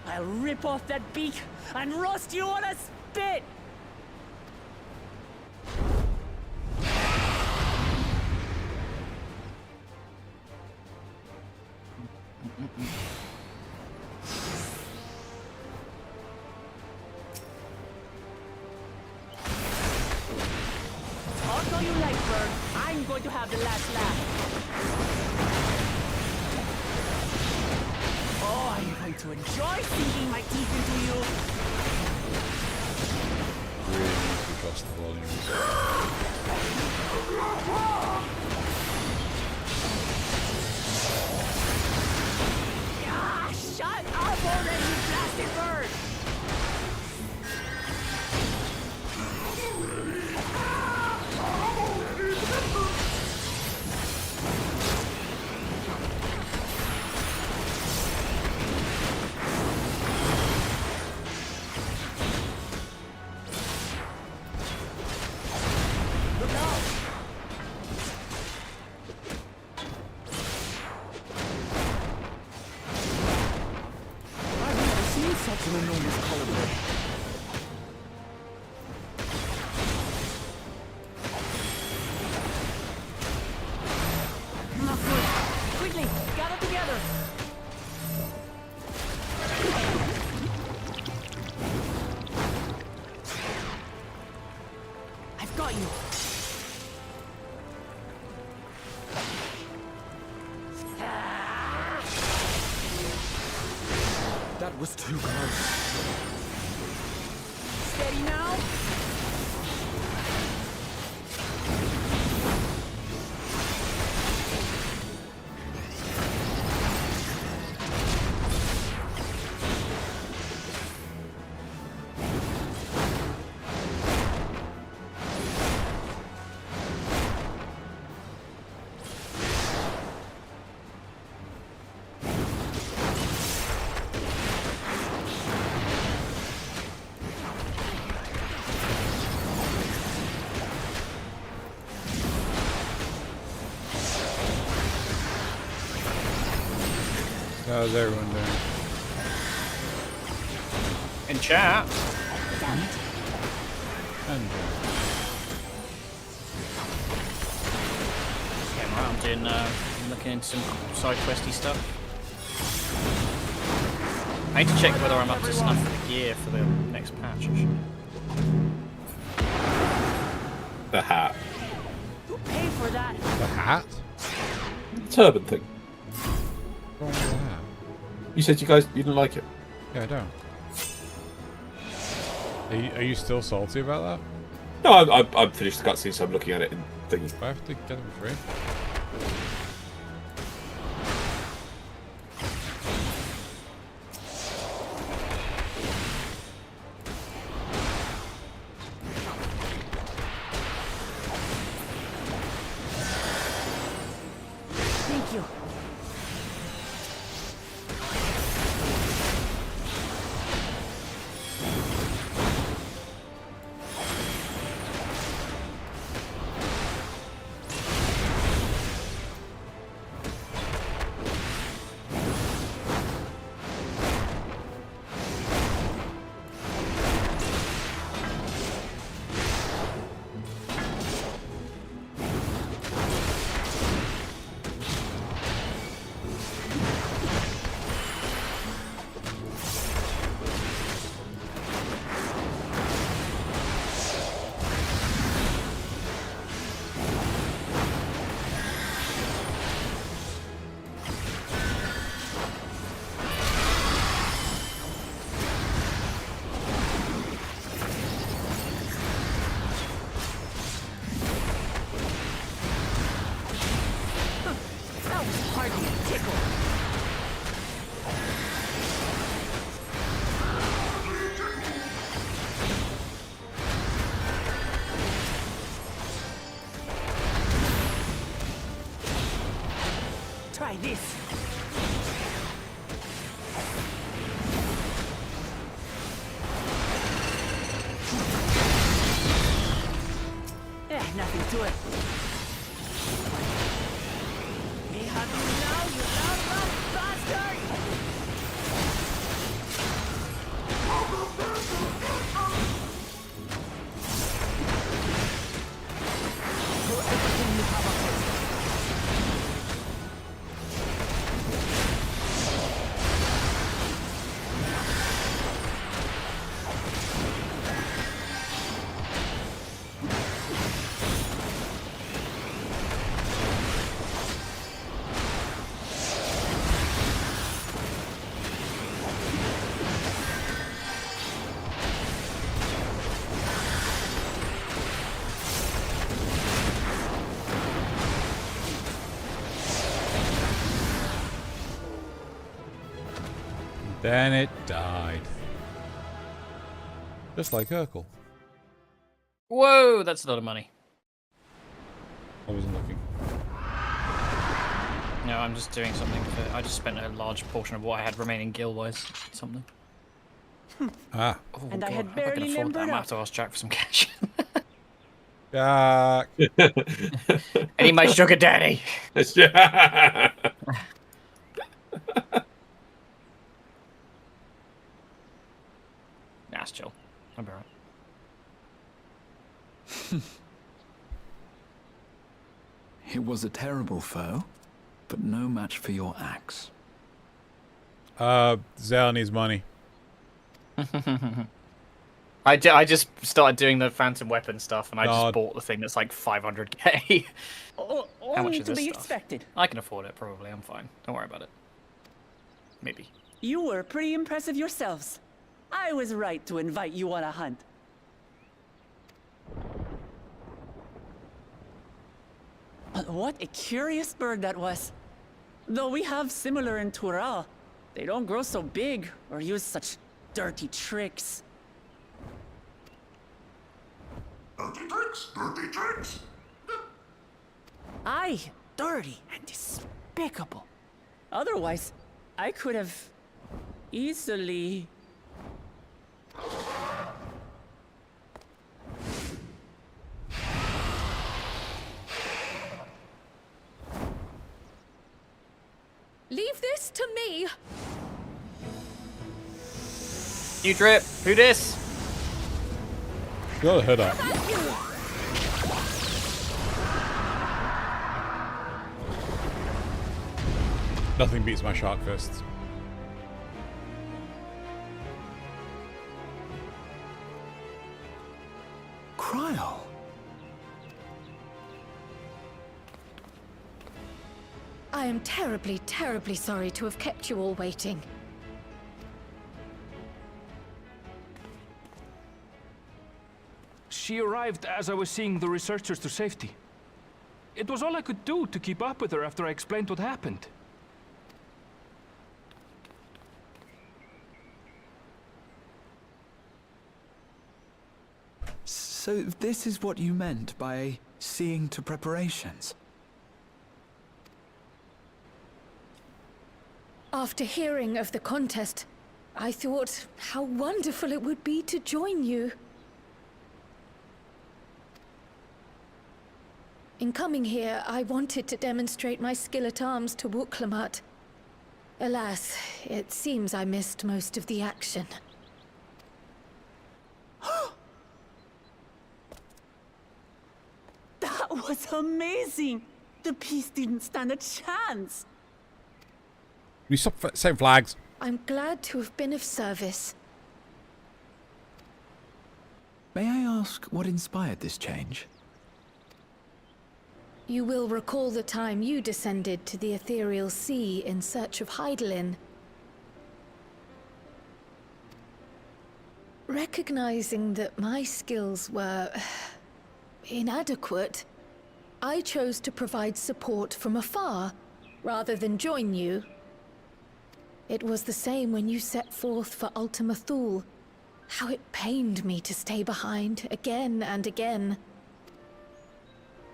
I'll rip off that beak and roast you on a spit! Talk So you like bird? I'm going to have the last laugh. Oh, I'm going to enjoy sinking my teeth into you. Really need to adjust the volumes. Ah, shut up already, you blasted bird! Such an enormous colibri. Not good. Quickly, gather together. I've got you. That was too close. Steady now. How's everyone doing? In chat. Damn it. And Getting around doing, looking into some side questy stuff. I need to check whether I'm up to snuff for the gear for the next patch. The hat. Who paid for that? the hat? Turban thing. What's wrong with the hat? You said you didn't like it. Yeah, I don't. Are you still salty about that? No, I've finished the cutscene, so I'm looking at it and thinking. Do I have to get them free? Thank you. That was hardly a tickle. Try this. Nothing to it. We have you now, you loud bastard! For everything you have accomplished. Then it died. Just like Urkel. Whoa, that's a lot of money. I wasn't looking. No, I'm just doing something. I just spent a large portion of what I had remaining gil-wise. Something. Ah. Oh, And I God, had I can barely afford that. I'm limbered gonna up. have to ask Jack for some cash. Jack. I need my sugar daddy. That's chill. I'm alright. It was a terrible foe, but no match for your axe. Zell needs money. I just started doing the phantom weapon stuff, and I just bought the thing that's like 500k. How much is to this be stuff? expected. I can afford it, probably. I'm fine. Don't worry about it. Maybe. You were pretty impressive yourselves. I was right to invite you on a hunt. But what a curious bird that was. Though we have similar in Tural, they don't grow so big or use such dirty tricks. Dirty tricks, dirty tricks. Aye, dirty and despicable. Otherwise, I could have easily... Leave this to me. You drip. Who dis? Got a hood up. Nothing beats my shark fists. Cryo. I am terribly, terribly sorry to have kept you all waiting. She arrived as I was seeing the researchers to safety. It was all I could do to keep up with her after I explained what happened. So this is what you meant by seeing to preparations? After hearing of the contest, I thought how wonderful it would be to join you. In coming here, I wanted to demonstrate my skill at arms to Wuklamut. Alas, it seems I missed most of the action. That was amazing! The piece didn't stand a chance! We stop saying flags. I'm glad to have been of service. May I ask what inspired this change? You will recall the time you descended to the ethereal sea in search of Heidelin. Recognizing that my skills were inadequate, I chose to provide support from afar rather than join you. It was the same when you set forth for Ultima Thule. How it pained me to stay behind again and again.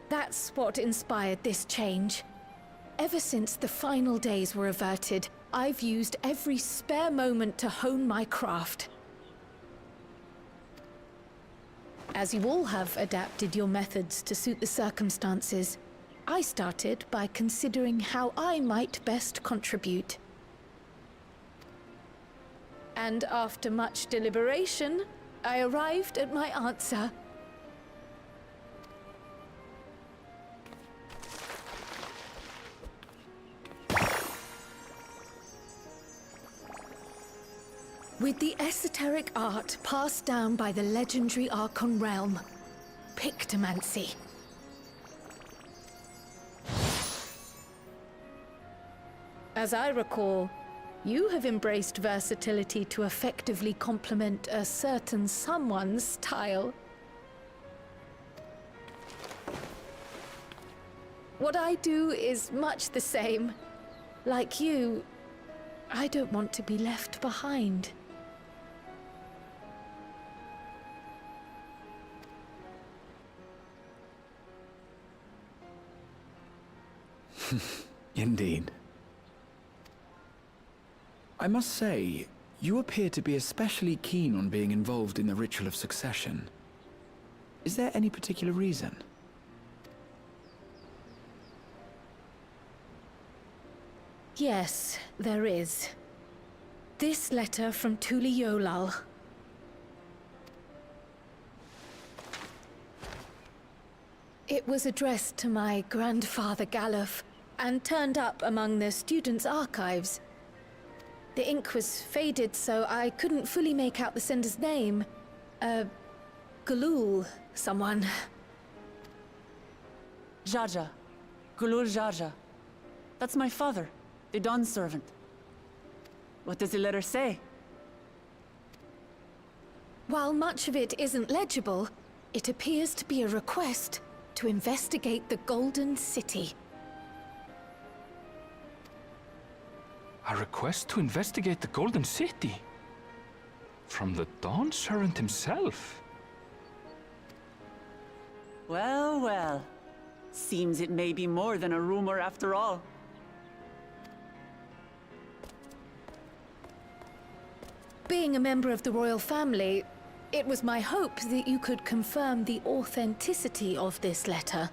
That's what inspired this change. Ever since the final days were averted, I've used every spare moment to hone my craft. As you all have adapted your methods to suit the circumstances, I started by considering how I might best contribute. And after much deliberation, I arrived at my answer. With the esoteric art passed down by the legendary Archon realm, Pictomancy. As I recall, you have embraced versatility to effectively complement a certain someone's style. What I do is much the same. Like you, I don't want to be left behind. Indeed. I must say, you appear to be especially keen on being involved in the ritual of succession. Is there any particular reason? Yes, there is. This letter from Tuli Yolal. It was addressed to my grandfather Galuf and turned up among the students' archives. The ink was faded, so I couldn't fully make out the sender's name. Galul, someone. Jaja. Gulul Jaja. That's my father, the Dawn servant. What does the letter say? While much of it isn't legible, it appears to be a request to investigate the Golden City. A request to investigate the Golden City? From the Dawn Servant himself? Well, well. Seems it may be more than a rumor after all. Being a member of the royal family, it was my hope that you could confirm the authenticity of this letter.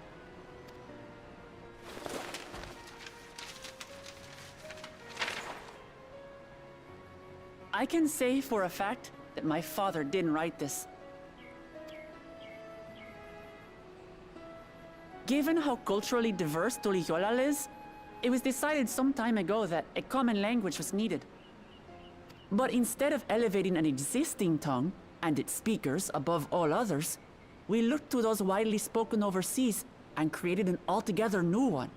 I can say for a fact that my father didn't write this. Given how culturally diverse Tuli Yolal is, it was decided some time ago that a common language was needed. But instead of elevating an existing tongue and its speakers above all others, we looked to those widely spoken overseas and created an altogether new one.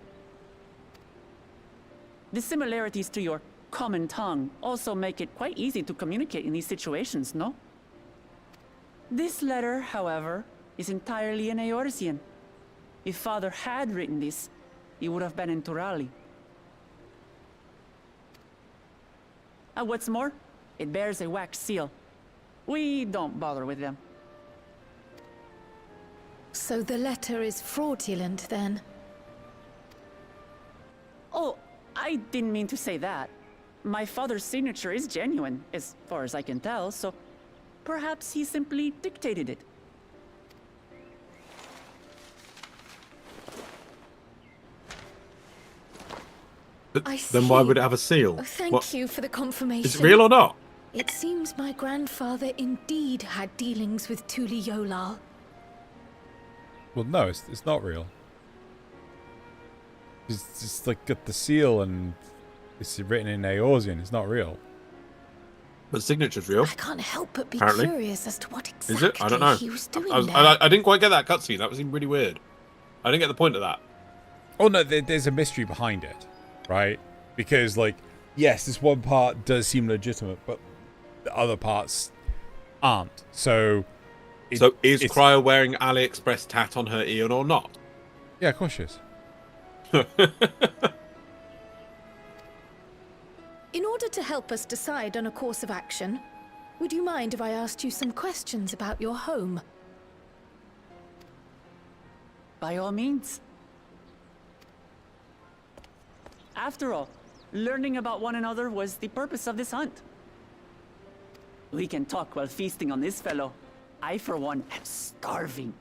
The similarities to your common tongue also make it quite easy to communicate in these situations, no? This letter, however, is entirely in Eorzean. If Father had written this, it would have been in Turali. What's more, it bears a wax seal. We don't bother with them. So the letter is fraudulent, then? Oh, I didn't mean to say that. My father's signature is genuine, as far as I can tell, so perhaps he simply dictated it. Then why would it have a seal? Thank you for the confirmation. Is it real or not? It seems my grandfather indeed had dealings with Tuli Yolal. Well, no, it's not real. It's like got the seal and it's written in Eorzean. It's not real. But the signature's real. I can't help but be Apparently. curious as to what exactly Is it? I don't know. he was doing I didn't quite get that cutscene. That seemed really weird. I didn't get the point of that. Oh no, there's a mystery behind it, right? Because like, yes, this one part does seem legitimate, but the other parts aren't. So, Is Cryo wearing AliExpress tat on her ear or not? Yeah, of course she is. In order to help us decide on a course of action, would you mind if I asked you some questions about your home? By all means. After all, learning about one another was the purpose of this hunt. We can talk while feasting on this fellow. I, for one, am starving.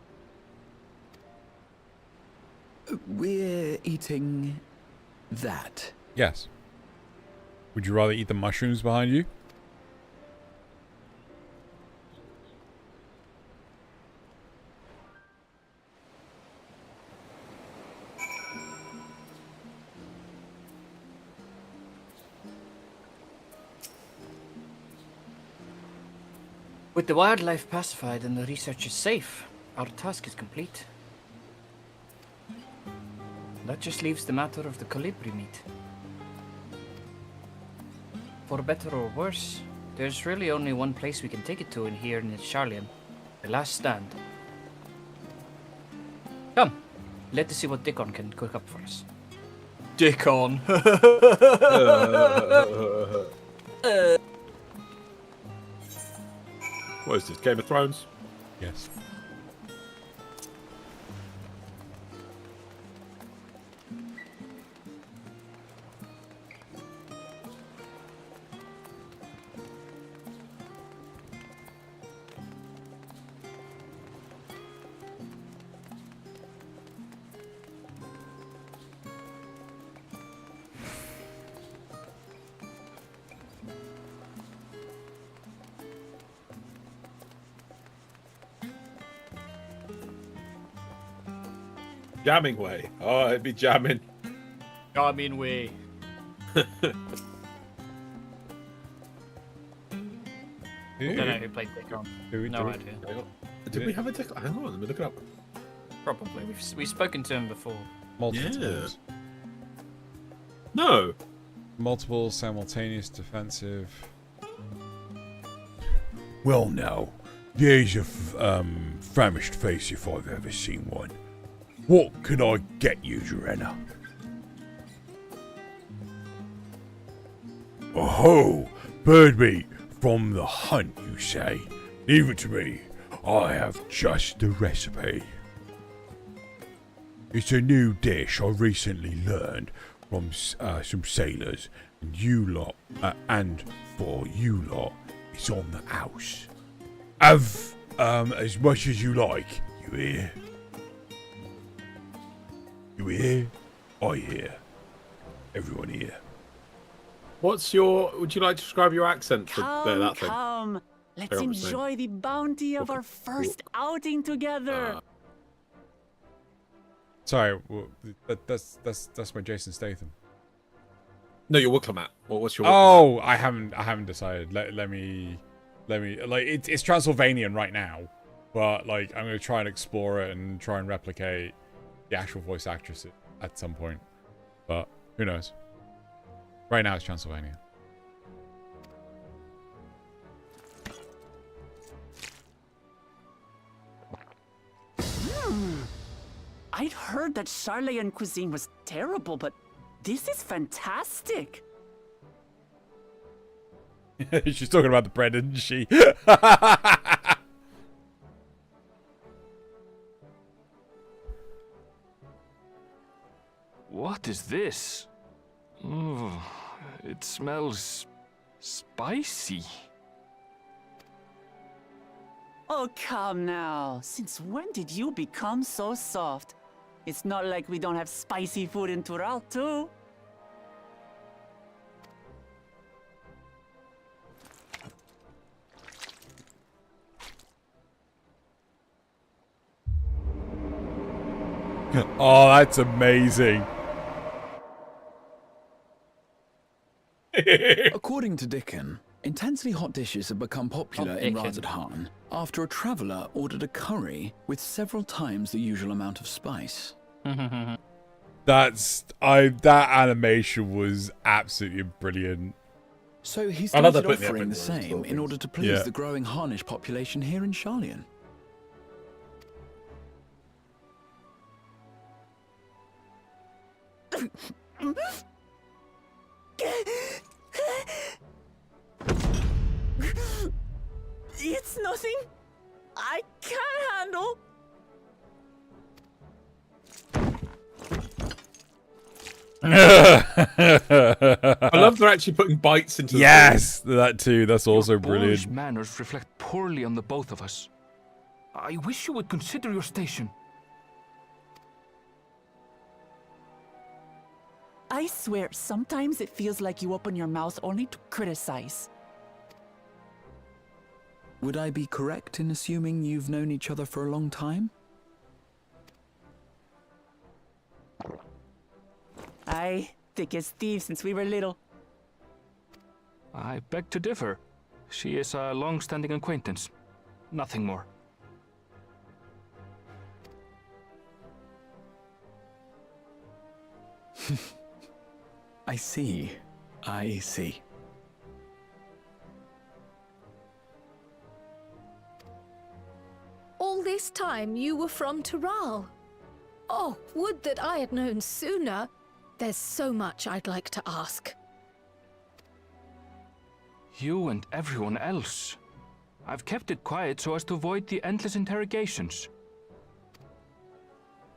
We're eating that. Yes. Would you rather eat the mushrooms behind you? With the wildlife pacified and the researchers safe, our task is complete. That just leaves the matter of the colibri meat. For better or worse, there's really only one place we can take it to in here in Charlian. The last stand. Come, let us see what Dickon can cook up for us. Dick on. What is this, Game of Thrones? Yes. Jamming way. Oh, it'd be jamming. Jamming way. I don't know who played Dick on. No idea. Did we have a Dick? Hang on, let me look it up. Probably. We've spoken to him before. Multiple times. No. Multiple simultaneous defensive. Well, now, there's a famished face if I've ever seen one. What can I get you, Joanna? Oh, bird meat from the hunt, you say? Leave it to me. I have just the recipe. It's a new dish I recently learned from some sailors, and you lot, and for you lot, it's on the house. Have as much as you like, you hear? You hear? I hear. Everyone here. What's your... Would you like to describe your accent for that thing? Come, let's enjoy the bounty of our first outing together. Sorry, that's my Jason Statham. No, your Wooklamat. What's your? Oh, I haven't decided. Let me like it's Transylvanian right now, but like I'm gonna try and explore it and try and replicate the actual voice actress at some point. But who knows? Right now it's Transylvania. I'd heard that Charlian cuisine was terrible, but this is fantastic. She's talking about the bread, isn't she? What is this? Oh, it smells spicy. Oh, come now. Since when did you become so soft? It's not like we don't have spicy food in Tural, too. Oh, that's amazing. According to Dickon, intensely hot dishes have become popular in Razadhan after a traveller ordered a curry with several times the usual amount of spice. That animation was absolutely brilliant. So he started offering the same in order to please the growing Harnish population here in Charlian. It's nothing I can't handle. I love they're actually putting bites into the Yes, that too. That's also Your brilliant. boorish manners reflect poorly on the both of us. I wish you would consider your station. I swear, sometimes it feels like you open your mouth only to criticize. Would I be correct in assuming you've known each other for a long time? Aye, thick as thieves since we were little. I beg to differ. She is a long-standing acquaintance. Nothing more. I see. I see. All this time you were from Tural. Oh, would that I had known sooner. There's so much I'd like to ask. You and everyone else. I've kept it quiet so as to avoid the endless interrogations.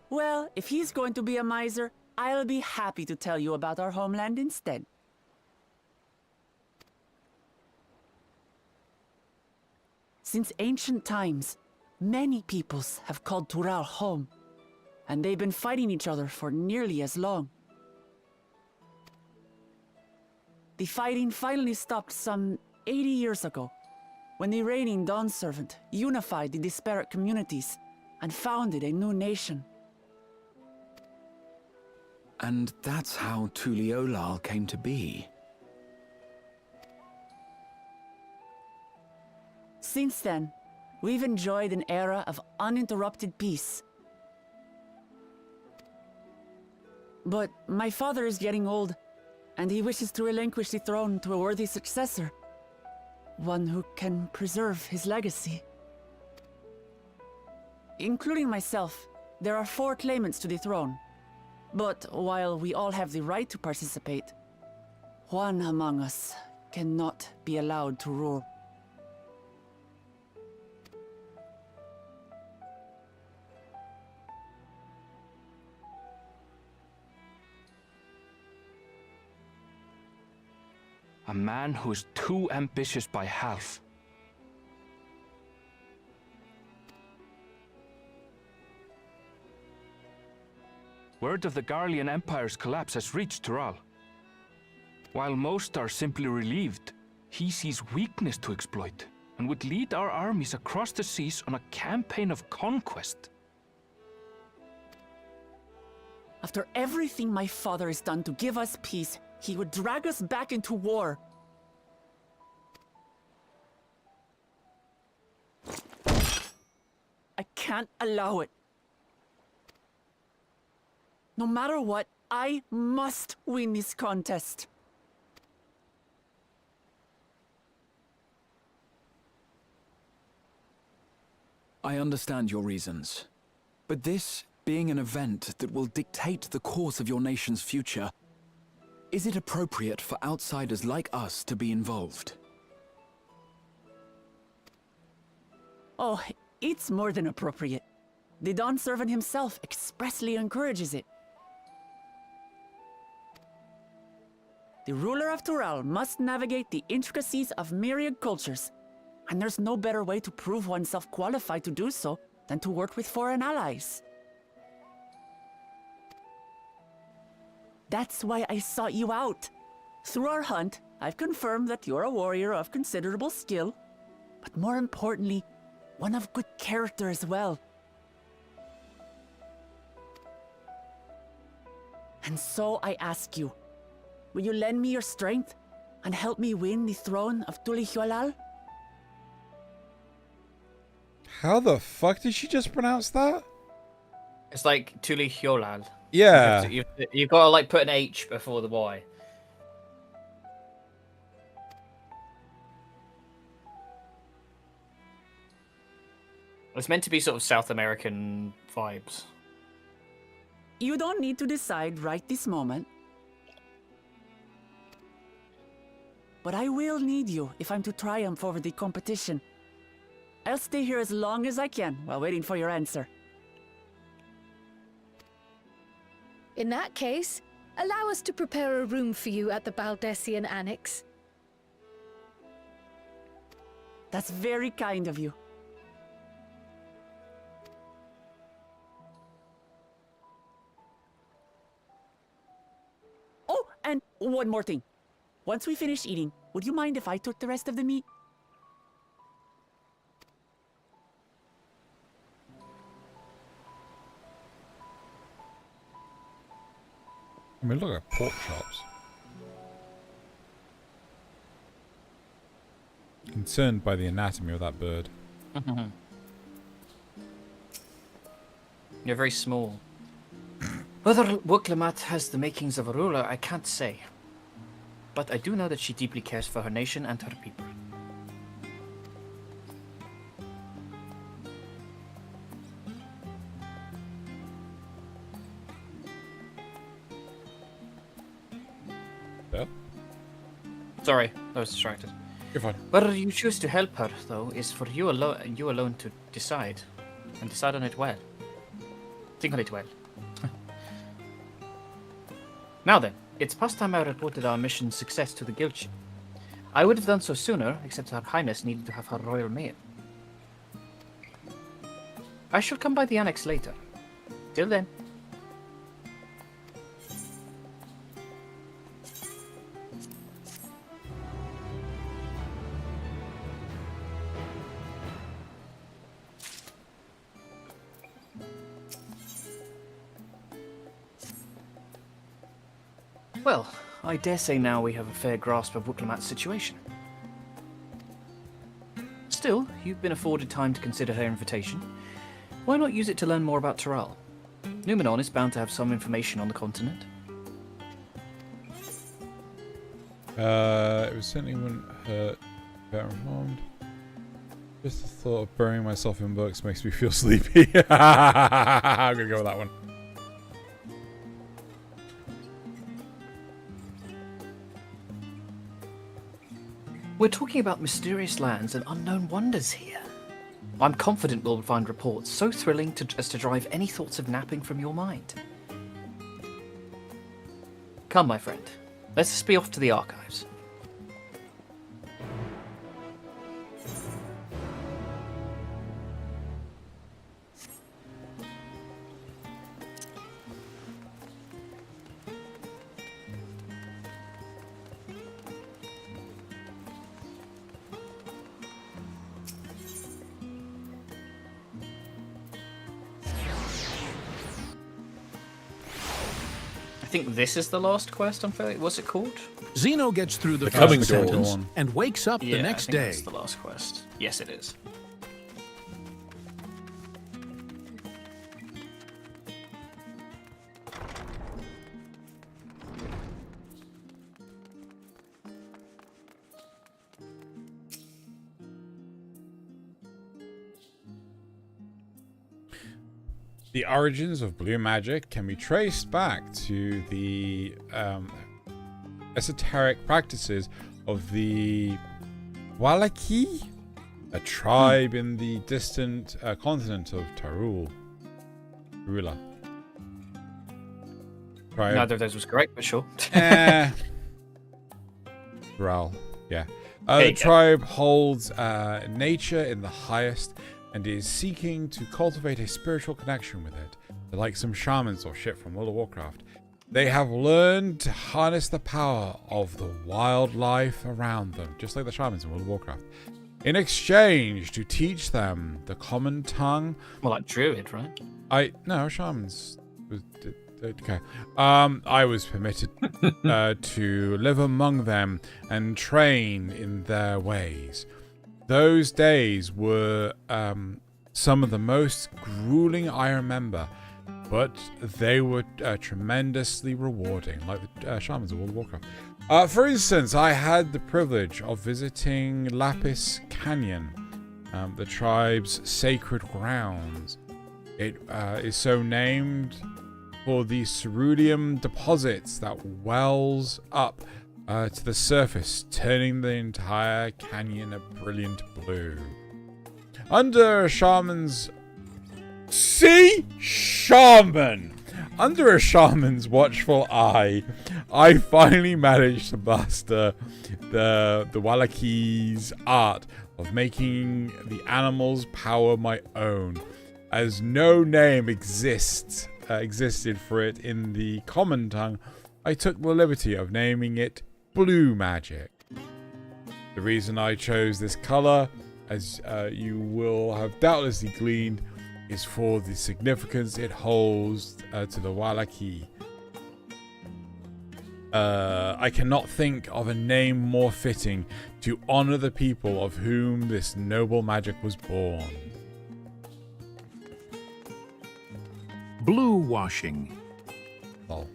Well, if he's going to be a miser, I'll be happy to tell you about our homeland instead. Since ancient times, many peoples have called Tural home, and they've been fighting each other for nearly as long. The fighting finally stopped some 80 years ago, when the reigning Dawn Servant unified the disparate communities and founded a new nation. And that's how Tuliolal came to be. Since then, we've enjoyed an era of uninterrupted peace. But my father is getting old, and he wishes to relinquish the throne to a worthy successor. One who can preserve his legacy. Including myself, there are 4 claimants to the throne. But while we all have the right to participate, one among us cannot be allowed to rule. A man who is too ambitious by half. Word of the Garlean Empire's collapse has reached Tural. While most are simply relieved, he sees weakness to exploit and would lead our armies across the seas on a campaign of conquest. After everything my father has done to give us peace, he would drag us back into war. I can't allow it. No matter what, I must win this contest. I understand your reasons. But this being an event that will dictate the course of your nation's future, is it appropriate for outsiders like us to be involved? Oh, it's more than appropriate. The Dawn Servant himself expressly encourages it. The ruler of Tural must navigate the intricacies of myriad cultures, and there's no better way to prove oneself qualified to do so than to work with foreign allies. That's why I sought you out. Through our hunt, I've confirmed that you're a warrior of considerable skill, but more importantly, one of good character as well. And so I ask you, will you lend me your strength and help me win the throne of Tulihualal? How the fuck did she just pronounce that? It's like Tulihualal. Yeah. You've got to like put an H before the Y. It's meant to be sort of South American vibes. You don't need to decide right this moment. But I will need you if I'm to triumph over the competition. I'll stay here as long as I can while waiting for your answer. In that case, allow us to prepare a room for you at the Baldessian Annex. That's very kind of you. Oh, and one more thing. Once we finish eating, would you mind if I took the rest of the meat? I mean, look at pork chops. Concerned by the anatomy of that bird. You're very small. Whether Wuklamat has the makings of a ruler, I can't say. But I do know that she deeply cares for her nation and her people. Sorry, I was distracted. You're fine. Whether you choose to help her, though, is for you alone to decide. And decide on it well. Think on it well. Now then, it's past time I reported our mission's success to the guild chief. I would have done so sooner, except Her Highness needed to have her royal mail. I shall come by the annex later. Till then. Well, I dare say now we have a fair grasp of Wicklamat's situation. Still, you've been afforded time to consider her invitation. Why not use it to learn more about Taral? Numenon is bound to have some information on the continent. It certainly wouldn't hurt. Better informed. Just the thought of burying myself in books makes me feel sleepy. I'm gonna go with that one. We're talking about mysterious lands and unknown wonders here. I'm confident we'll find reports so thrilling as to drive any thoughts of napping from your mind. Come, my friend. Let's just be off to the archives. I think this is the last quest. What's it called? Zeno gets through the Coming first Dawn. sentence and wakes up Yeah, the next I think day. that's the last quest. Yes, it is. The origins of blue magic can be traced back to the esoteric practices of the Wallaki, a tribe in the distant continent of Tarula. Neither of those was correct, but sure. Ral, yeah. There The you go. tribe holds nature in the highest and is seeking to cultivate a spiritual connection with it. They're like some shamans or shit from World of Warcraft. They have learned to harness the power of the wildlife around them, just like the shamans in World of Warcraft, in exchange to teach them the common tongue. More like druid, right? No, shamans. Okay. I was permitted to live among them and train in their ways. Those days were some of the most grueling I remember, but they were tremendously rewarding, like the shamans of World of Warcraft. For instance, I had the privilege of visiting Lapis Canyon, the tribe's sacred grounds. It is so named for the cerulean deposits that wells up to the surface, turning the entire canyon a brilliant blue. Under a shaman's watchful eye, I finally managed to master the Wallaki's art of making the animal's power my own, as no name existed for it in the common tongue. I took the liberty of naming it blue magic. The reason I chose this color, as you will have doubtlessly gleaned, is for the significance it holds to the Wallaki. I cannot think of a name more fitting to honor the people of whom this noble magic was born. Blue washing. Oh.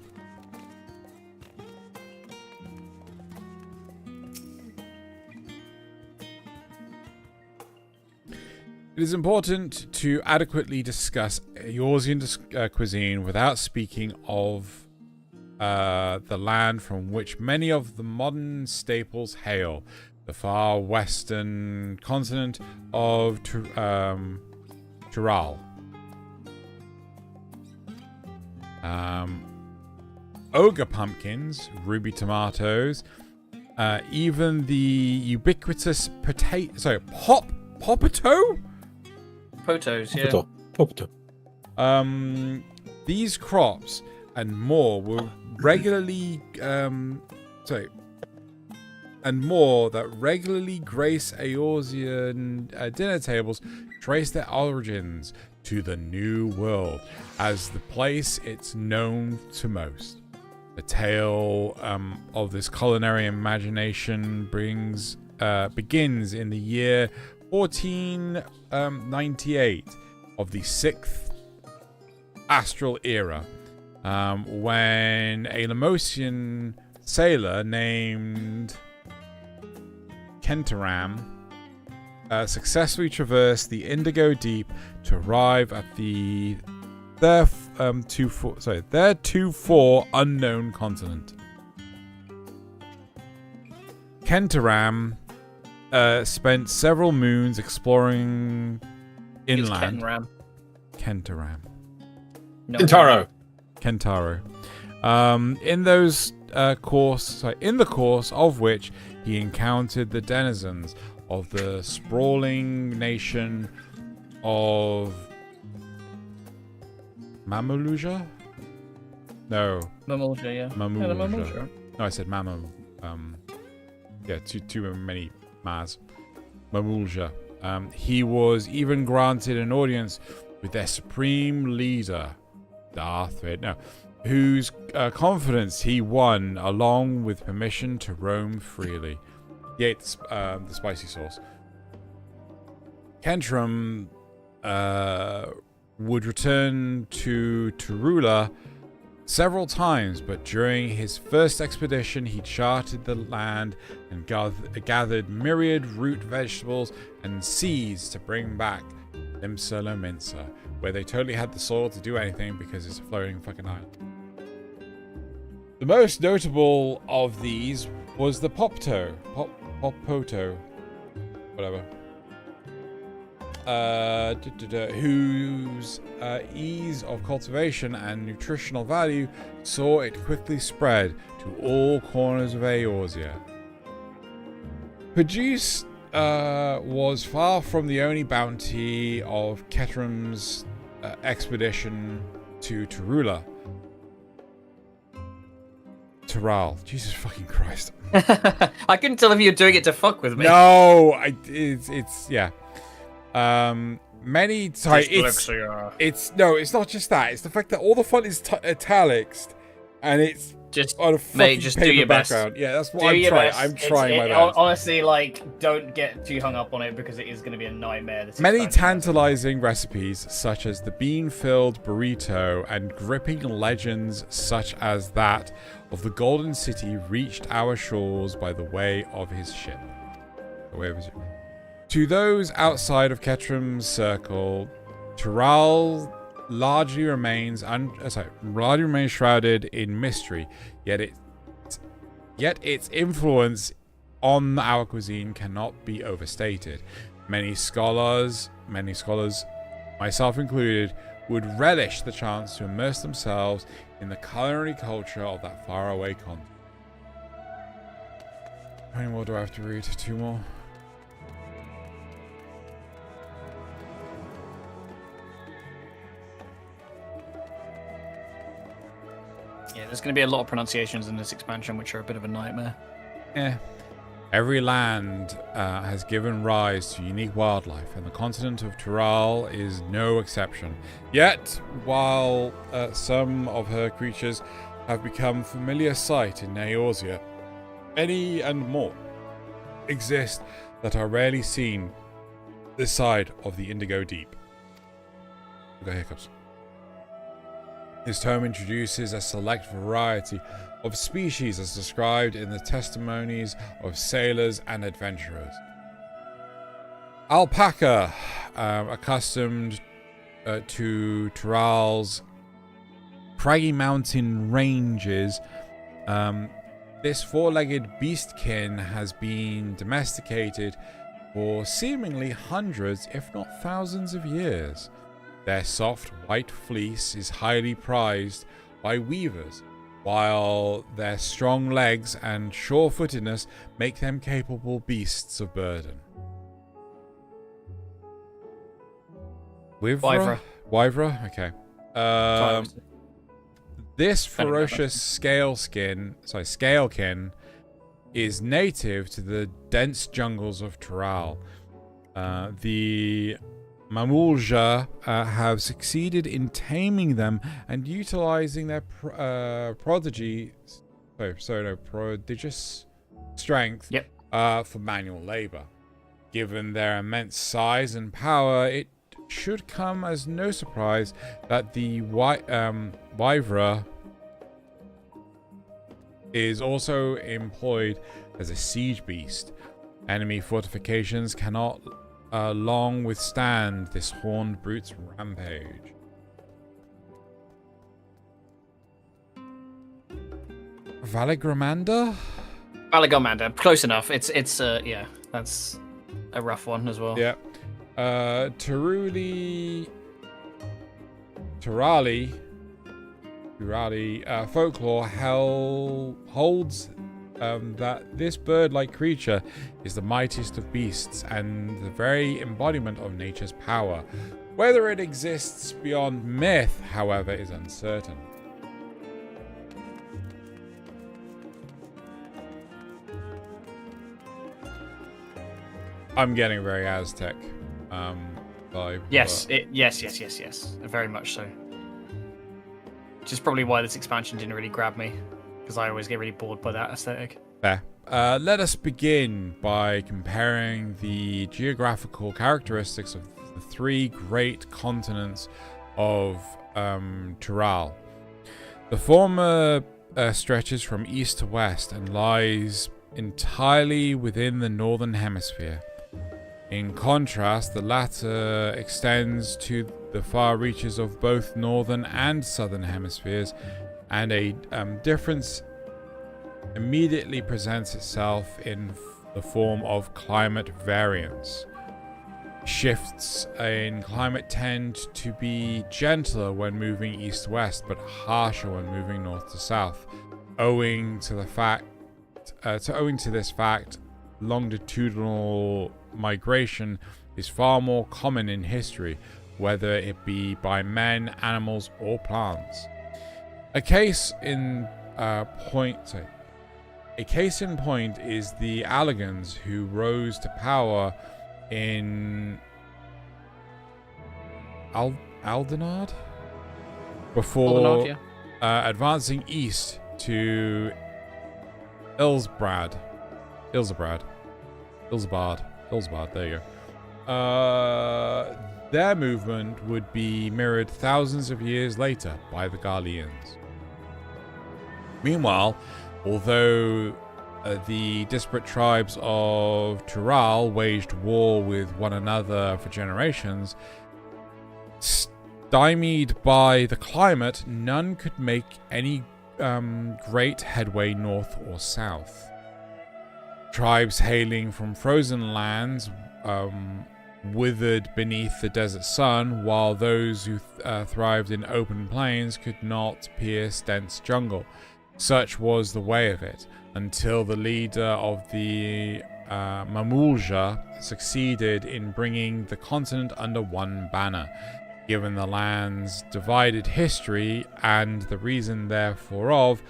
It is important to adequately discuss Eorzean cuisine without speaking of the land from which many of the modern staples hail, the far western continent of Tural. Ogre pumpkins, ruby tomatoes, even the ubiquitous potato, Potos, yeah. Popoto. These crops and more will regularly that regularly grace Eorzean dinner tables trace their origins to the New World as the place it's known to most. The tale of this culinary imagination begins in the year 1498 of the 6th astral era, when a Lemosian sailor named Kentaram successfully traversed the Indigo Deep to arrive at the theretofore unknown continent. Kentaram spent several moons exploring inland. Kentaram. No. Kentaro. In the course of which he encountered the denizens of the sprawling nation of Mamuluja? No. Mamulja, yeah. Mamulja. No, I said Mamu. Yeah, too many Maz. Mamulja. He was even granted an audience with their supreme leader, Darth Vader. No, whose confidence he won, along with permission to roam freely. He ate the spicy sauce. Kentram would return to Turula several times, but during his first expedition he charted the land and gathered myriad root vegetables and seeds to bring back Limsa Lominsa, where they totally had the soil to do anything because it's a floating fucking island. The most notable of these was the Popoto, whatever, whose ease of cultivation and nutritional value saw it quickly spread to all corners of Eorzea. Produce was far from the only bounty of Ketram's expedition to Turula. Tural. Jesus fucking Christ. I couldn't tell if you were doing it to fuck with me. No, it's yeah. Many times it's not just that. It's the fact that all the font is italics, and it's just on a fucking just paper do your background. best. Yeah, that's what Do I'm your trying. best. I'm trying my best. Honestly, like, don't get too hung up on it because it is going to be a nightmare. Many tantalizing recipes, such as the bean-filled burrito, and gripping legends such as that of the Golden City, reached our shores by the way of his ship. To those outside of Ketram's circle, Tural largely remains shrouded in mystery. Yet its influence on our cuisine cannot be overstated. Many scholars, myself included, would relish the chance to immerse themselves in the culinary culture of that faraway continent. How many more do I have to read? 2 more? Yeah, there's going to be a lot of pronunciations in this expansion, which are a bit of a nightmare. Yeah. Every land has given rise to unique wildlife, and the continent of Tural is no exception. Yet, while some of her creatures have become familiar sight in Eorzea, many and more exist that are rarely seen this side of the Indigo Deep. I got hiccups. This term introduces a select variety of species as described in the testimonies of sailors and adventurers. Alpaca, accustomed to Tural's craggy mountain ranges, this four-legged beastkin has been domesticated for seemingly hundreds, if not thousands of years. Their soft white fleece is highly prized by weavers, while their strong legs and sure-footedness make them capable beasts of burden. Wyvra? Okay. This ferocious scalekin is native to the dense jungles of Tural. The Mamulja have succeeded in taming them and utilizing their prodigious strength for manual labor. Given their immense size and power, it should come as no surprise that the Wyvra is also employed as a siege beast. Enemy fortifications cannot long withstand this horned brute's rampage. Valigramanda? Valigramanda, close enough. It's yeah, that's a rough one as well. Yeah. Turali folklore holds that this bird-like creature is the mightiest of beasts and the very embodiment of nature's power. Whether it exists beyond myth, however, is uncertain. I'm getting very Aztec vibe. Yes, yes. Very much so. Which is probably why this expansion didn't really grab me, because I always get really bored by that aesthetic. Fair. Let us begin by comparing the geographical characteristics of the three great continents of Tural. The former stretches from east to west and lies entirely within the northern hemisphere. In contrast, the latter extends to the far reaches of both northern and southern hemispheres, and a difference immediately presents itself in the form of climate variance. Shifts in climate tend to be gentler when moving east-west, but harsher when moving north to south. Owing to this fact, longitudinal migration is far more common in history, whether it be by men, animals, or plants. A case in point is the Allegans, who rose to power in Aldenard before advancing east to Ilsbard, there you go. Their movement would be mirrored thousands of years later by the Garleans. Meanwhile, although the disparate tribes of Tural waged war with one another for generations, stymied by the climate, none could make any great headway north or south. Tribes hailing from frozen lands withered beneath the desert sun, while those who thrived in open plains could not pierce dense jungle. Such was the way of it, until the leader of the Mamulja succeeded in bringing the continent under one banner. Given the land's divided history and the reason therefore of,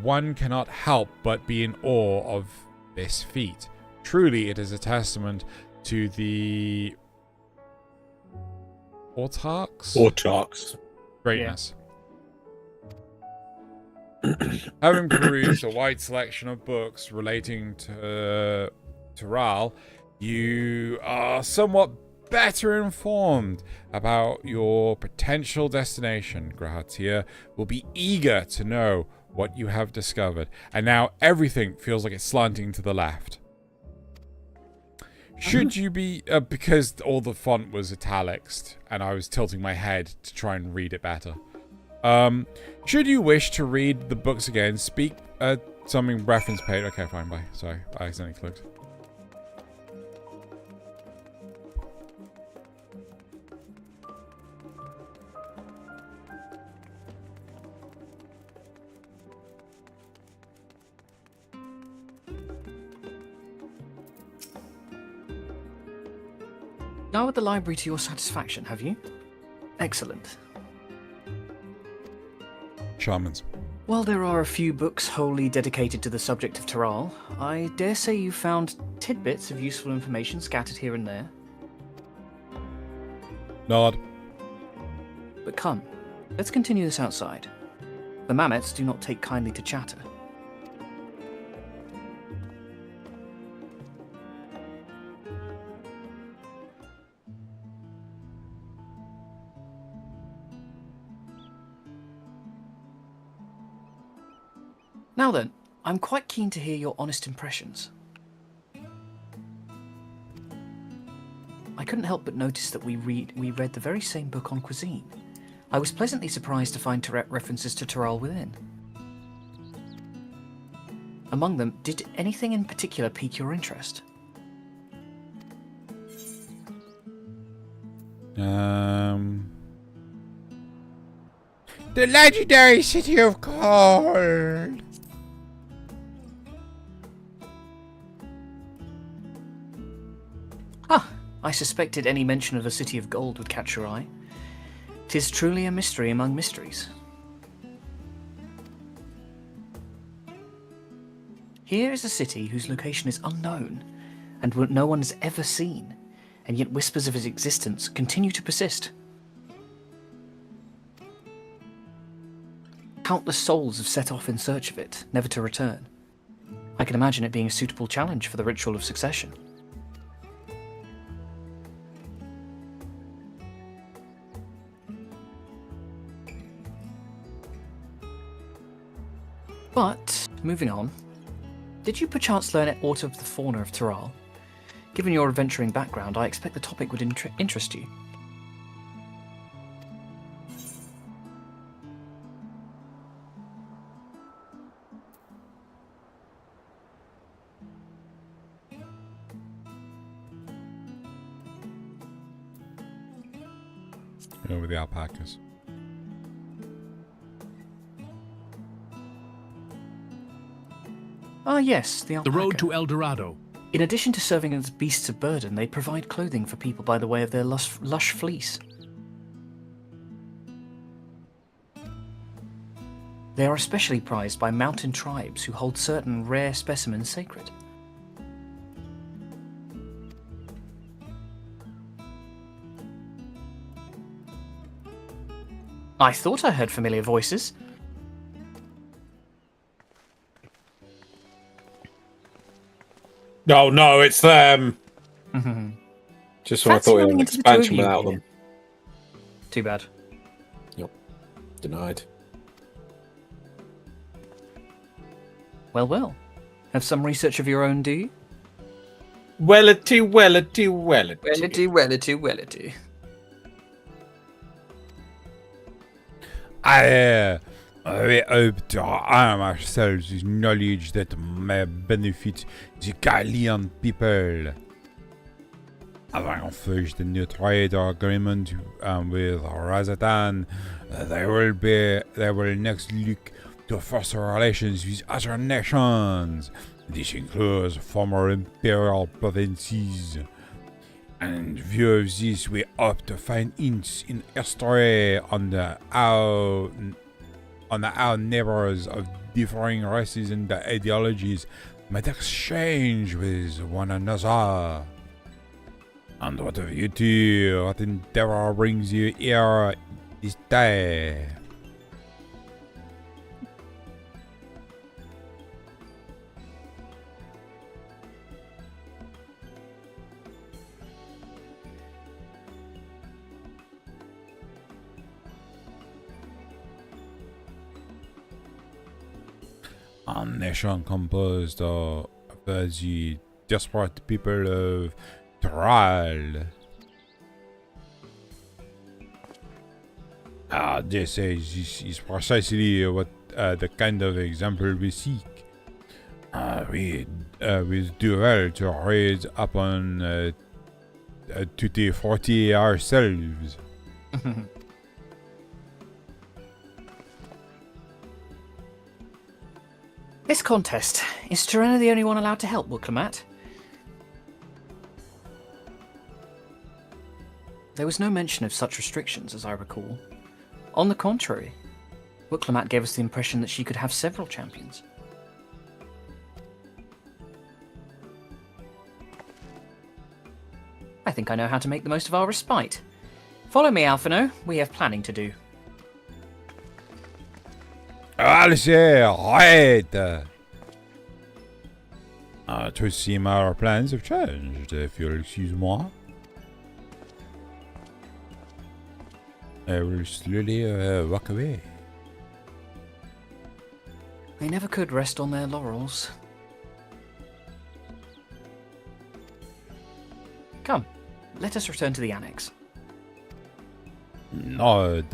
one cannot help but be in awe of this feat. Truly, it is a testament to the Autarchs' greatness. Having perused a wide selection of books relating to Tural, you are somewhat better informed about your potential destination. Grahatir will be eager to know what you have discovered, and now everything feels like it's slanting to the left. Should you be because all the font was italics and I was tilting my head to try and read it better. Should you wish to read the books again, speak something reference page. Okay, fine, bye. Sorry, I accidentally clicked. Now at the library to your satisfaction, have you? Excellent. Shamans. While there are a few books wholly dedicated to the subject of Taral, I dare say you found tidbits of useful information scattered here and there. Nod. But come, let's continue this outside. The Mammoths do not take kindly to chatter. Now then, I'm quite keen to hear your honest impressions. I couldn't help but notice that we read the very same book on cuisine. I was pleasantly surprised to find references to Taral within. Among them, did anything in particular pique your interest? The legendary city of gold. I suspected any mention of a city of gold would catch your eye. 'Tis truly a mystery among mysteries. Here is a city whose location is unknown, and what no one has ever seen, and yet whispers of its existence continue to persist. Countless souls have set off in search of it, never to return. I can imagine it being a suitable challenge for the ritual of succession. But, moving on, did you perchance learn aught of the fauna of Taral? Given your adventuring background, I expect the topic would interest you. Go with the alpacas. Ah yes, the alpaca. The road to El Dorado. In addition to serving as beasts of burden, they provide clothing for people by the way of their lush fleece. They are especially prized by mountain tribes who hold certain rare specimens sacred. I thought I heard familiar voices. No, no, it's them. Just when I Fancy thought we had running an into the two of expansion you without here. them. Too bad. Yep. Denied. Well, well. Have some research of your own, do you? Wellity, wellity, wellity. Wellity, wellity, wellity. I hope to arm ourselves with knowledge that may benefit the Gallian people. Having forged a new trade agreement with Razatan, they will next look to foster relations with other nations. This includes former imperial provinces. And in view of this, we hope to find hints in history on how neighbors of differing races and ideologies might exchange with one another. And what of you two? What endeavor brings you here this day? A nation composed of the desperate people of Taral. This is precisely what the kind of example we seek. We do well to raise upon Tutti Forty ourselves. This contest. Is Tirena the only one allowed to help Wuklemat? There was no mention of such restrictions, as I recall. On the contrary, Wuklemat gave us the impression that she could have several champions. I think I know how to make the most of our respite. Follow me, Alphino. We have planning to do. Allez, right. To seem our plans have changed, if you'll excuse moi. I will slowly walk away. They never could rest on their laurels. Come, let us return to the annex. Nod.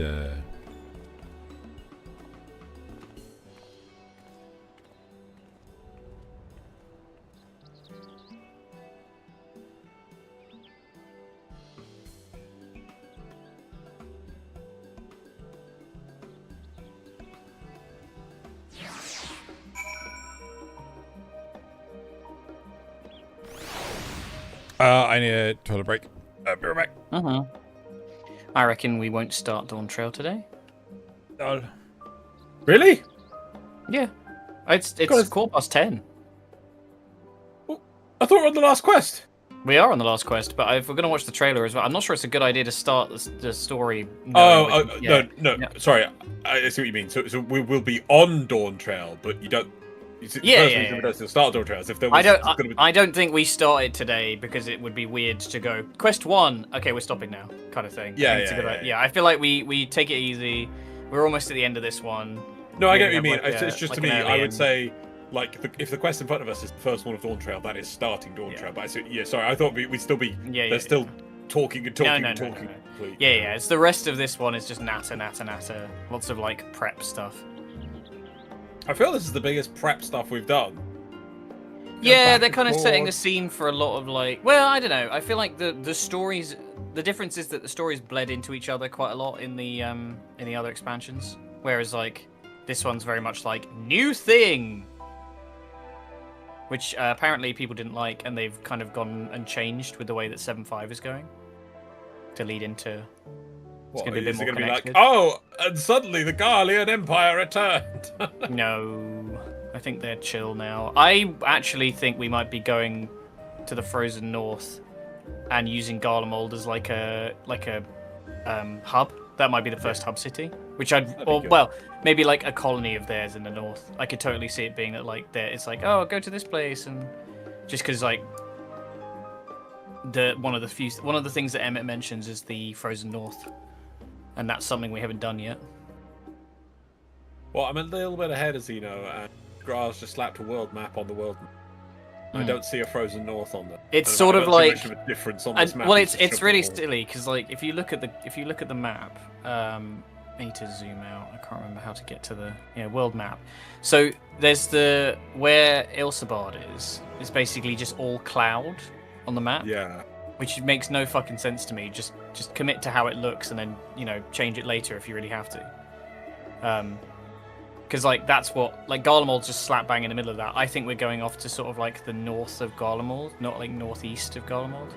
I need a toilet break. Be right back. I reckon we won't start Dawn Trail today. No. Really? Yeah. It's 10:15. I thought we were on the last quest. We are on the last quest, but if we're going to watch the trailer as well, I'm not sure it's a good idea to start the story. No, sorry. I see what you mean. So we will be on Dawn Trail, but you don't. Yeah. Start Dawn Trail. If there I was, I don't think we started today because it would be weird to go quest 1. Okay, we're stopping now, kind of thing. Yeah. I feel like we take it easy. We're almost at the end of this one. No, I get what you mean. It's just like to me, I would end. say, like, if the quest in front of us is the first one of Dawn Trail, that is starting Dawn Trail. But sorry, I thought we'd still be. They're still talking and talking and talking. No. Yeah. It's the rest of this one is just natter. Lots of like prep stuff. I feel this is the biggest prep stuff we've done. Yeah, they're kind of setting the scene for a lot of like. Well, I don't know. I feel like the stories. The difference is that the stories bled into each other quite a lot in the other expansions, whereas like this one's very much like new thing, which apparently people didn't like, and they've kind of gone and changed with the way that 7.5 is going to lead into. It's going to be a bit more connected. Be like, oh, and suddenly the Garlean Empire returned. No, I think they're chill now. I actually think we might be going to the Frozen North and using Garlemald as like a hub. That might be the first hub city, which maybe like a colony of theirs in the north. I could totally see it being that like there. It's like, oh, go to this place, and just because like one of the things that Emmett mentions is the Frozen North. And that's something we haven't done yet. Well, I'm a little bit ahead of Zeno, and Graz just slapped a world map on the world map. I don't see a Frozen North on there. It's sort of like much of a difference on this map. Well, it's really silly because like if you look at the map, I need to zoom out. I can't remember how to get to the world map. So there's where Ilsabard is basically just all cloud on the map. Yeah. Which makes no fucking sense to me. Just commit to how it looks and then, change it later if you really have to. Because, like, that's what... Like, Garlemald's just slap bang in the middle of that. I think we're going off to sort of, like, the north of Garlemald, not, like, northeast of Garlemald.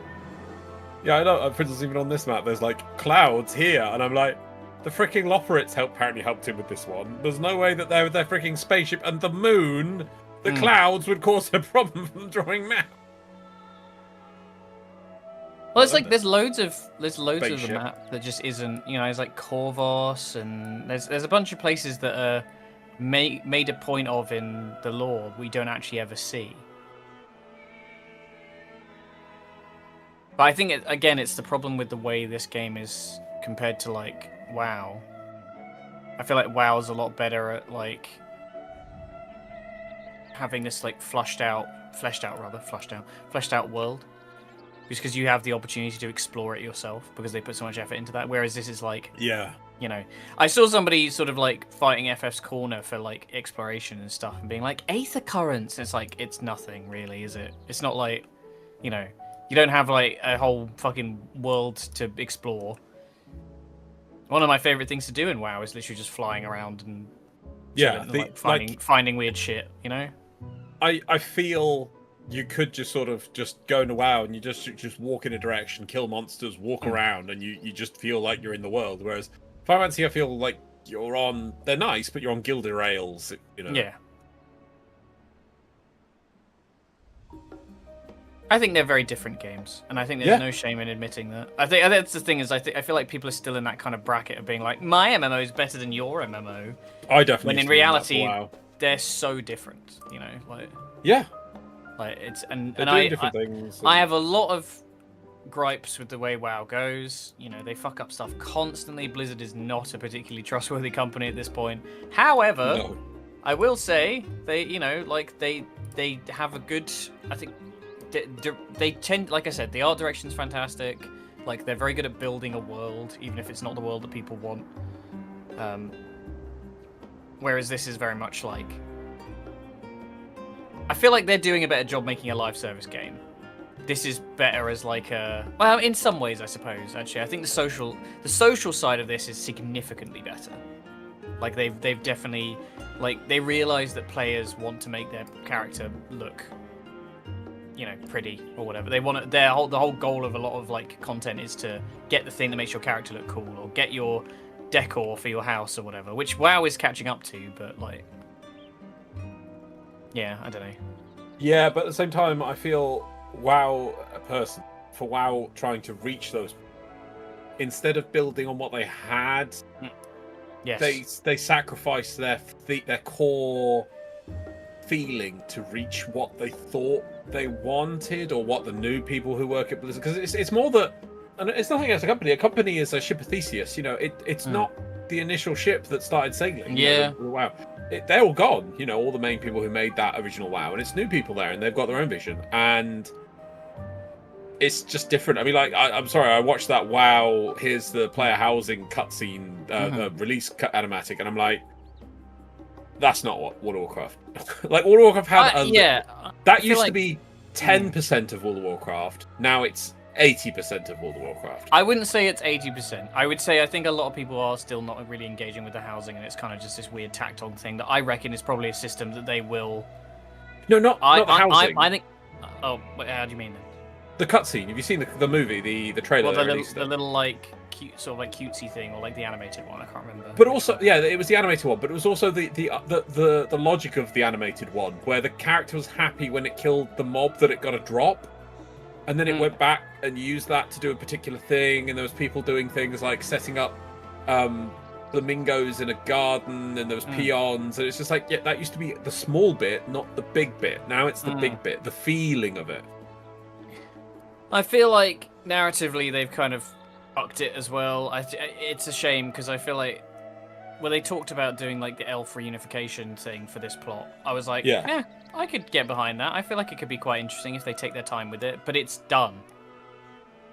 Yeah, I know. For instance, even on this map, there's, like, clouds here. And I'm like, the freaking Loporrits apparently helped him with this one. There's no way that they're with their freaking spaceship and the moon, the clouds would cause a problem from drawing map. Well, it's like there's loads of the map that just isn't. There's like Corvos, and there's a bunch of places that are made a point of in the lore we don't actually ever see. But I think it's the problem with the way this game is compared to like WoW. I feel like WoW's a lot better at like having this like fleshed out world. Just because you have the opportunity to explore it yourself, because they put so much effort into that. Whereas this is like, You know, I saw somebody sort of like fighting FF's corner for like exploration and stuff, and being like aether currents. It's like it's nothing really, is it? It's not like, you know, you don't have like a whole fucking world to explore. One of my favorite things to do in WoW is literally just flying around and finding weird shit. You know, I feel you could just sort of just go into WoW and you just walk in a direction, kill monsters, walk around, and you just feel like you're in the world. Whereas Final Fantasy, I feel like you're on. They're nice, but you're on gilded rails. You know. Yeah. I think they're very different games, and I think there's no shame in admitting that. I think that's the thing is I feel like people are still in that kind of bracket of being like, my MMO is better than your MMO. I definitely. When in reality, they're so different. You know, like like it's and I have a lot of gripes with the way WoW goes. You know, they fuck up stuff constantly. Blizzard is not a particularly trustworthy company at this point. However, I will say they, you know, like they have a good. I think. They tend, like I said, the art direction's fantastic. Like they're very good at building a world, even if it's not the world that people want. Whereas this is very much like, I feel like they're doing a better job making a live service game. This is better as like a, well, in some ways, I suppose. Actually, I think the social side of this is significantly better. Like they've definitely, like they realize that players want to make their character look, you know, pretty or whatever. They want the whole goal of a lot of like content is to get the thing that makes your character look cool or get your decor for your house or whatever, which WoW is catching up to, but like, yeah, I don't know. Yeah, but at the same time, I feel WoW for WoW trying to reach those, instead of building on what they had, they sacrificed their core feeling to reach what they thought they wanted or what the new people who work at Blizzard, because it's more that, and it's nothing against a company is a ship of Theseus, you know, it's not the initial ship that started sailing. Yeah. WoW, they're all gone, you know, all the main people who made that original WoW, and it's new people there and they've got their own vision, and it's just different. I mean, like, I'm sorry, I watched that WoW, here's the player housing cutscene, release animatic, and I'm like, that's not what World of Warcraft. Like, World of Warcraft had that used to be 10% of World of Warcraft. Now it's 80% of World of Warcraft. I wouldn't say it's 80%. I would say I think a lot of people are still not really engaging with the housing, and it's kind of just this weird tacked on thing that I reckon is probably a system that they will. No, not housing. I think. Oh, wait, how do you mean then? The cutscene. Have you seen the movie, the trailer? Well, the little like cute, sort of like cutesy thing, or like the animated one. I can't remember. But also, yeah, it was the animated one. But it was also the logic of the animated one, where the character was happy when it killed the mob that it got a drop, and then it went back and used that to do a particular thing. And there was people doing things like setting up flamingos in a garden, and there was peons, and it's just like, yeah, that used to be the small bit, not the big bit. Now it's the big bit, the feeling of it. I feel like narratively they've kind of upped it as well. It's a shame because I feel like when they talked about doing like the elf reunification thing for this plot, I was like, yeah, I could get behind that. I feel like it could be quite interesting if they take their time with it. But it's done.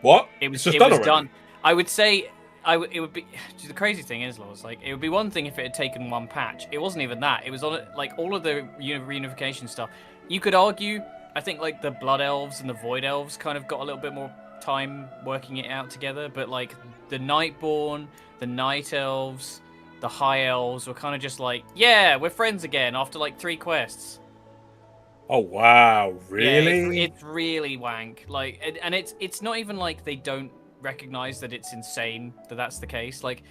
What? It was just done. I would say it would be. The crazy thing is, Laws, like it would be one thing if it had taken one patch. It wasn't even that. It was on like all of the reunification stuff. You could argue. I think like the Blood Elves and the Void Elves kind of got a little bit more time working it out together, but like the Nightborn, the Night Elves, the High Elves were kind of just like, yeah, we're friends again after like 3 quests. Oh wow, really? Yeah, it's really wank. Like, and it's not even like they don't recognize that it's insane that that's the case. Like,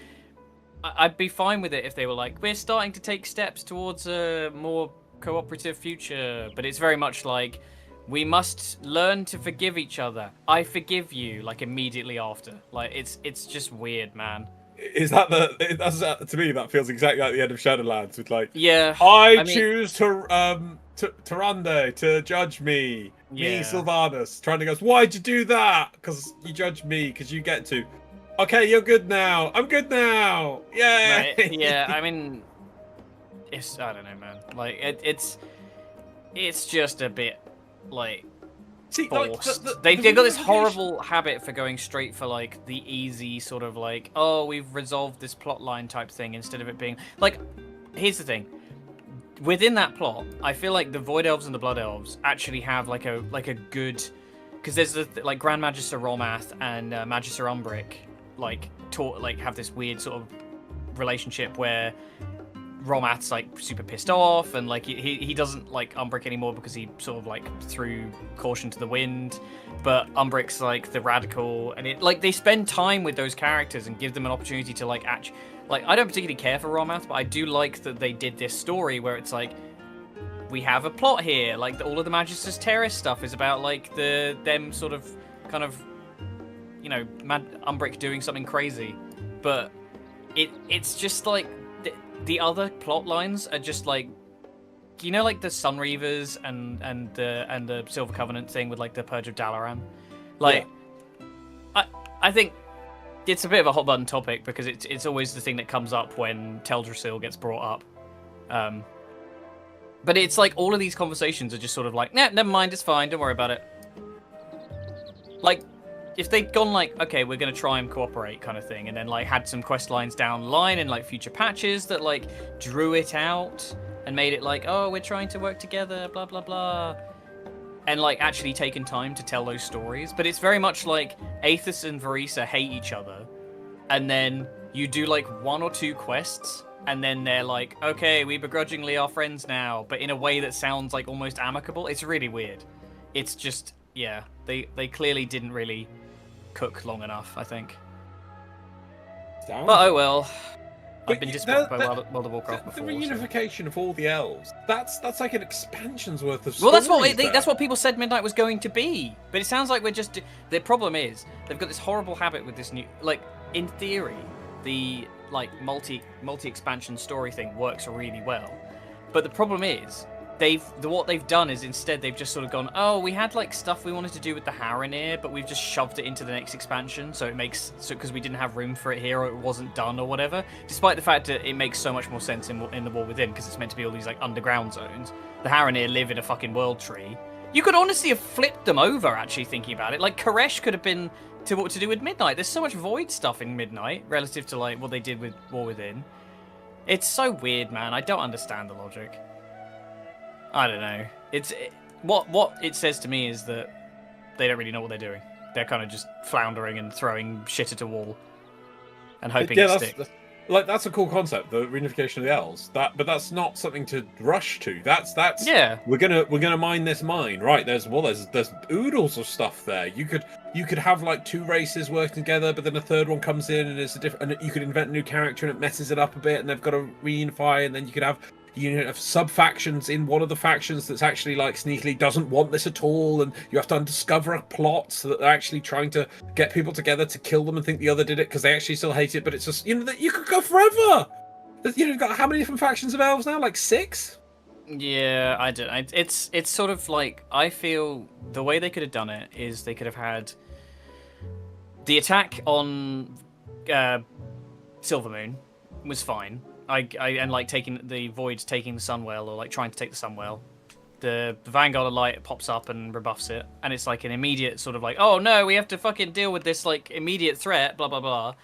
I'd be fine with it if they were like, we're starting to take steps towards a more cooperative future, but it's very much like, we must learn to forgive each other. I forgive you, like immediately after. Like it's just weird, man. Is that that's to me that feels exactly like the end of Shadowlands with like, yeah, I choose Tyrande to judge me. Me, Sylvanas. Tyrande goes, why'd you do that? Because you judged me, because you get to. Okay, you're good now. I'm good now. Yeah. Right, yeah, I mean, I don't know, man. Like it's just a bit. Like, See, like, forced. They've got this horrible habit for going straight for like the easy sort of like, oh, we've resolved this plot line type thing instead of it being like. Here's the thing. Within that plot, I feel like the Void Elves and the Blood Elves actually have like a good, because there's the like Grand Magister Rolmath and Magister Umbric like have this weird sort of relationship where Rolmath's like super pissed off and like he doesn't like Umbric anymore because he sort of like threw caution to the wind, but Umbric's like the radical, and it like they spend time with those characters and give them an opportunity to like actually. Like, I don't particularly care for Rolmath, but I do like that they did this story where it's like, we have a plot here. Like, all of the Magister's Terrace stuff is about, like, them sort of, kind of, you know, Umbric doing something crazy. But it's just, like, the other plot lines are just, like, you know, like, the Sunreavers and the Silver Covenant thing with, like, the Purge of Dalaran? Like, yeah. I think... It's a bit of a hot button topic because it's always the thing that comes up when Teldrassil gets brought up. But it's like all of these conversations are just sort of like, nah, never mind, it's fine, don't worry about it. Like, if they'd gone like, okay, we're going to try and cooperate kind of thing, and then like had some quest lines down the line and like future patches that like drew it out and made it like, oh, we're trying to work together, blah, blah, blah. And like actually taken time to tell those stories, but it's very much like Aethys and Varisa hate each other, and then you do like 1 or 2 quests, and then they're like, okay, we begrudgingly are friends now, but in a way that sounds like almost amicable. It's really weird. It's just, yeah, they clearly didn't really cook long enough, I think. But oh well. I've been disappointed by World of Warcraft before. The reunification of all the elves, that's like an expansion's worth of well, stories. That's what people said Midnight was going to be. But it sounds like we're just... The problem is, they've got this horrible habit with this new... Like, in theory, the like multi-expansion story thing works really well. But the problem is, what they've done is instead they've just sort of gone, oh, we had like stuff we wanted to do with the Haranir, but we've just shoved it into the next expansion, so it makes because we didn't have room for it here, or it wasn't done, or whatever. Despite the fact that it makes so much more sense in the War Within, because it's meant to be all these like underground zones. The Haranir live in a fucking world tree. You could honestly have flipped them over, actually thinking about it. Like Koresh could have been what to do with Midnight. There's so much Void stuff in Midnight relative to like what they did with War Within. It's so weird, man. I don't understand the logic. I don't know. What it says to me is that they don't really know what they're doing. They're kind of just floundering and throwing shit at a wall and hoping it sticks. That's a cool concept, the reunification of the elves. But that's not something to rush to. That's yeah. We're gonna mine this mine, right? There's oodles of stuff there. You could have like 2 races working together, but then a third one comes in and it's a different. And you could invent a new character and it messes it up a bit, and they've got to reunify, and then you could have. You have sub-factions in one of the factions that's actually like sneakily doesn't want this at all, and you have to undiscover a plot so that they're actually trying to get people together to kill them and think the other did it because they actually still hate it, but it's just, that you could go forever. You've got how many different factions of elves now? Like 6? Yeah, I don't. It's sort of like, I feel the way they could have done it is they could have had the attack on Silvermoon was fine. And like taking the Void, taking the Sunwell, or like trying to take the Sunwell. The Vanguard of Light pops up and rebuffs it, and it's like an immediate sort of like, oh no, we have to fucking deal with this like immediate threat, blah blah blah.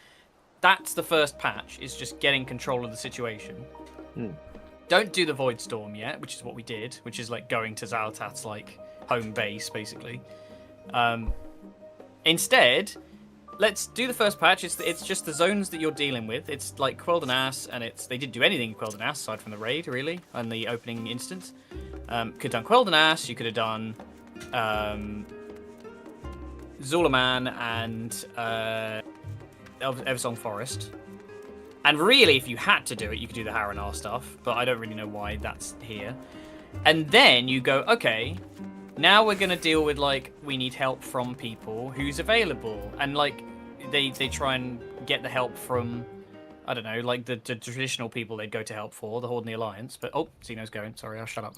That's the first patch, is just getting control of the situation. Don't do the Void Storm yet, which is what we did, which is like going to Xal'atath's like home base basically. Instead, let's do the first patch. It's just the zones that you're dealing with. It's like Quel'Dan Ass, and they didn't do anything in Quel'Dan Ass aside from the raid, really, and the opening instance. Could have done Quel'Dan Ass. You could have done Zulaman and Eversong Forest. And really, if you had to do it, you could do the Haranar stuff, but I don't really know why that's here. And then you go, okay, now we're going to deal with, like, we need help from people who's available. And, like, they try and get the help from, I don't know, like, the traditional people they'd go to help for, the Horde and the Alliance. But, oh, Xeno's going. Sorry, I'll shut up.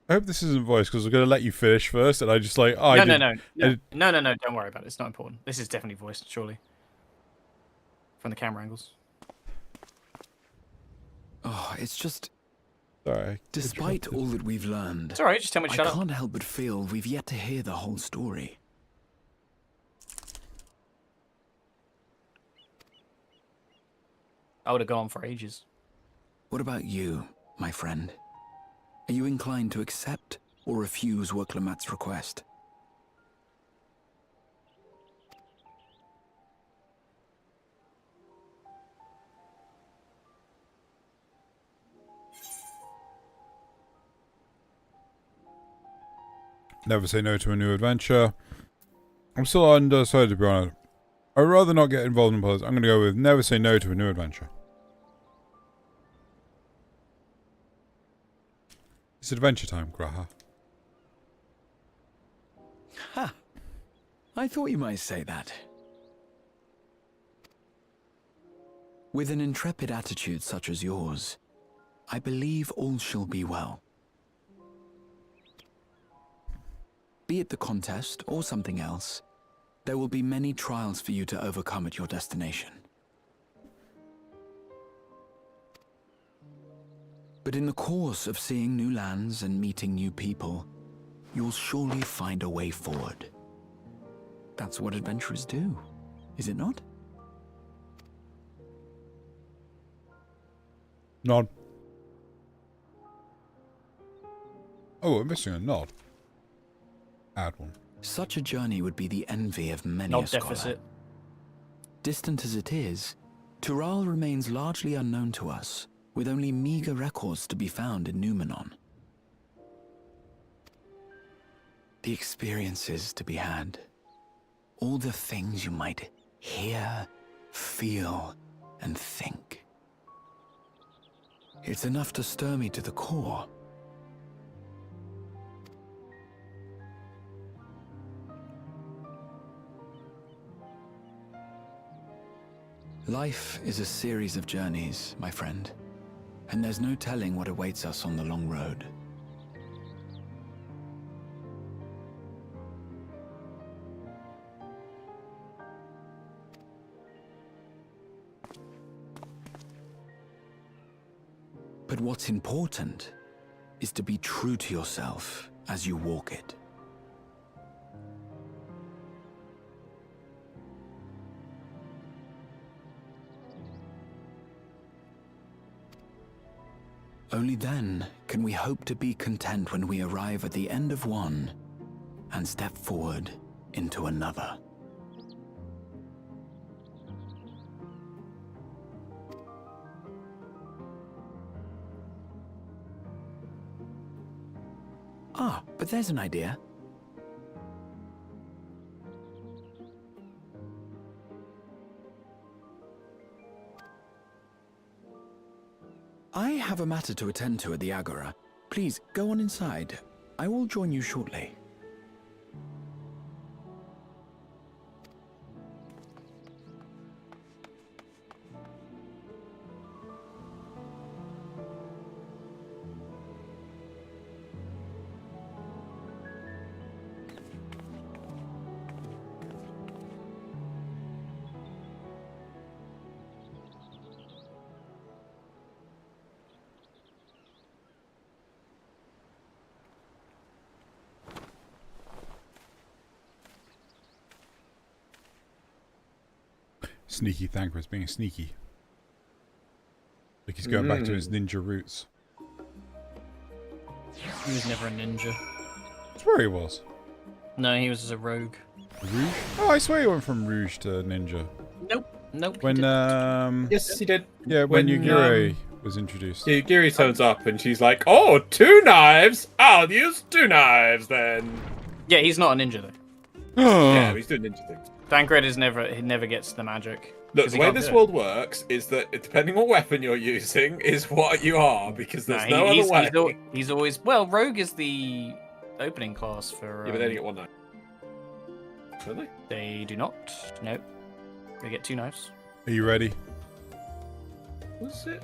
I hope this isn't voice, because I was going to let you finish first, and I just, like, oh, No, don't worry about it. It's not important. This is definitely voiced, surely. From the camera angles. Oh, it's just... Sorry. Despite all that we've learned, It's alright, just tell me to I shut up. can't help but feel we've yet to hear the whole story. I would have gone for ages. What about you, my friend? Are you inclined to accept or refuse Worklamat's request? Never say no to a new adventure. I'm still undecided, to be honest. I'd rather not get involved in politics. I'm going to go with never say no to a new adventure. It's adventure time, Graha. Ha! I thought you might say that. With an intrepid attitude such as yours, I believe all shall be well. Be it the contest or something else, there will be many trials for you to overcome at your destination. But in the course of seeing new lands and meeting new people, you'll surely find a way forward. That's what adventurers do, is it not? Nod. Oh, I'm missing a nod. Add one. Such a journey would be the envy of many Nod a scholar. deficit. Distant as it is, Tural remains largely unknown to us, with only meager records to be found in Numenon. The experiences to be had, all the things you might hear, feel, and think. It's enough to stir me to the core. Life is a series of journeys, my friend, and there's no telling what awaits us on the long road. But what's important is to be true to yourself as you walk it. Only then can we hope to be content when we arrive at the end of one and step forward into another. Ah, but there's an idea. I have a matter to attend to at the Agora. Please, go on inside. I will join you shortly. Sneaky Thancred's being sneaky. Like he's going back to his ninja roots. He was never a ninja. That's where he was. No, he was a rogue. Rouge? Oh, I swear he went from Rouge to ninja. Nope. When yes, he did. Yeah, when Yugiri was introduced. Yugiri turns up and she's like, "Oh, 2 knives! I'll use 2 knives then." Yeah, he's not a ninja though. Yeah, he's doing ninja things. Thancred he never gets the magic. Look, the way this world works is that depending on what weapon you're using is what you are, because there's no other way. He's always rogue is the opening class for. Yeah, but they only get 1 knife. Don't they? They do not. No, they get 2 knives. Are you ready? Was it?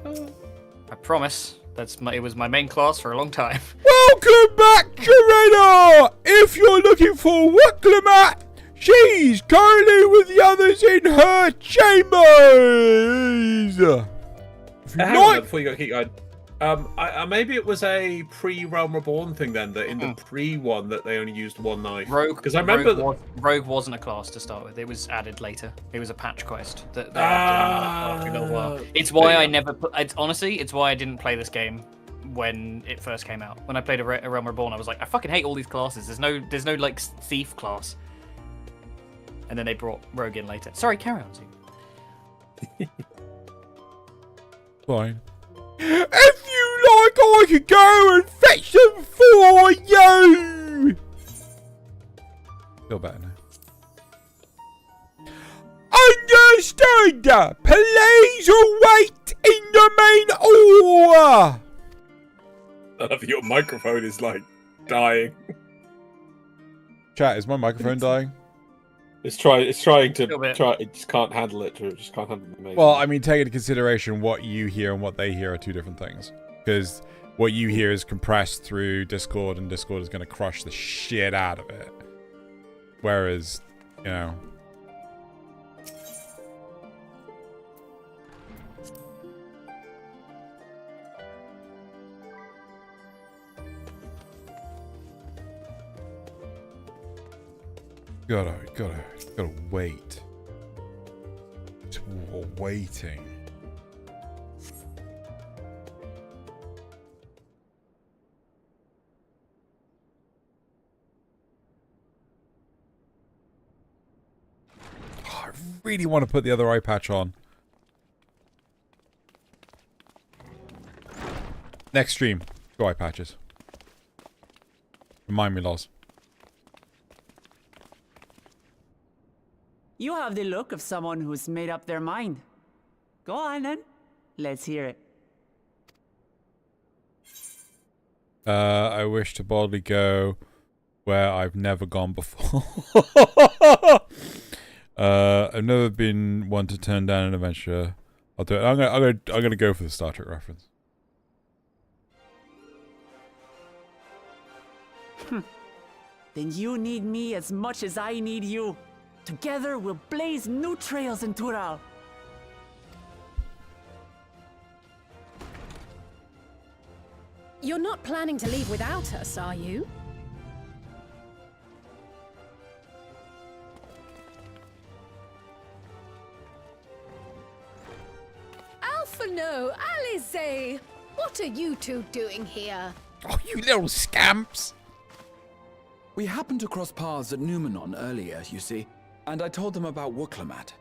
I promise. It was my main class for a long time. Welcome back, Curator! If you're looking for Worklamat, she's currently with the others in her chambers. Hang on, before you go keep going. Maybe it was a pre-Realm Reborn thing then, that in the pre-one that they only used one knife. Rogue, because I remember Rogue wasn't a class to start with. It was added later. It was a patch quest that they added in a while. It's why I never put. Honestly, it's why I didn't play this game when it first came out. When I played a Realm Reborn, I was like, I fucking hate all these classes. There's no like thief class. And then they brought Rogue in later. Sorry, carry on, Zoom. Fine. If you like, I could go and fetch them for you! Feel better now. Understood! Please wait in the main hall! I love your microphone is like dying. Chat, is my microphone dying? It's trying to try. It just can't handle it. It just can't handle the amazing. Well, I mean, take into consideration what you hear and what they hear are two different things. Because what you hear is compressed through Discord, and Discord is going to crush the shit out of it. Whereas, you know... Gotta wait. It's waiting. Oh, I really want to put the other eye patch on. Next stream, go eye patches. Remind me, Loz. You have the look of someone who's made up their mind. Go on then. Let's hear it. I wish to boldly go where I've never gone before. I've never been one to turn down an adventure. I'll do it. I'm gonna go for the Star Trek reference. Then you need me as much as I need you. Together, we'll blaze new trails in Tural. You're not planning to leave without us, are you? Alphano, Alize! What are you two doing here? Oh, you little scamps! We happened to cross paths at Numenon earlier, you see, and I told them about Wooklamat.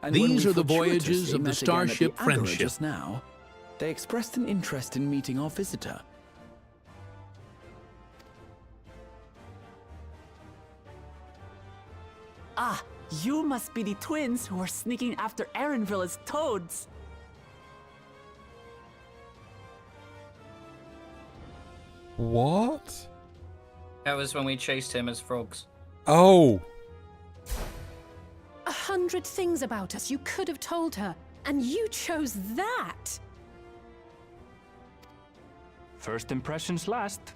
And when These we are the fortuitously voyages of the met again at Starship Agora Friendship. Just now, they expressed an interest in meeting our visitor. Ah, you must be the twins who are sneaking after Erenville as toads. What? That was when we chased him as frogs. Oh! 100 things about us you could have told her, and you chose that! First impressions last.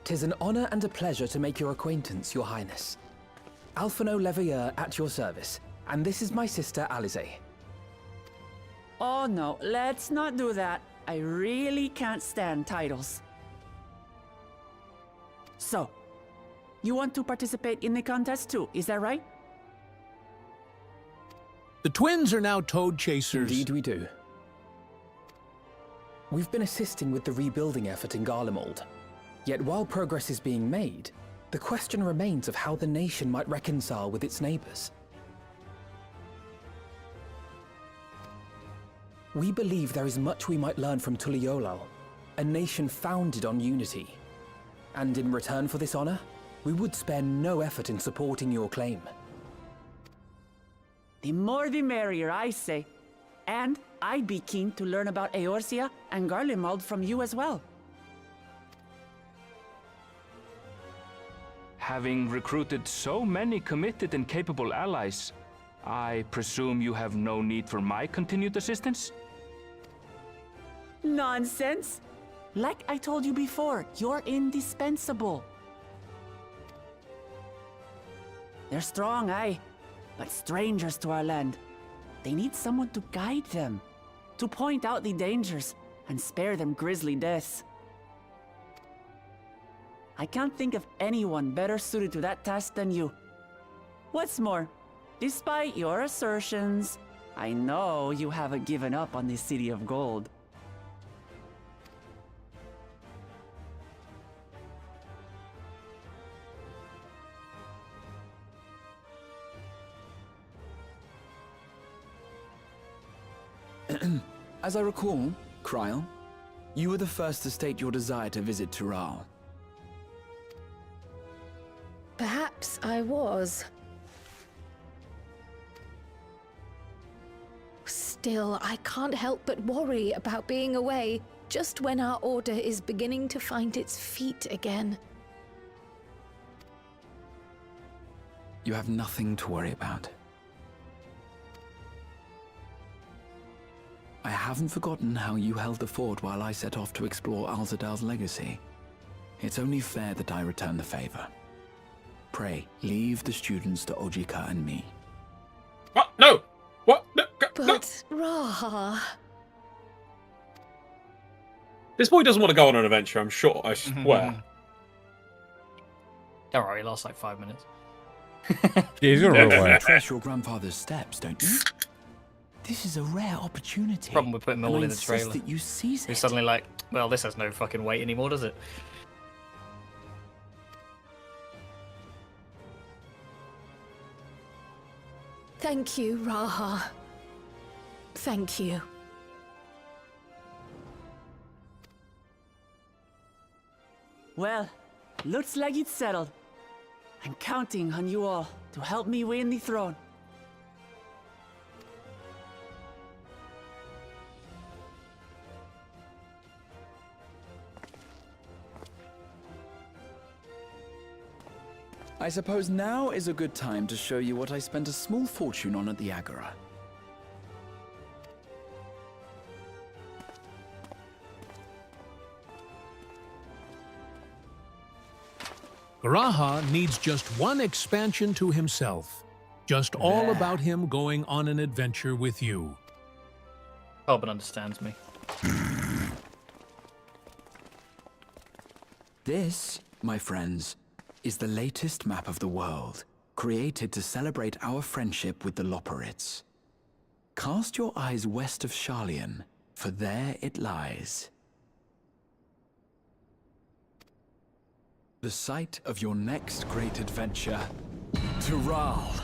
"'Tis an honor and a pleasure to make your acquaintance, Your Highness. Alphano Leveilleur at your service, and this is my sister Alize." Oh no, let's not do that. I really can't stand titles. So, you want to participate in the contest too, is that right? The twins are now toad chasers. Indeed we do. We've been assisting with the rebuilding effort in Garlemald. Yet while progress is being made, the question remains of how the nation might reconcile with its neighbors. We believe there is much we might learn from Tuliolal, a nation founded on unity. And in return for this honor, we would spare no effort in supporting your claim. The more the merrier, I say. And I'd be keen to learn about Eorzea and Garlemald from you as well. Having recruited so many committed and capable allies, I presume you have no need for my continued assistance? Nonsense! Like I told you before, you're indispensable. They're strong, aye, but strangers to our land. They need someone to guide them, to point out the dangers and spare them grisly deaths. I can't think of anyone better suited to that task than you. What's more, despite your assertions, I know you haven't given up on the City of Gold. As I recall, Kryl, you were the first to state your desire to visit Tural. Perhaps I was. Still, I can't help but worry about being away just when our order is beginning to find its feet again. You have nothing to worry about. I haven't forgotten how you held the fort while I set off to explore Alzadal's legacy. It's only fair that I return the favor. Pray, leave the students to Ojika and me. What? No! What? No! But, Raha... This boy doesn't want to go on an adventure, I'm sure, I swear. Don't worry, it lasts like 5 minutes. Yeah, he's gonna run away. You trace your grandfather's steps, don't you? This is a rare opportunity. Problem with putting them all and I in the insist trailer. that you seize We're it. suddenly like, well, this has no fucking weight anymore, does it? Thank you, Raha. Thank you. Well, looks like it's settled. I'm counting on you all to help me win the throne. I suppose now is a good time to show you what I spent a small fortune on at the Agora. Graha needs just one expansion to himself. Just all about him going on an adventure with you. Carbon understands me. This, my friends, is the latest map of the world, created to celebrate our friendship with the Loperids. Cast your eyes west of Sharlayan, for there it lies. The site of your next great adventure, Tural.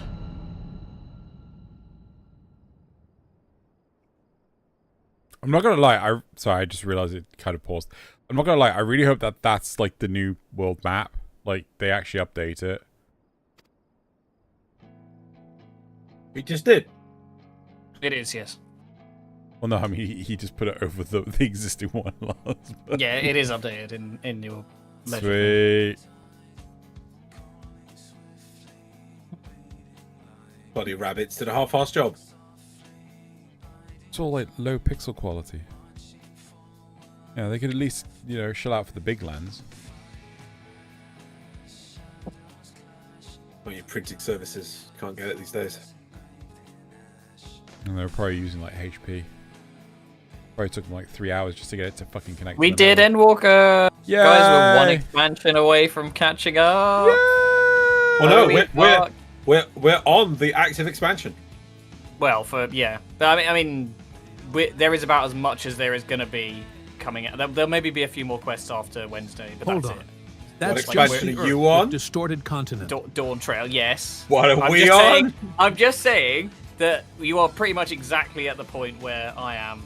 I'm not gonna lie. Sorry, I just realized it kind of paused. I'm not gonna lie. I really hope that that's like the new world map. Like they actually update it. He just did. It is, yes. Well, no, I mean he just put it over the existing one last. But... Yeah, it is updated in your legend. Sweet. Bloody rabbits did a half-assed job. It's all like low pixel quality. Yeah, they could at least, you know, shell out for the big lens. Well, your printing services can't get it these days. And they were probably using like HP. Probably took them like 3 hours just to get it to fucking connect. We to the did network. Endwalker! Yay! Guys, we're one expansion away from catching up! Well, no, we're on the active expansion. Well, yeah. But I mean there is about as much as there is going to be coming out. There'll maybe be a few more quests after Wednesday, but Hold that's on. it. That's What just expansion the are you Earth on? with distorted continent. Dawn Trail, yes. What are I'm we just on? saying, I'm just saying that you are pretty much exactly at the point where I am.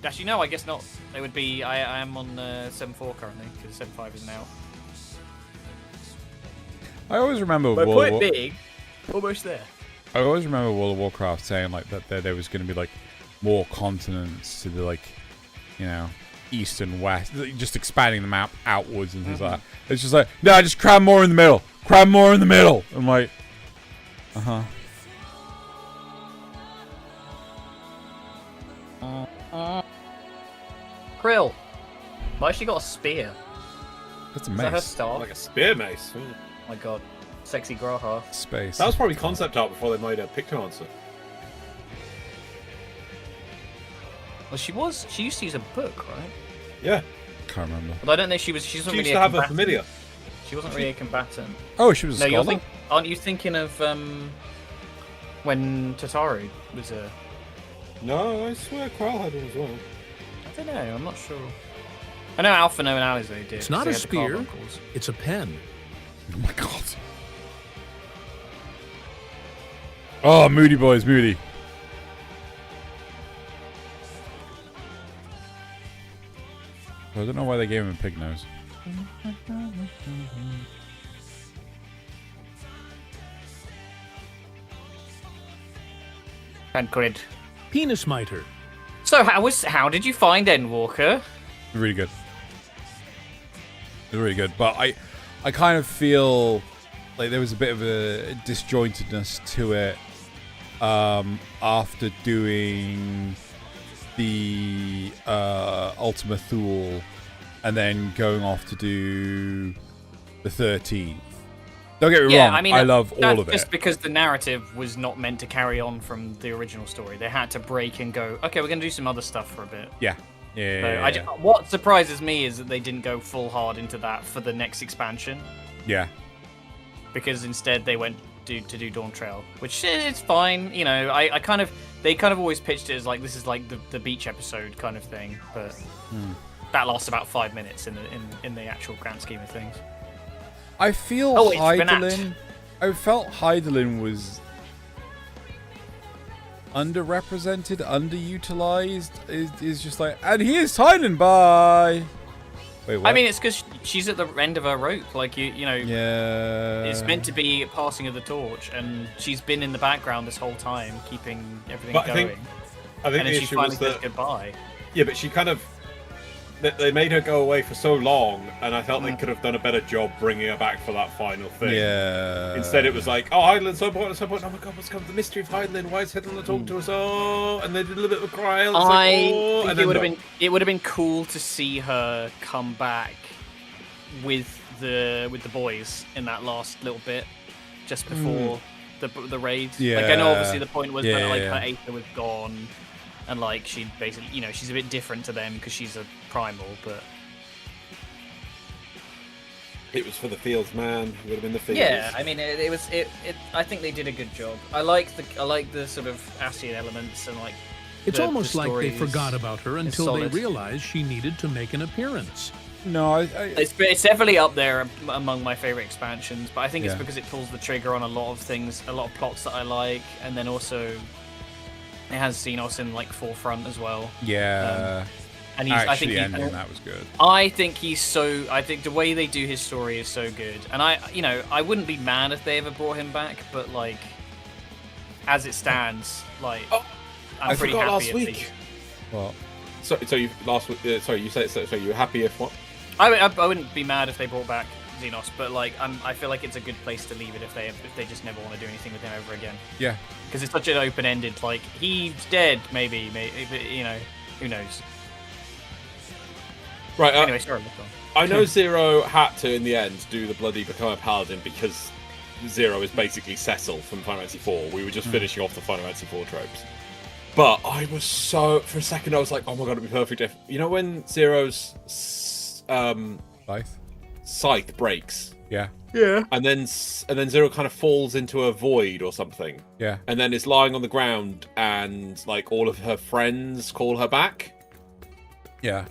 Actually, no, I guess not. It would be. I am on 7.4 currently because 7.5 isn't out. I always remember My World point War... being, almost there. I always remember World of Warcraft saying like that there was going to be like more continents to the like, you know, east and west, just expanding the map outwards and things like that. It's just like, no, just cram more in the middle. Cram more in the middle. I'm like, Krill, Why has she got a spear? That's a Is that her mace. staff? Like a spear mace. Oh my god. Sexy Graha. Space. That was probably concept art before they made a Pictomancer. Well, she used to use a book, right? Yeah. Can't remember. But I don't think she wasn't She really used a to have a combatant. familiar. She wasn't really a combatant. Oh, she was a No, scholar? aren't you thinking of when Tataru was a... No, I swear Kyle had one as well. I don't know, I'm not sure. I know Alpha No and Alizo did. It's not they a had the spear, carbuncles. it's a pen. Oh my god. Oh, Moody boys, Moody. I don't know why they gave him a pig nose. Tancred. Penis miter. So how did you find Endwalker? Really good. It's really good, but I kind of feel like there was a bit of a disjointedness to it after doing the Ultima Thule and then going off to do the 13th. Don't get me wrong, I mean, I love all of just it. because the narrative was not meant to carry on from the original story. They had to break and go, okay, we're going to do some other stuff for a bit. Yeah. Yeah. What surprises me is that they didn't go full hard into that for the next expansion. Yeah. Because instead they went to do Dawn Trail, which is fine. You know, they kind of always pitched it as like this is like the beach episode kind of thing, but that lasts about 5 minutes in the actual grand scheme of things. I feel Hydaelyn. I felt Hydaelyn was underrepresented, underutilized. Is just like, and here's Hydaelyn. Bye. Wait, what? I mean, it's because she's at the end of her rope. Like you know. Yeah. It's meant to be passing of the torch, and she's been in the background this whole time, keeping everything But going. I think and then the she issue finally was says that goodbye. Yeah, but she kind of they made her go away for so long, and I felt they could have done a better job bringing her back for that final thing. Yeah. Instead, it was like, oh, Hydaelyn's so important, so important. Oh my god, what's come? The mystery of Hydaelyn. Why is Hydaelyn not talking to us? Oh, and they did a little bit of a cry. It's like, oh, think and it then would have been cool to see her come back with the boys in that last little bit, just before the raid. Like I know obviously the point was that like her Aether was gone, and like she basically, you know, she's a bit different to them because she's a primal, but it was for the fields, man. It would have been the fields. yeah, I mean it was. I think they did a good job. I like the sort of Ascian elements and like. It's the almost like they stories forgot about her is until they solid. realized she needed to make an appearance. No, It's definitely up there among my favorite expansions, but I think it's Yeah. because it pulls the trigger on a lot of things, a lot of plots that I like, and then also it has Xenos in like forefront as well. Yeah. And he's, I think Actually, ending that was good. I think the way they do his story is so good, and I wouldn't be mad if they ever brought him back, but like as it stands, like I'm I pretty forgot happy last if week. What? So you last week? Sorry, you said so. You were happy if what? I wouldn't be mad if they brought back Xenos, but like I feel like it's a good place to leave it if they just never want to do anything with him ever again. Yeah. Because it's such an open-ended, like he's dead, maybe, you know, who knows. Right. Anyway, sorry. I know Zero had to, in the end, do the bloody become a paladin because Zero is basically Cecil from Final Fantasy IV. We were just finishing off the Final Fantasy IV tropes. But I was so... For a second, I was like, oh my god, it'd be perfect if... You know when Zero's... Scythe breaks? Yeah. Yeah. And then Zero kind of falls into a void or something. Yeah. And then is lying on the ground and, like, all of her friends call her back. Yeah.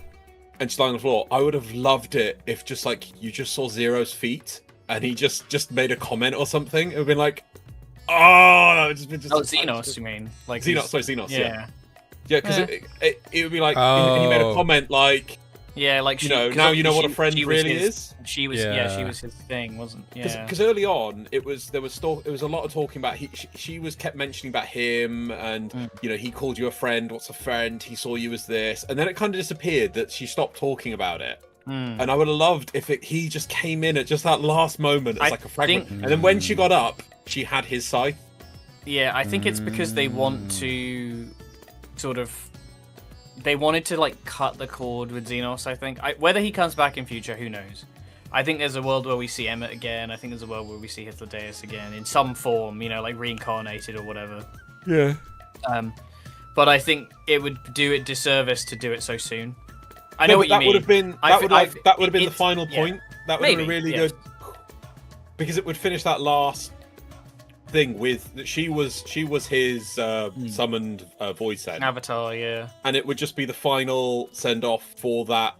And she's lying on the floor. I would have loved it if just like you just saw Zero's feet and he just made a comment or something. It would have been like, oh, that would just been just. Oh, Xenos, you mean? Like Xenos? Sorry, Xenos. Yeah. Yeah, because it would be like, and he made a comment like, yeah, like you know, now you know what a friend really is. She was, she was his thing, wasn't? Yeah. Because early on, it was a lot of talking about she kept mentioning about him, and you know, he called you a friend. What's a friend? He saw you as this, and then it kind of disappeared. That she stopped talking about it. And I would have loved if he just came in at just that last moment as like a fragment, and then when she got up, she had his scythe. Yeah, I think it's because they want to sort of they wanted to like cut the cord with Xenos. I think whether he comes back in future, who knows. I think there's a world where we see Emmett again. I think there's a world where we see Hythlodaeus again in some form, you know, like reincarnated or whatever. Yeah. But I think it would do it disservice to do it so soon. I know what you mean. Would have been that would have been the final point. That would have been really good because it would finish that last thing with that she was his summoned voice end. Avatar, yeah. And it would just be the final send off for that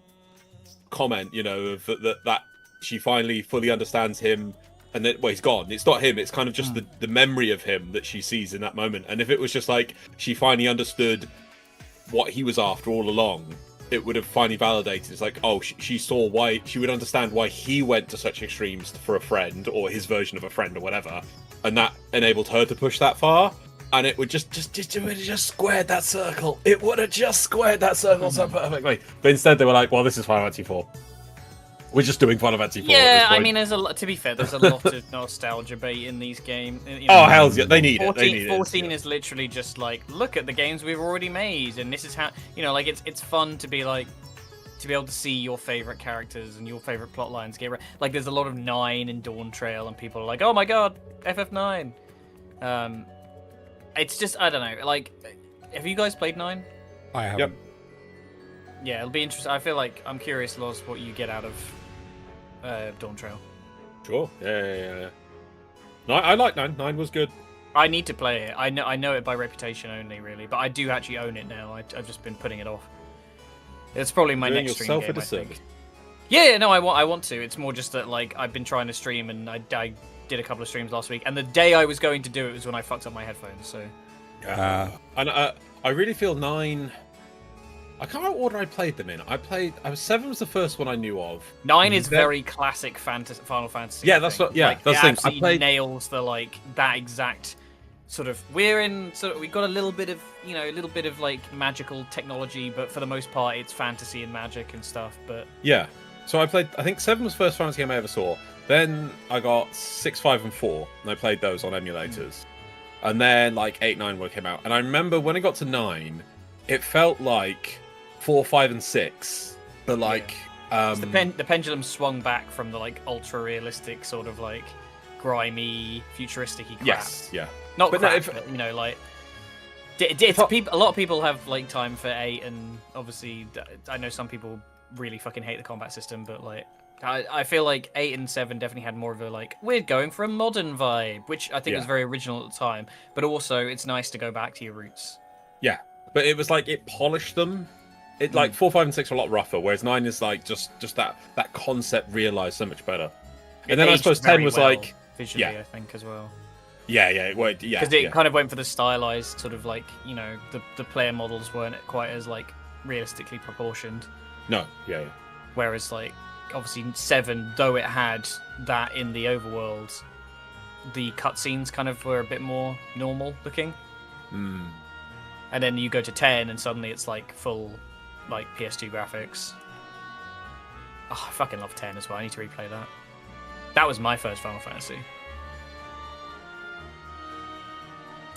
comment, you know, of that she finally fully understands him, and then he's gone. It's not him. It's kind of just the memory of him that she sees in that moment. And if it was just like she finally understood what he was after all along, it would have finally validated. It's like, oh, she saw why, she would understand why he went to such extremes for a friend or his version of a friend or whatever, and that enabled her to push that far. And it would just squared that circle. It would have just squared that circle so perfectly. But instead, they were like, well, this is Final Fantasy 4. We're just doing Final Fantasy 4. Yeah, I mean, to be fair, there's a lot of nostalgia bait in these games. You know, oh, hell's yeah, they need 14, it. 14 is literally just like, look at the games we've already made, and this is how, you know, like it's fun to be like, to be able to see your favorite characters and your favorite plot lines get like. There's a lot of 9 in Dawn Trail, and people are like, oh my god, FF9. It's just, I don't know. Like, have you guys played 9? I haven't. Yep. Yeah, it'll be interesting. I feel like I'm curious, Loz, what you get out of Dawn Trail. Sure. Yeah. No, I like 9. 9 was good. I need to play it. I know it by reputation only, really, but I do actually own it now. I've just been putting it off. It's probably my next stream game, I think. Yeah, no, I want to. It's more just that, like, I've been trying to stream, and I did a couple of streams last week, and the day I was going to do it was when I fucked up my headphones. So. And I really feel 9. I can't remember what order I played them in. 7 was the first one I knew of. 9 is very classic Final Fantasy. Yeah, that's what. Yeah, like, that's it the absolutely thing. nails the like that exact sort of. We've got a little bit of like magical technology, but for the most part, it's fantasy and magic and stuff. But yeah, so I think 7 was the first Final Fantasy game I ever saw. Then I got 6, 5, and 4, and I played those on emulators. And then like 8, 9 came out, and I remember when it got to 9, it felt like 4, 5, and 6, but like the pendulum swung back from the like ultra realistic sort of like grimy futuristic-y crap. Yes, yeah. Not but crap, but, you know, like a lot of people have like time for 8, and obviously I know some people really fucking hate the combat system, but like I feel like 8 and 7 definitely had more of a like, we're going for a modern vibe, which I think was very original at the time, but also it's nice to go back to your roots. Yeah, but it was like it polished them. It like 4, 5, and 6 are a lot rougher, whereas 9 is like just that concept realized so much better. And then I suppose 10 was like visually, I think as well. Yeah, because it kind of went for the stylized sort of like, you know, the player models weren't quite as like realistically proportioned. No, yeah. Whereas like obviously 7, though it had that in the overworld, the cutscenes kind of were a bit more normal looking. Mm. And then you go to 10, and suddenly it's like full like PS2 graphics. Oh, I fucking love 10 as well. I need to replay that. That was my first Final Fantasy.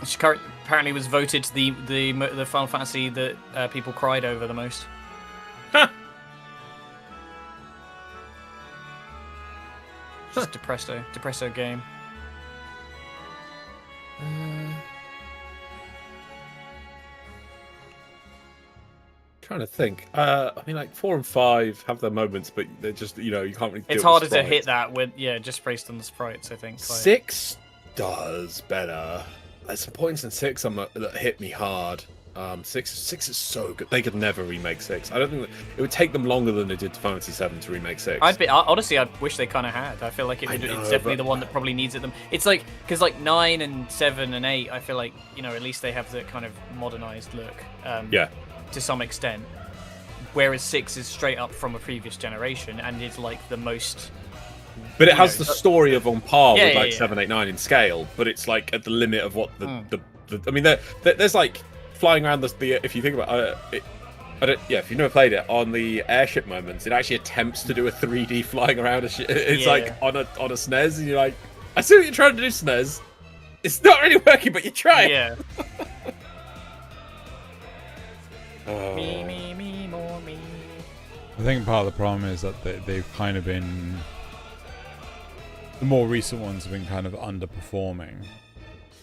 Which apparently was voted the Final Fantasy that people cried over the most. Just depresso game. Trying to think. I mean, like 4 and 5 have their moments, but they're just, you know, you can't really. It's harder to hit that with just based on the sprites, I think. Like. 6 does better. There's some points in 6 that hit me hard. 6 is so good. They could never remake 6. I don't think it would take them longer than they did to Final Fantasy 7 to remake 6. Honestly, I wish they kind of had. I feel like it's definitely the one that probably needs it. It's like because like 9 and 7 and 8, I feel like, you know, at least they have the kind of modernized look. Yeah. To some extent, whereas 6 is straight up from a previous generation and is like the most. But it has the story of on par with like 7, 8, 9 in scale, but it's like at the limit of what the I mean, there's like flying around the if you think about if you've never played it, on the airship moments, it actually attempts to do a 3D flying around a ship. It's like on a SNES, and you're like, I see what you're trying to do, SNES. It's not really working, but you try. Yeah. Me, more me. I think part of the problem is that they've kind of been... The more recent ones have been kind of underperforming.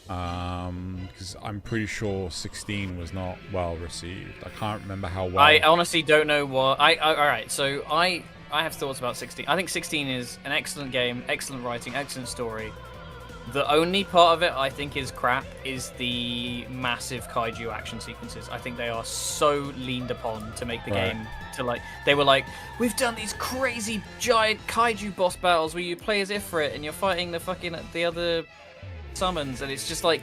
Because I'm pretty sure 16 was not well received. I can't remember how well. I honestly don't know what. Alright, so I have thoughts about 16. I think 16 is an excellent game, excellent writing, excellent story. The only part of it I think is crap is the massive kaiju action sequences. I think they are so leaned upon to make the game to like. They were like, we've done these crazy giant kaiju boss battles where you play as Ifrit and you're fighting the other summons, and it's just like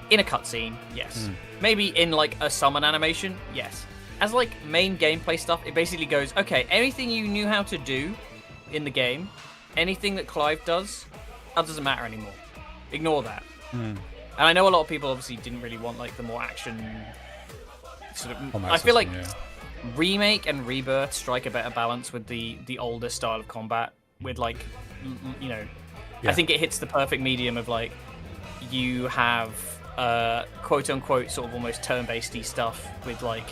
in a cutscene, yes. Maybe in like a summon animation, yes. As like main gameplay stuff, it basically goes, okay, anything you knew how to do in the game, anything that Clive does, that doesn't matter anymore. Ignore that. And I know a lot of people obviously didn't really want like the more action sort of. I feel like Remake and Rebirth strike a better balance with the older style of combat. With like, you know, I think it hits the perfect medium of like you have quote unquote sort of almost turn-based stuff with like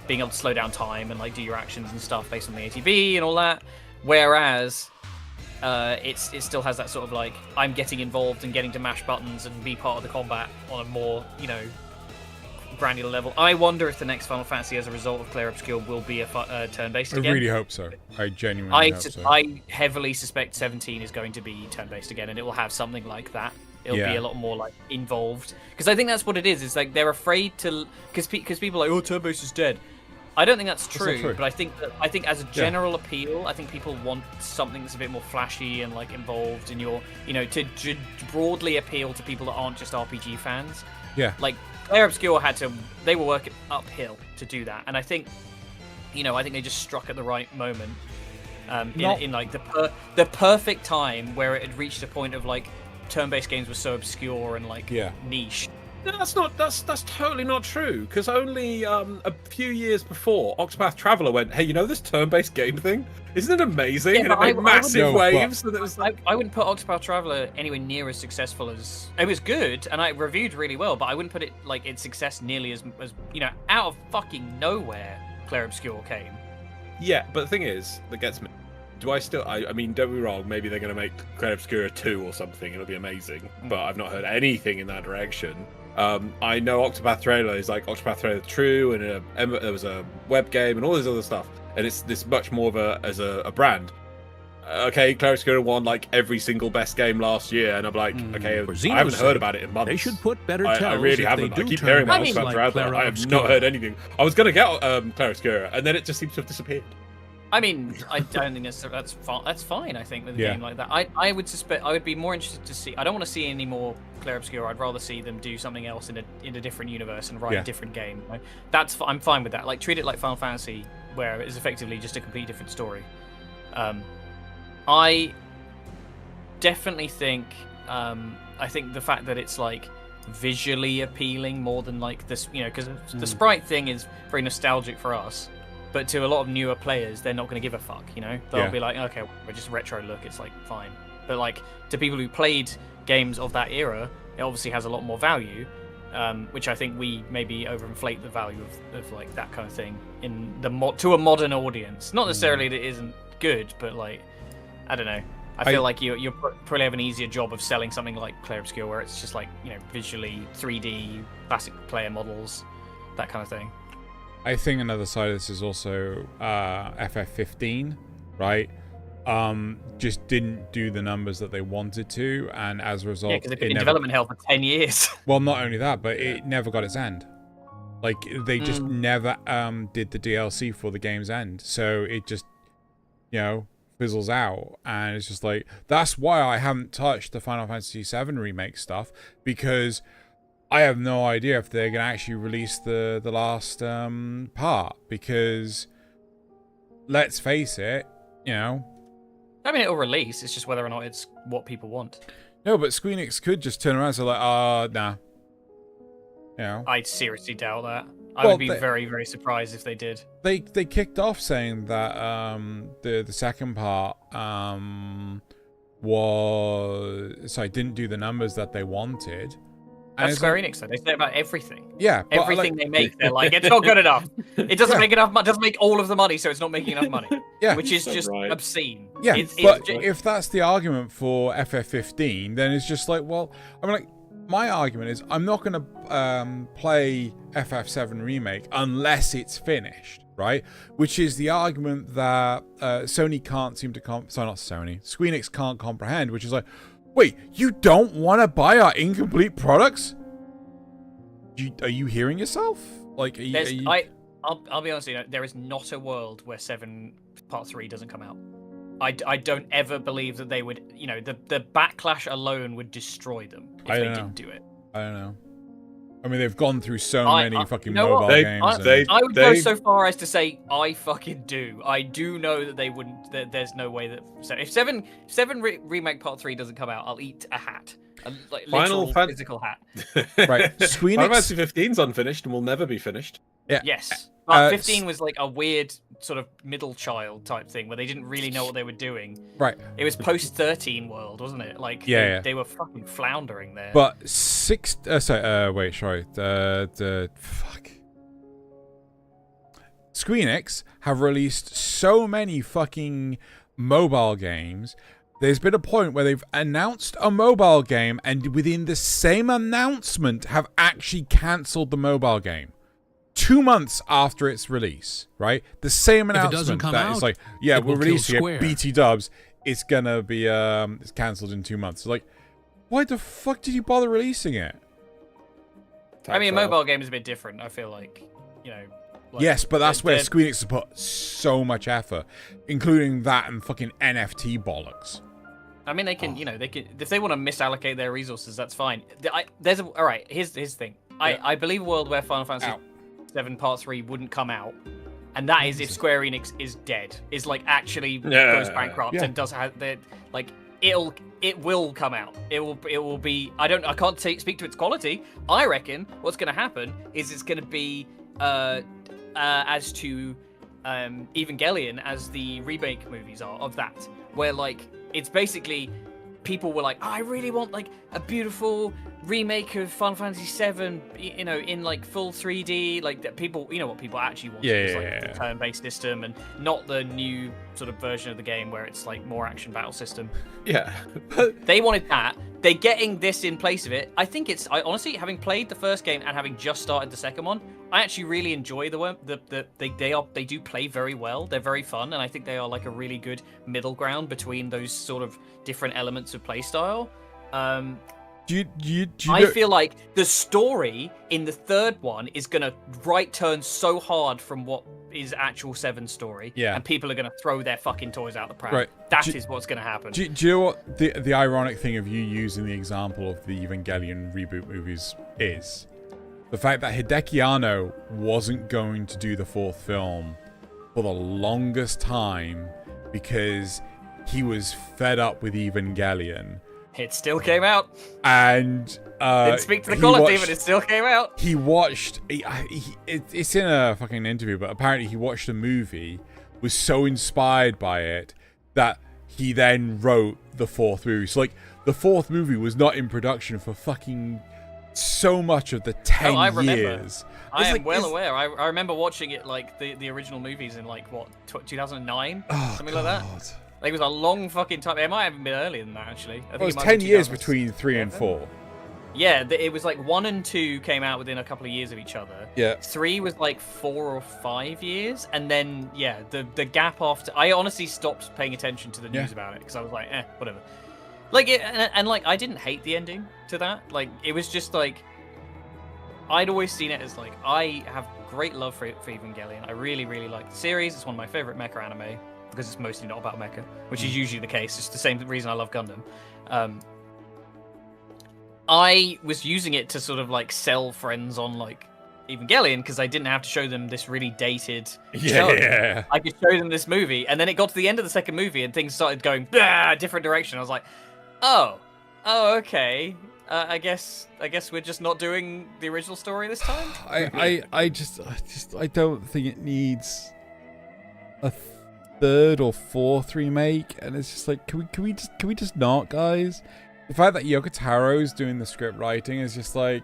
being able to slow down time and like do your actions and stuff based on the ATB and all that. Whereas it still has that sort of like I'm getting involved and getting to mash buttons and be part of the combat on a more, you know, granular level. I wonder if the next Final Fantasy, as a result of Clair Obscur, will be a turn-based again. I really hope so. I genuinely hope so. I heavily suspect 17 is going to be turn-based again, and it will have something like that. It'll be a lot more like involved, because I think that's what it is. It's like they're afraid to, because people are like, oh, turn-based is dead. I don't think that's true, but I think as a general appeal, I think people want something that's a bit more flashy and like involved, and to broadly appeal to people that aren't just RPG fans. Yeah. Like Clair Obscur they were working uphill to do that, and I think they just struck at the right moment, in like the perfect time where it had reached a point of like turn-based games were so obscure and like niche. No, that's totally not true. Because only a few years before, Octopath Traveler went, "Hey, you know this turn-based game thing? Isn't it amazing?" Yeah, and it made massive waves. And it was like... I wouldn't put Octopath Traveler anywhere near as successful as it was good, and I reviewed really well. But I wouldn't put it like its success nearly as out of fucking nowhere. Clair Obscur came. Yeah, but the thing is, that gets me. Do I still? I mean, don't be wrong. Maybe they're going to make Clair Obscur 2 or something. It'll be amazing. But I've not heard anything in that direction. I know Octopath Traveler is like Octopath Traveler True, and there was a web game and all this other stuff, and it's this much more of as a brand. Okay, Clair Obscur won like every single best game last year, and I'm like, okay, I haven't heard about it in months. They should put better I tells really if haven't. they I do keep turn hearing about out Octopath like Traveler. Clair I have Obscur. not heard anything. I was going to get Clair Obscur, and then it just seems to have disappeared. I mean, I don't think that's fine. I think with a game like that, I would be more interested to see. I don't want to see any more Clair Obscur. I'd rather see them do something else in a different universe and write a different game. I'm fine with that. Like treat it like Final Fantasy, where it is effectively just a complete different story. I definitely think I think the fact that it's like visually appealing more than like this, because the sprite thing is very nostalgic for us. But to a lot of newer players, they're not going to give a fuck, They'll be like, okay, we're just retro look, it's like, fine. But like, to people who played games of that era, it obviously has a lot more value, which I think we maybe overinflate the value of like that kind of thing to a modern audience. Not necessarily that it isn't good, but like, I don't know. I feel like you probably have an easier job of selling something like Clair Obscur, where it's just like, visually 3D, classic player models, that kind of thing. I think another side of this is also FF15, right? Just didn't do the numbers that they wanted to, and as a result, because they've been in development hell for 10 years. Well, not only that, but it never got its end. Like they just never did the DLC for the game's end, so it just fizzles out, and it's just like that's why I haven't touched the Final Fantasy VII remake stuff, because I have no idea if they're going to actually release the last part, because let's face it, I mean, it'll release. It's just whether or not it's what people want. No, but Squeenix could just turn around and say like, nah. I seriously doubt that. I would be very, very surprised if they did. They kicked off saying that the second part didn't do the numbers that they wanted. That's Square Enix, though. They say it about everything. Yeah, but everything they make, they're like, it's not good enough. It doesn't make enough. Doesn't make all of the money, so it's not making enough money. Yeah, which is just obscene. Yeah, but if that's the argument for FF15, then it's just like, well, I mean, like, my argument is I'm not going to play FF7 Remake unless it's finished, right? Which is the argument that Sony can't seem to Square Enix can't comprehend, which is like, wait, you don't want to buy our incomplete products? Are you hearing yourself? Like, I'll be honest, there is not a world where 7 Part 3 doesn't come out. I don't ever believe that they would, the backlash alone would destroy them if they didn't do it. I don't know. I mean, they've gone through so many fucking mobile games. I would go so far as to say I fucking do. I do know that they wouldn't. That there's no way that if 7 Remake Part 3 doesn't come out, I'll eat a hat, a literal physical hat. Right, Final Fantasy 15's unfinished and will never be finished. Yeah. Yes. But 15 was like a weird sort of middle child type thing where they didn't really know what they were doing. Right. It was post 13 world, wasn't it? Like they were fucking floundering there. But the fuck. Square Enix have released so many fucking mobile games. There's been a point where they've announced a mobile game and within the same announcement have actually cancelled the mobile game. 2 months after its release, right? The same announcement it's like, yeah, we're releasing it, BT dubs. It's gonna be it's cancelled in 2 months. Like, why the fuck did you bother releasing it? I mean, a mobile game is a bit different. I feel like, yes, but that's where Square Enix has put so much effort, including that and fucking NFT bollocks. I mean, they can, they can if they want to misallocate their resources, that's fine. All right. Here's the thing. Yeah. I believe a world where Final Fantasy 7 Part 3 wouldn't come out, and that is if Square Enix is dead, is like actually goes bankrupt and does have like it will come out. It will be. I can't speak to its quality. I reckon what's going to happen is it's going to be as to Evangelion as the remake movies are of that, where like it's basically people were like, I really want like a beautiful remake of Final Fantasy 7, in like full 3D, like that people, what people actually want is like the turn-based system and not the new sort of version of the game where it's like more action battle system. Yeah. They wanted that. They're getting this in place of it. I think I honestly, having played the first game and having just started the second one, I actually really enjoy they do play very well. They're very fun, and I think they are like a really good middle ground between those sort of different elements of playstyle. I feel like the story in the third one is going to right turn so hard from what is actual 7 story, and people are going to throw their fucking toys out the pram. Right. That is what's going to happen. Do you know what the ironic thing of you using the example of the Evangelion reboot movies is? The fact that Hideki Anno wasn't going to do the 4th film for the longest time because he was fed up with Evangelion. It still came out. And didn't speak to the quality, but it still came out. He watched it's in a fucking interview, but apparently he watched a movie, was so inspired by it that he then wrote the 4th movie. So like the 4th movie was not in production for fucking so much of the 10 years. I am well aware. I remember watching it like the original movies in like what 2009, something like that. Like, it was a long fucking time. It might have been earlier than that, actually. I think it was 10 years between 3 and 4. Yeah, it was like 1 and 2 came out within a couple of years of each other. Yeah. 3 was like 4 or 5 years, and then the gap after. I honestly stopped paying attention to the news about it because I was like, whatever. Like and like I didn't hate the ending to that. Like it was just like I'd always seen it as like I have great love for Evangelion. I really really like the series. It's one of my favorite mecha anime. Because it's mostly not about mecha, which is usually the case. It's the same reason I love Gundam. I was using it to sort of like sell friends on like Evangelion because I didn't have to show them this really dated show. I could show them this movie, and then it got to the end of the second movie and things started going a different direction. I was like, oh, okay. I guess we're just not doing the original story this time. I don't think it needs a 3rd or 4th remake, and it's just like, can we just not, guys? The fact that Yoko Taro's doing the script writing is just like...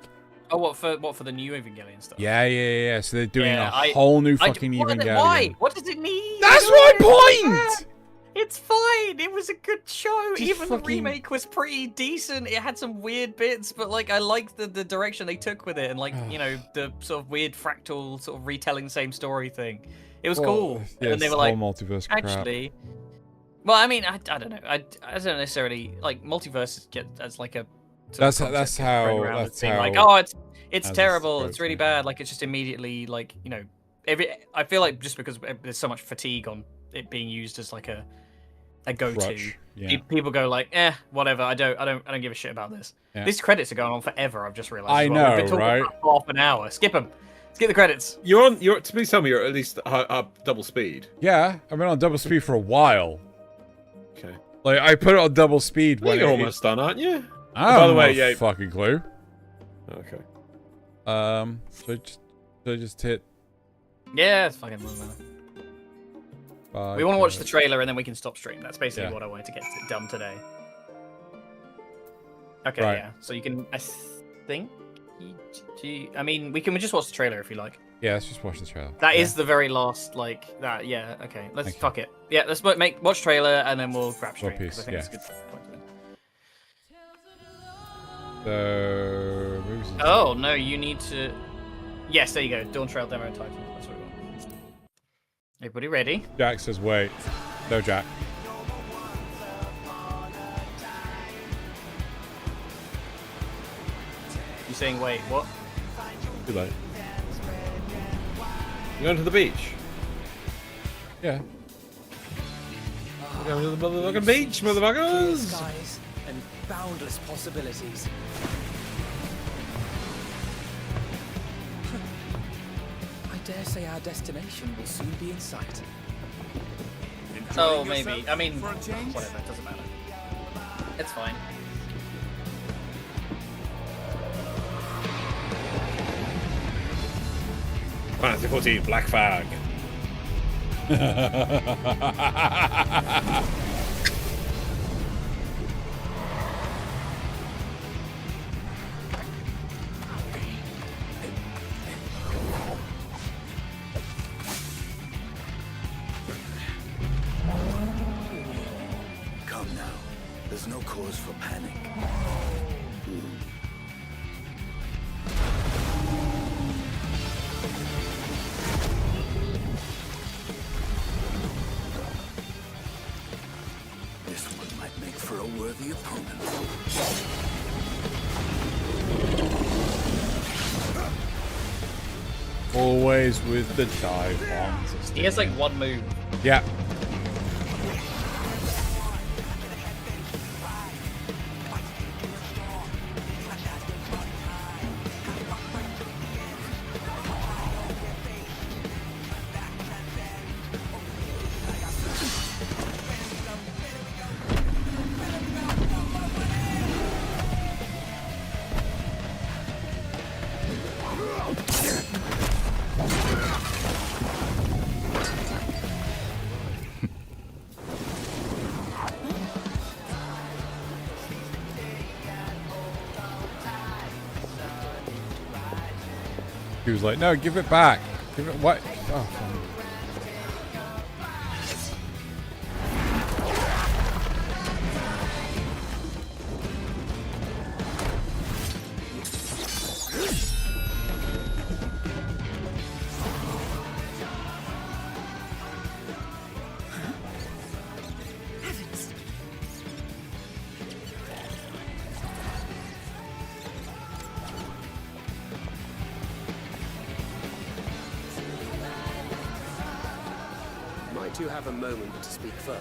Oh, what for the new Evangelion stuff? Yeah. So they're doing Yeah, a whole new fucking Evangelion. Why? What does it need? That's my point! It's fine. It was a good show. Just Even fucking- the remake was pretty decent. It had some weird bits, but like I liked the direction they took with it, and like you know the sort of weird fractal sort of retelling the same story thing. It was cool. Yeah, And they were whole like, multiverse crap. actually, well, I mean, I don't know. I don't necessarily like multiverses get as like a. That's sort of how concept spread around as that's being how. like, oh, it's as terrible. it's It's really bad. Like it's just immediately like you know I feel like just because there's so much fatigue on it being used as like a go-to. Crutch, yeah. People go like, whatever. I don't give a shit about this. Yeah. These credits are going on forever. I've just realized. I as well. We've been know, talking right? about half an hour. Skip them. Skip the credits. Please tell me you're at least double speed. Yeah, I've been on double speed for a while. Okay. Like I put it on double speed when You're almost done, aren't you? I By don't the way, have a yeah. fucking clue. Okay. So just hit. Yeah, it's fucking doesn't matter. Bye, We want to watch the Golbez. trailer and then we can stop stream. That's basically Yeah. what I wanted to get done today. Okay, Right. yeah. So you can, I think. I mean, we can just watch the trailer if you like. Yeah, let's just watch the trailer. That is the very last, like that. Yeah. Okay. Let's fuck it. Yeah. Let's watch trailer and then we'll grab stream. 'cause piece, I think it's a yeah. good point to end. So. movies and Oh no, you need to. Yes, there you go. Dawn Trail demo title. That's what we want. Everybody ready? Jack says wait. No, Jack. You saying wait? What? Too late. You going to the beach? Yeah. We're going to the motherfucking beach, motherfuckers! Skies and boundless possibilities. I dare say our destination will soon be in sight. Oh, maybe. I mean, whatever. It doesn't matter. It's fine. Fantasy 14, Black Flag. Come now. There's no cause for panic. This one might make for a worthy opponent. Always with the dive bombs. He has like one move. Yeah. He was like, no, give it back. Give it what? Oh, fine. Might you have a moment to speak further?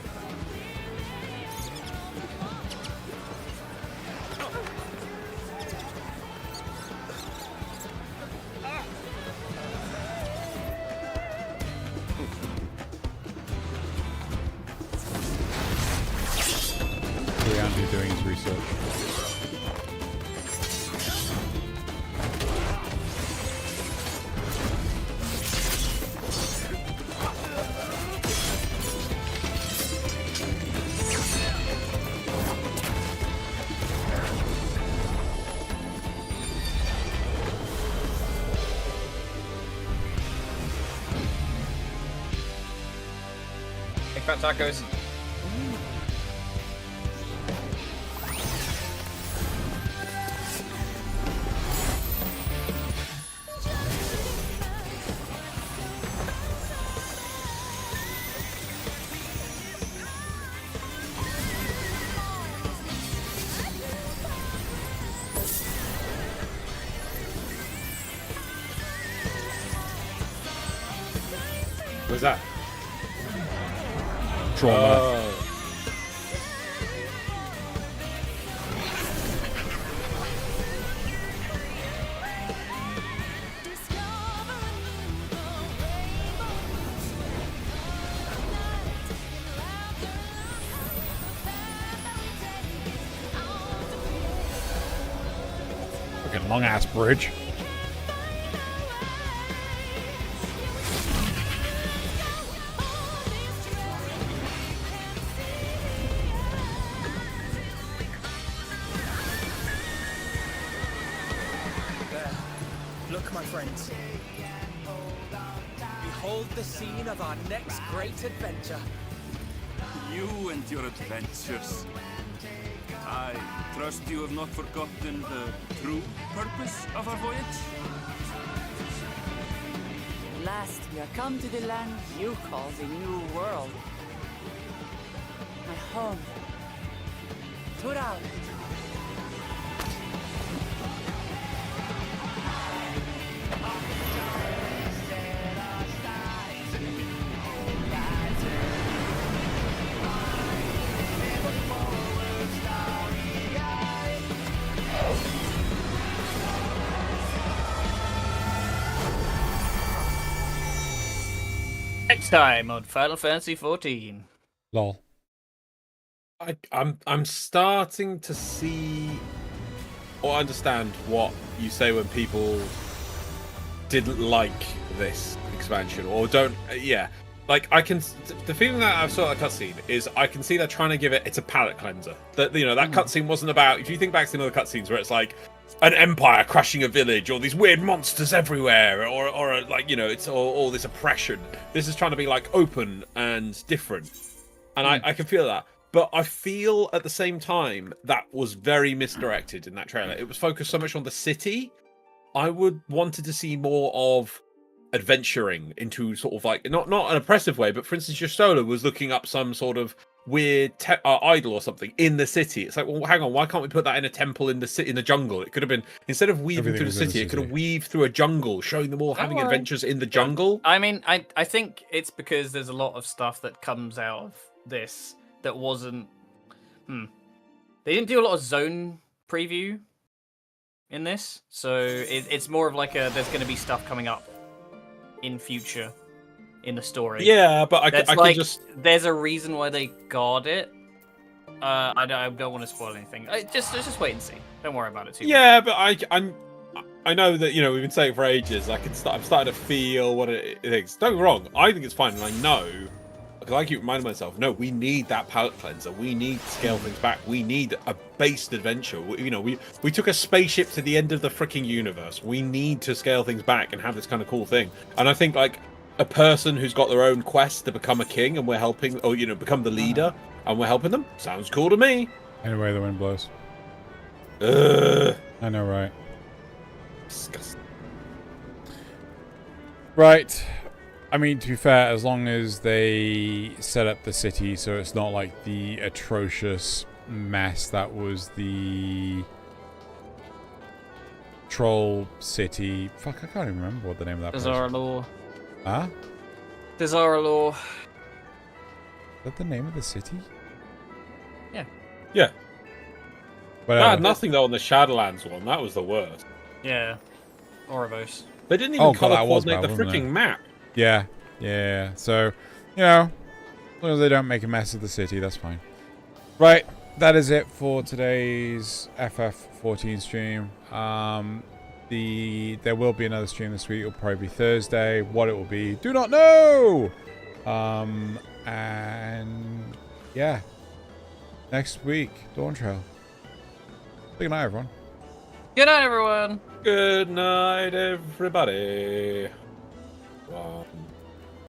Andy doing his research. Fat tacos. What's that? Trauma. Fucking long ass bridge. Look, my friends. Behold the scene of our next great adventure. You and your adventures. I trust you have not forgotten the true purpose of our voyage? At last, we are come to the land you call the New World. My home. Tural. Next time on Final Fantasy XIV. Lol. I'm starting to see or understand what you say when people didn't like this expansion or don't. Yeah, like I can. The feeling that I've saw that cutscene is I can see they're trying to give it's a palate cleanser. That that cutscene wasn't about. If you think back to the other cutscenes where it's like an empire crashing a village or these weird monsters everywhere or like it's all this oppression. This is trying to be like open and different, and I can feel that. But I feel at the same time that was very misdirected in that trailer. It was focused so much on the city. I would wanted to see more of adventuring into sort of like not an oppressive way, but for instance, your solo was looking up some sort of weird idol or something in the city. It's like, well, hang on, why can't we put that in a temple in the jungle? It could have been, instead of weaving through the city, it could have weaved through a jungle, showing them all having adventures in the jungle. I mean, I think it's because there's a lot of stuff that comes out of this that wasn't. They didn't do a lot of zone preview in this, so it's more of like there's going to be stuff coming up in future in the story. Yeah, but I can just. There's a reason why they guard it. I don't want to spoil anything. Just wait and see. Don't worry about it too much. Yeah, but I know that we've been saying for ages. I'm starting to feel what it is. Don't get me wrong. I think it's fine, and I know. Because I keep reminding myself, no, we need that palate cleanser. We need to scale things back. We need a based adventure. We took a spaceship to the end of the freaking universe. We need to scale things back and have this kind of cool thing. And I think like a person who's got their own quest to become a king, and we're helping, or become the leader, and we're helping them. Sounds cool to me. Anyway, the wind blows. I know, right? Disgusting. Right. I mean, to be fair, as long as they set up the city so it's not like the atrocious mess that was the Troll City. Fuck, I can't even remember what the name of that place was. Desaralor. Huh? Desaralor. Is that the name of the city? Yeah. Yeah. Whatever. I had nothing though on the Shadowlands one. That was the worst. Yeah. Orovos. They didn't even color that was coordinate bad, the wasn't freaking it? map. Yeah. So, as long as they don't make a mess of the city, that's fine. Right, that is it for today's FF14 stream. There will be another stream this week. It'll probably be Thursday. What it will be, do not know. And yeah, next week, Dawn Trail. Good night, everyone. Good night, everyone. Good night, everybody. Wow.